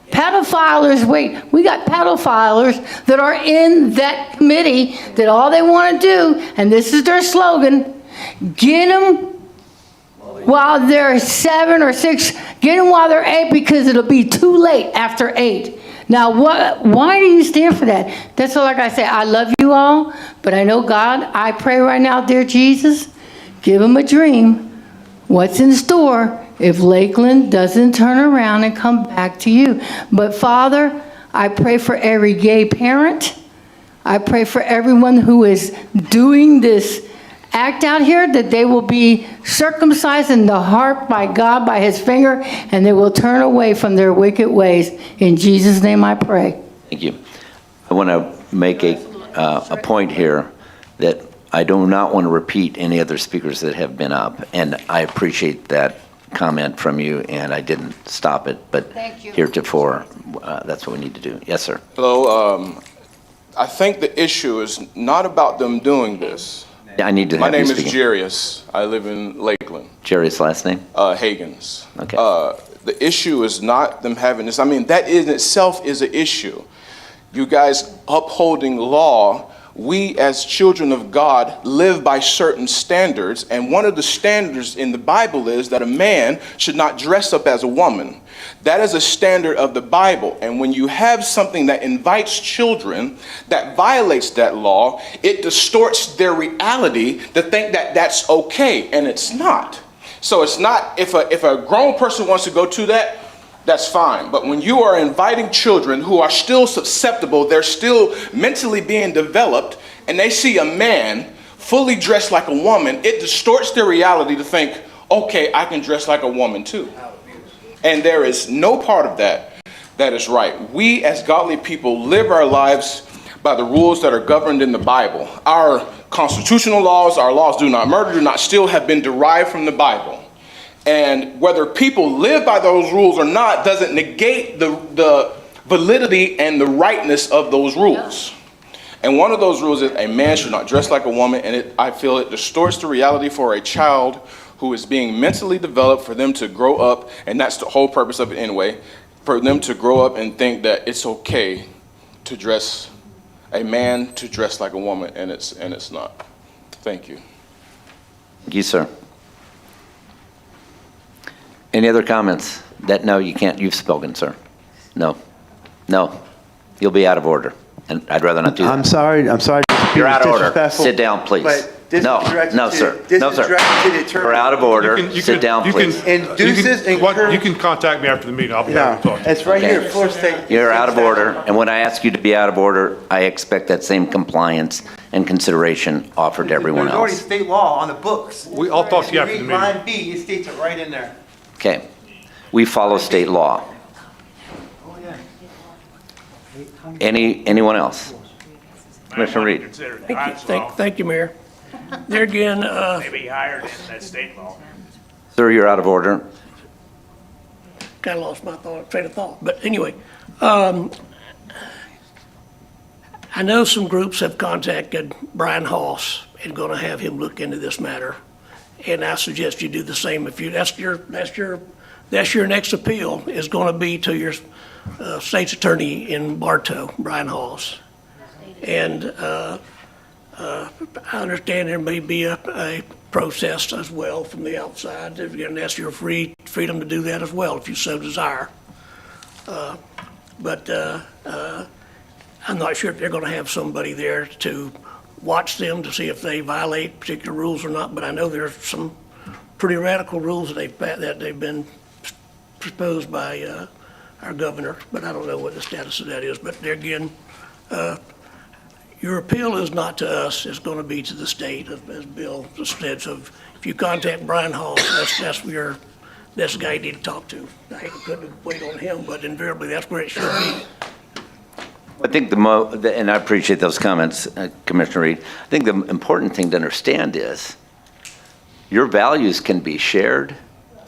Pedophiles, we got pedophiles that are in that committee that all they want to do, and this is their slogan, get them while they're 7 or 6, get them while they're 8, because it'll be too late after 8. Now, why do you stand for that? That's all I got to say. I love you all, but I know God, I pray right now, dear Jesus, give them a dream. What's in store if Lakeland doesn't turn around and come back to you? But Father, I pray for every gay parent. I pray for everyone who is doing this act out here, that they will be circumcised in the heart by God, by his finger, and they will turn away from their wicked ways. In Jesus' name I pray. Thank you. I want to make a point here that I do not want to repeat any other speakers that have been up, and I appreciate that comment from you, and I didn't stop it, but Thank you. heretofore, that's what we need to do. Yes, sir. Hello, I think the issue is not about them doing this. I need to My have you name is speaking. Jarius. I live in Lakeland, Jerry's last name? Hagens. Okay. The issue is not them having this. I mean, that in itself is an issue. You guys upholding law, we as children of God live by certain standards, and one of the standards in the Bible is that a man should not dress up as a woman. That is a standard of the Bible, and when you have something that invites children that violates that law, it distorts their reality to think that that's okay, and it's not. So it's not, if a grown person wants to go to that, that's fine. But when you are inviting children who are still susceptible, they're still mentally being developed, and they see a man fully dressed like a woman, it distorts their reality to think, okay, I can dress like a woman too. And there is no part of that that is right. We as godly people live our lives by the rules that are governed in the Bible. Our constitutional laws, our laws do not murder, do not steal, have been derived from the Bible. And whether people live by those rules or not doesn't negate the validity and the rightness of those rules. And one of those rules is a man should not dress like a woman, and I feel it distorts the reality for a child who is being mentally developed, for them to grow up, and that's the whole purpose of it anyway, for them to grow up and think that it's okay to dress, a man to dress like a woman, and it's not. Thank you. Thank you, sir. Any other comments? No, you can't. You've spoken, sir. No. No. You'll be out of order, and I'd rather not do that. I'm sorry. You're out of order. Sit down, please. No, sir. No, sir. You're out of order. Sit down, please. You can contact me after the meeting. I'll be happy to talk to you. It's right here, Florida State. You're out of order, and when I ask you to be out of order, I expect that same compliance and consideration offered to everyone There's already else. state law on the books. I'll talk to you after the Read meeting. line B, it states it right in there. Okay. We follow state law. Anyone else? Commissioner Reed. Thank you, Mayor. There again, Maybe higher than that state law. Sir, you're out of order. kind of lost my train of thought. But anyway, I know some groups have contacted Brian Hoss and going to have him look into this matter. And I suggest you do the same. If you, that's your next appeal is going to be to your state's attorney in Bartow, Brian Hoss. And I understand there may be a protest as well from the outside, and that's your freedom to do that as well if you so desire. But I'm not sure if they're going to have somebody there to watch them to see if they violate particular rules or not. But I know there's some pretty radical rules that they've been proposed by our governor, but I don't know what the status of that is. But there again, your appeal is not to us, it's going to be to the state, as Bill said. So if you contact Brian Hall, that's the guy you need to talk to. I hate to put the weight on him, but invariably, that's where it should be. I think and I appreciate those comments, Commissioner Reed. I think the important thing to understand is your values can be shared,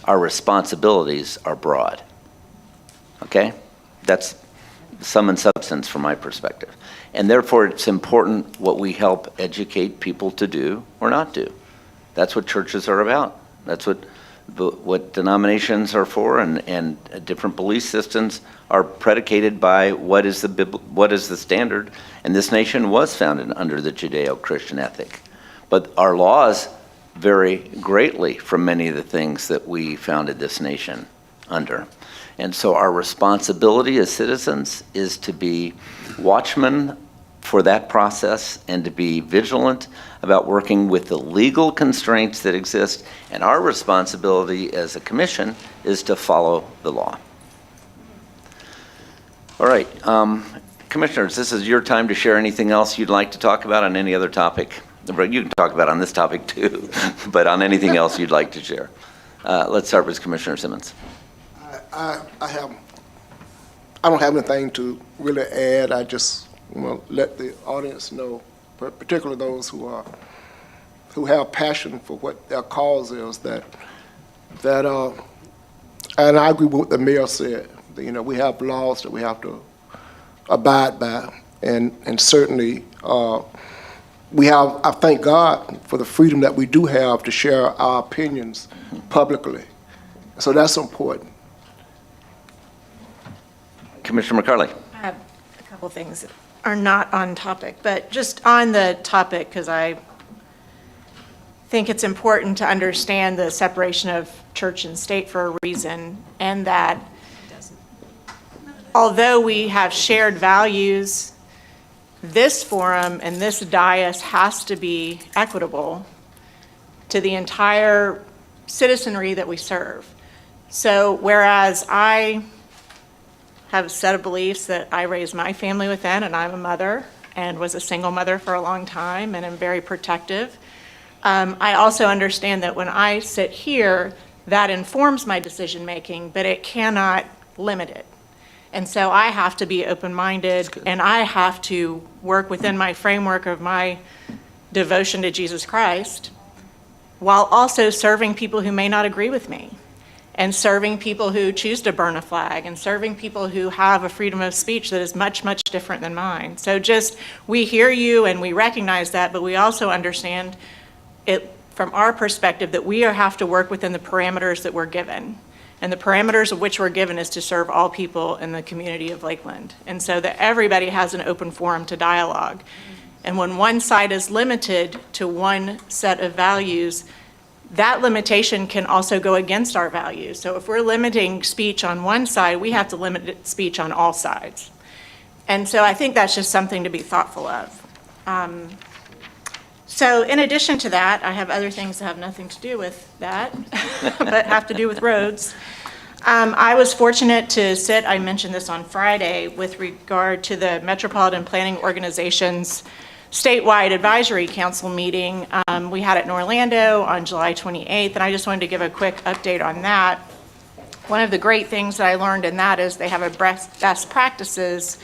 our responsibilities are broad. Okay? That's sum and substance from my perspective. And therefore, it's important what we help educate people to do or not do. That's what churches are about. That's what denominations are for, and different belief systems are predicated by what is the standard. And this nation was founded under the Judeo-Christian ethic. But our laws vary greatly from many of the things that we founded this nation under. And so our responsibility as citizens is to be watchmen for that process and to be vigilant about working with the legal constraints that exist. And our responsibility as a commission is to follow the law. All right, commissioners, this is your time to share anything else you'd like to talk about on any other topic. You can talk about on this topic too, but on anything else you'd like to share. Let's start with Commissioner Simmons. I don't have anything to really add. I just want to let the audience know, particularly those who are who have passion for what their cause is, and I agree with what the mayor said. You know, we have laws that we have to abide by, and certainly I thank God for the freedom that we do have to share our opinions publicly. So that's important. Commissioner McCarley. I have a couple things that are not on topic, but just on the topic, because I think it's important to understand the separation of church and state for a reason, and that although we have shared values, this forum and this dais has to be equitable to the entire citizenry that we serve. So whereas I have a set of beliefs that I raised my family within, and I'm a mother and was a single mother for a long time and am very protective, I also understand that when I sit here, that informs my decision making, but it cannot limit it. And so I have to be open-minded, and I have to work within my framework of my devotion to Jesus Christ, while also serving people who may not agree with me, and serving people who choose to burn a flag, and serving people who have a freedom of speech that is much, much different than mine. So just, we hear you and we recognize that, but we also understand it from our perspective that we have to work within the parameters that we're given. And the parameters of which we're given is to serve all people in the community of Lakeland. And so that everybody has an open forum to dialogue. And when one side is limited to one set of values, that limitation can also go against our values. So if we're limiting speech on one side, we have to limit speech on all sides. And so I think that's just something to be thoughtful of. So in addition to that, I have other things that have nothing to do with that, but have to do with roads. I was fortunate to sit, I mentioned this on Friday, with regard to the Metropolitan Planning Organization's statewide advisory council meeting. We had it in Orlando on July 28th, and I just wanted to give a quick update on that. One of the great things that I learned in that is they have a best practices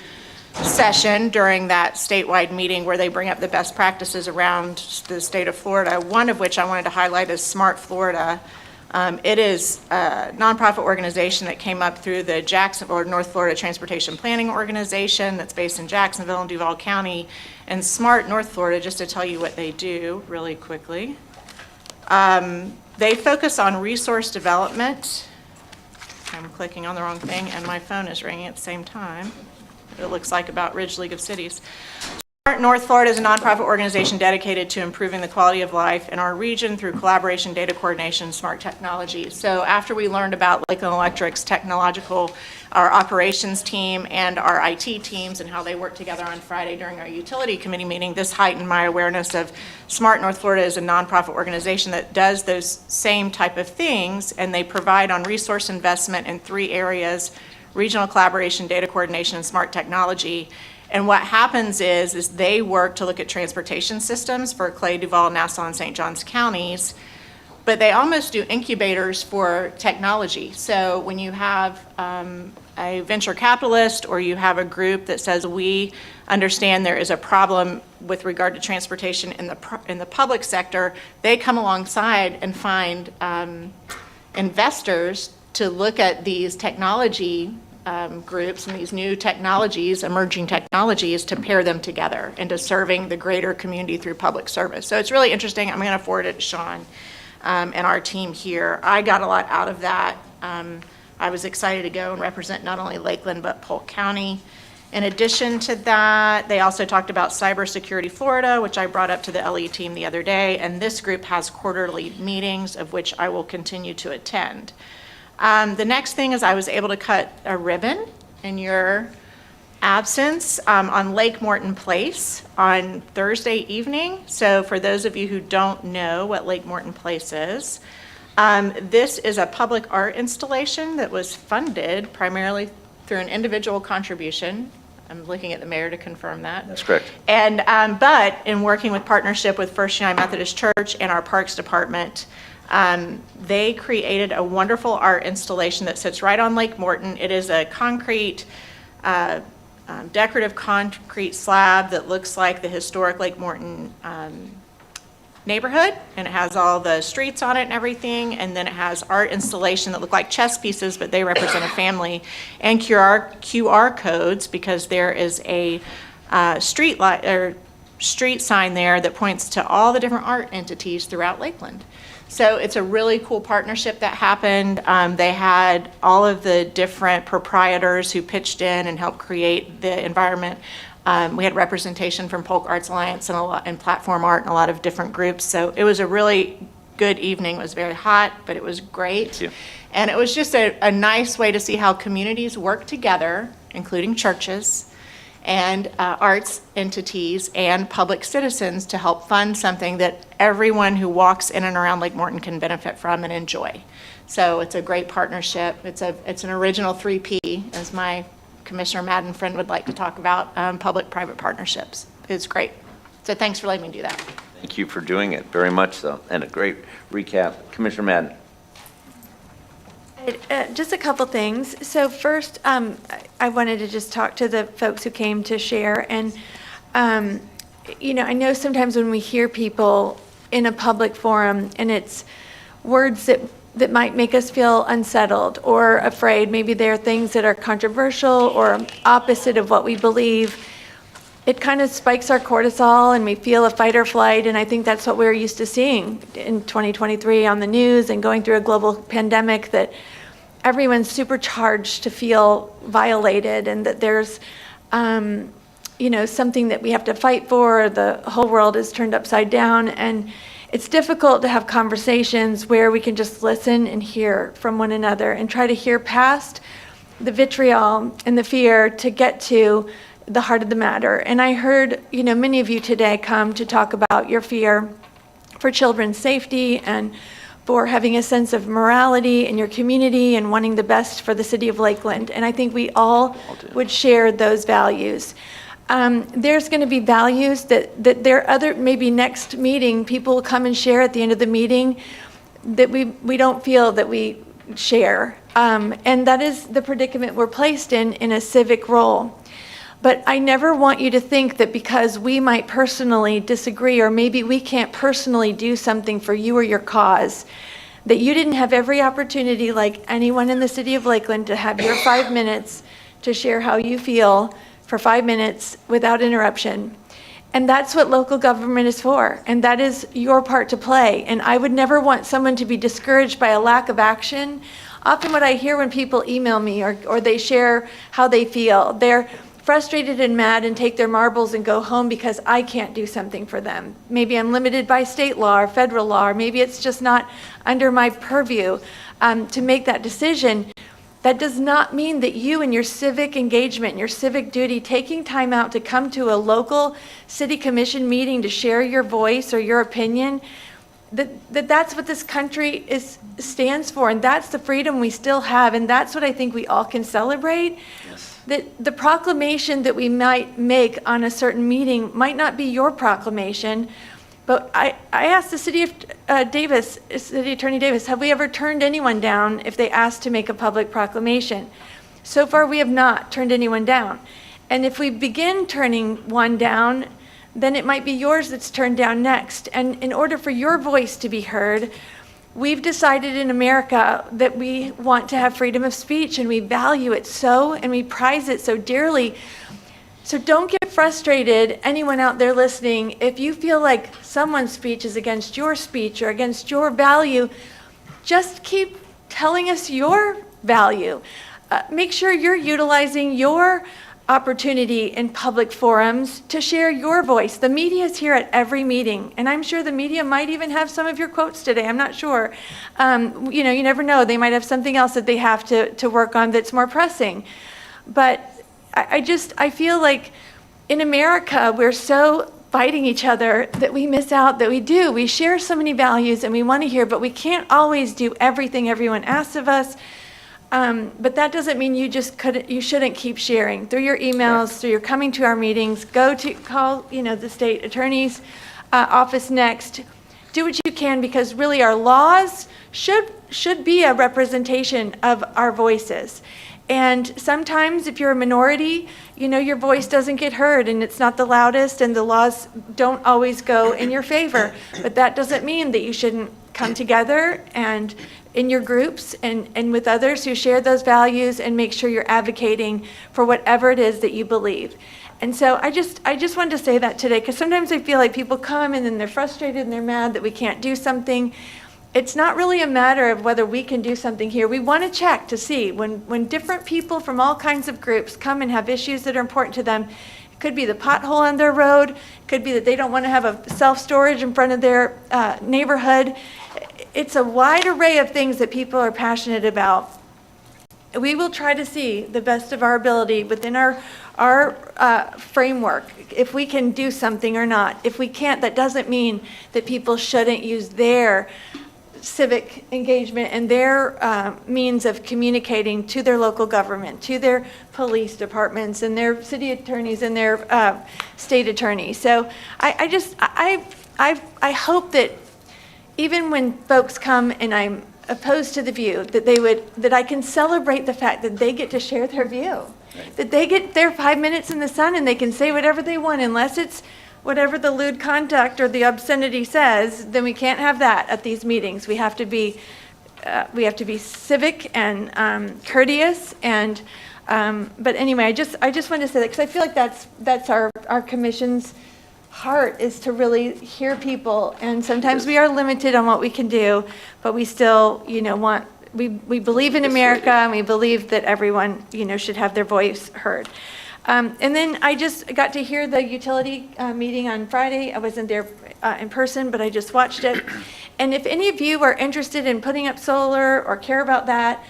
session during that statewide meeting where they bring up the best practices around the state of Florida, one of which I wanted to highlight is Smart Florida. It is a nonprofit organization that came up through the North Florida Transportation Planning Organization that's based in Jacksonville and Duval County. And Smart North Florida, just to tell you what they do really quickly, they focus on resource development. I'm clicking on the wrong thing and my phone is ringing at the same time. It looks like about Ridge League of Cities. Smart North Florida is a nonprofit organization dedicated to improving the quality of life in our region through collaboration, data coordination, and smart technology. So after we learned about Lakeland Electric's our operations team and our IT teams and how they work together on Friday during our utility committee meeting, this heightened my awareness of Smart North Florida is a nonprofit organization that does those same type of things, and they provide on resource investment in 3 areas: regional collaboration, data coordination, and smart technology. And what happens is they work to look at transportation systems for Clay, Duval, Nassau, and St. Johns counties, but they almost do incubators for technology. So when you have a venture capitalist or you have a group that says, we understand there is a problem with regard to transportation in the public sector, they come alongside and find investors to look at these technology groups and these new technologies, emerging technologies, to pair them together into serving the greater community through public service. So it's really interesting. I'm going to forward it to Sean and our team here. I got a lot out of that. I was excited to go and represent not only Lakeland but Polk County. In addition to that, they also talked about Cybersecurity Florida, which I brought up to the LE team the other day, and this group has quarterly meetings of which I will continue to attend. The next thing is I was able to cut a ribbon in your absence on Lake Morton Place on Thursday evening. So for those of you who don't know what Lake Morton Place is, this is a public art installation that was funded primarily through an individual contribution. I'm looking at the mayor to confirm that. That's correct. And but in working with partnership with First United Methodist Church and our Parks Department, they created a wonderful art installation that sits right on Lake Morton. It is a concrete, decorative concrete slab that looks like the historic Lake Morton neighborhood, and it has all the streets on it and everything, and then it has art installation that look like chess pieces, but they represent a family, and QR codes, because there is a street light or street sign there that points to all the different art entities throughout Lakeland. So it's a really cool partnership that happened. They had all of the different proprietors who pitched in and helped create the environment. We had representation from Polk Arts Alliance and Platform Art and a lot of different groups. So it was a really good evening. It was very hot, but it was great. Thank you. And it was just a nice way to see how communities work together, including churches and arts entities and public citizens, to help fund something that everyone who walks in and around Lake Morton can benefit from and enjoy. So it's a great partnership. It's an original 3P, as my Commissioner Madden friend would like to talk about, public-private partnerships. It's great. So thanks for letting me do that. Thank you for doing it, very much so, and a great recap. Commissioner Madden. Just a couple things. So first, I wanted to just talk to the folks who came to share. And, I know sometimes when we hear people in a public forum and it's words that might make us feel unsettled or afraid, maybe they're things that are controversial or opposite of what we believe, it kind of spikes our cortisol and we feel a fight or flight. And I think that's what we're used to seeing in 2023 on the news and going through a global pandemic, that everyone's supercharged to feel violated and that there's, something that we have to fight for. The whole world is turned upside down. And it's difficult to have conversations where we can just listen and hear from one another and try to hear past the vitriol and the fear to get to the heart of the matter. And I heard, many of you today come to talk about your fear for children's safety and for having a sense of morality in your community and wanting the best for the city of Lakeland. And I think we all would share those values. There's going to be values that there other, maybe next meeting, people will come and share at the end of the meeting that we don't feel that we share. And that is the predicament we're placed in a civic role. But I never want you to think that because we might personally disagree, or maybe we can't personally do something for you or your cause, that you didn't have every opportunity, like anyone in the city of Lakeland, to have your 5 minutes to share how you feel for 5 minutes without interruption. And that's what local government is for. And that is your part to play. And I would never want someone to be discouraged by a lack of action. Often what I hear when people email me or they share how they feel, they're frustrated and mad and take their marbles and go home because I can't do something for them. Maybe I'm limited by state law or federal law, or maybe it's just not under my purview to make that decision. That does not mean that you and your civic engagement and your civic duty, taking time out to come to a local city commission meeting to share your voice or your opinion, that's what this country stands for, and that's the freedom we still have, and that's what I think we all can celebrate. Yes. That the proclamation that we might make on a certain meeting might not be your proclamation, but I asked the City Attorney Davis, have we ever turned anyone down if they asked to make a public proclamation? So far, we have not turned anyone down. And if we begin turning one down, then it might be yours that's turned down next. And in order for your voice to be heard, we've decided in America that we want to have freedom of speech, and we value it so, and we prize it so dearly. So don't get frustrated, anyone out there listening, if you feel like someone's speech is against your speech or against your value. Just keep telling us your value. Make sure you're utilizing your opportunity in public forums to share your voice. The media is here at every meeting, and I'm sure the media might even have some of your quotes today. I'm not sure. You never know. They might have something else that they have to work on that's more pressing. But I feel like in America, we're so fighting each other that we miss out, that we share so many values and we want to hear, but we can't always do everything everyone asks of us. But that doesn't mean you shouldn't keep sharing through your emails, through your coming to our meetings. Call the state attorney's office next. Do what you can, because really our laws should be a representation of our voices. And sometimes if you're a minority, you know, your voice doesn't get heard and it's not the loudest and the laws don't always go in your favor. But that doesn't mean that you shouldn't come together and in your groups and with others who share those values and make sure you're advocating for whatever it is that you believe. And so I just wanted to say that today, because sometimes I feel like people come and then they're frustrated and they're mad that we can't do something. It's not really a matter of whether we can do something here. We want to check to see when different people from all kinds of groups come and have issues that are important to them. It could be the pothole on their road. It could be that they don't want to have a self-storage in front of their neighborhood. It's a wide array of things that people are passionate about. We will try to see the best of our ability within our framework, if we can do something or not. If we can't, that doesn't mean that people shouldn't use their civic engagement and their means of communicating to their local government, to their police departments and their city attorneys and their state attorneys. So I hope that even when folks come and I'm opposed to the view, that I can celebrate the fact that they get to share their view, that they get their 5 minutes in the sun and they can say whatever they want, unless it's whatever the lewd conduct or the obscenity says, then we can't have that at these meetings. We have to be civic and courteous. And but anyway, I just wanted to say that because I feel like that's our commission's heart, is to really hear people. And sometimes we are limited on what we can do, but we still, you know, we believe in America and we believe that everyone, you know, should have their voice heard. And then I just got to hear the utility meeting on Friday. I wasn't there in person, but I just watched it. And if any of you are interested in putting up solar or care about that,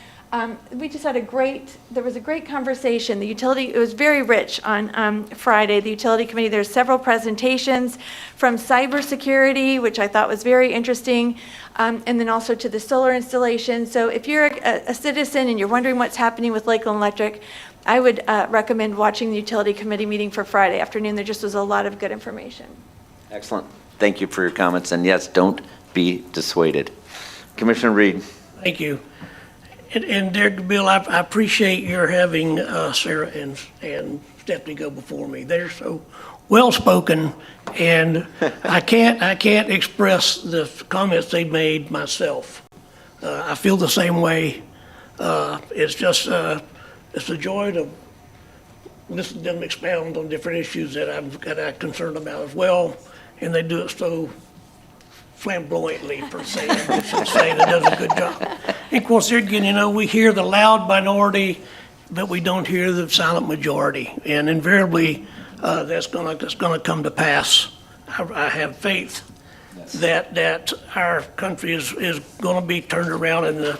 we just had there was a great conversation. It was very rich on Friday, the utility committee. There's several presentations from cybersecurity, which I thought was very interesting, and then also to the solar installation. So if you're a citizen and you're wondering what's happening with Lakeland Electric, I would recommend watching the utility committee meeting for Friday afternoon. There just was a lot of good information. Excellent. Thank you for your comments. And yes, don't be dissuaded. Commissioner Reed. Thank you. And Derek, Bill, I appreciate your having Sarah and Stephanie go before me. They're so well-spoken, and I can't express the comments they made myself. I feel the same way. It's just it's a joy to listen to them expound on different issues that I'm concerned about as well, and they do it so flamboyantly, per se. I should say, that does a good job. And of course, again, you know, we hear the loud minority, but we don't hear the silent majority. And invariably, that's gonna come to pass. I have faith that our country is gonna be turned around in the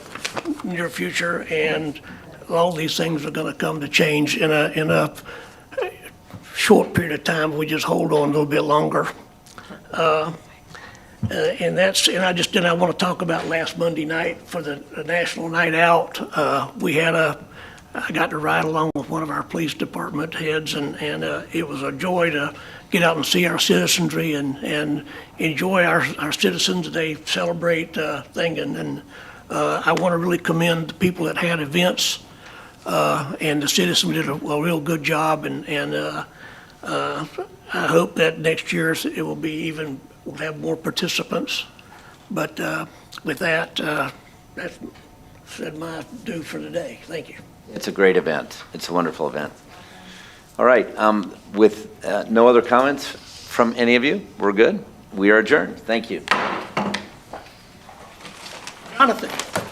near future, and all these things are gonna come to change in a short period of time. We just hold on a little bit longer. And I want to talk about last Monday night for the National Night Out. I got to ride along with one of our police department heads, and it was a joy to get out and see our citizenry and enjoy our citizens. They celebrate thing, and I want to really commend the people that had events, and the citizens did a real good job, and I hope that next year it will be we'll have more participants. But with that, that's said my due for today. Thank you. It's a great event. It's a wonderful event. All right. With no other comments from any of you, we're good. We are adjourned. Thank you. Jonathan.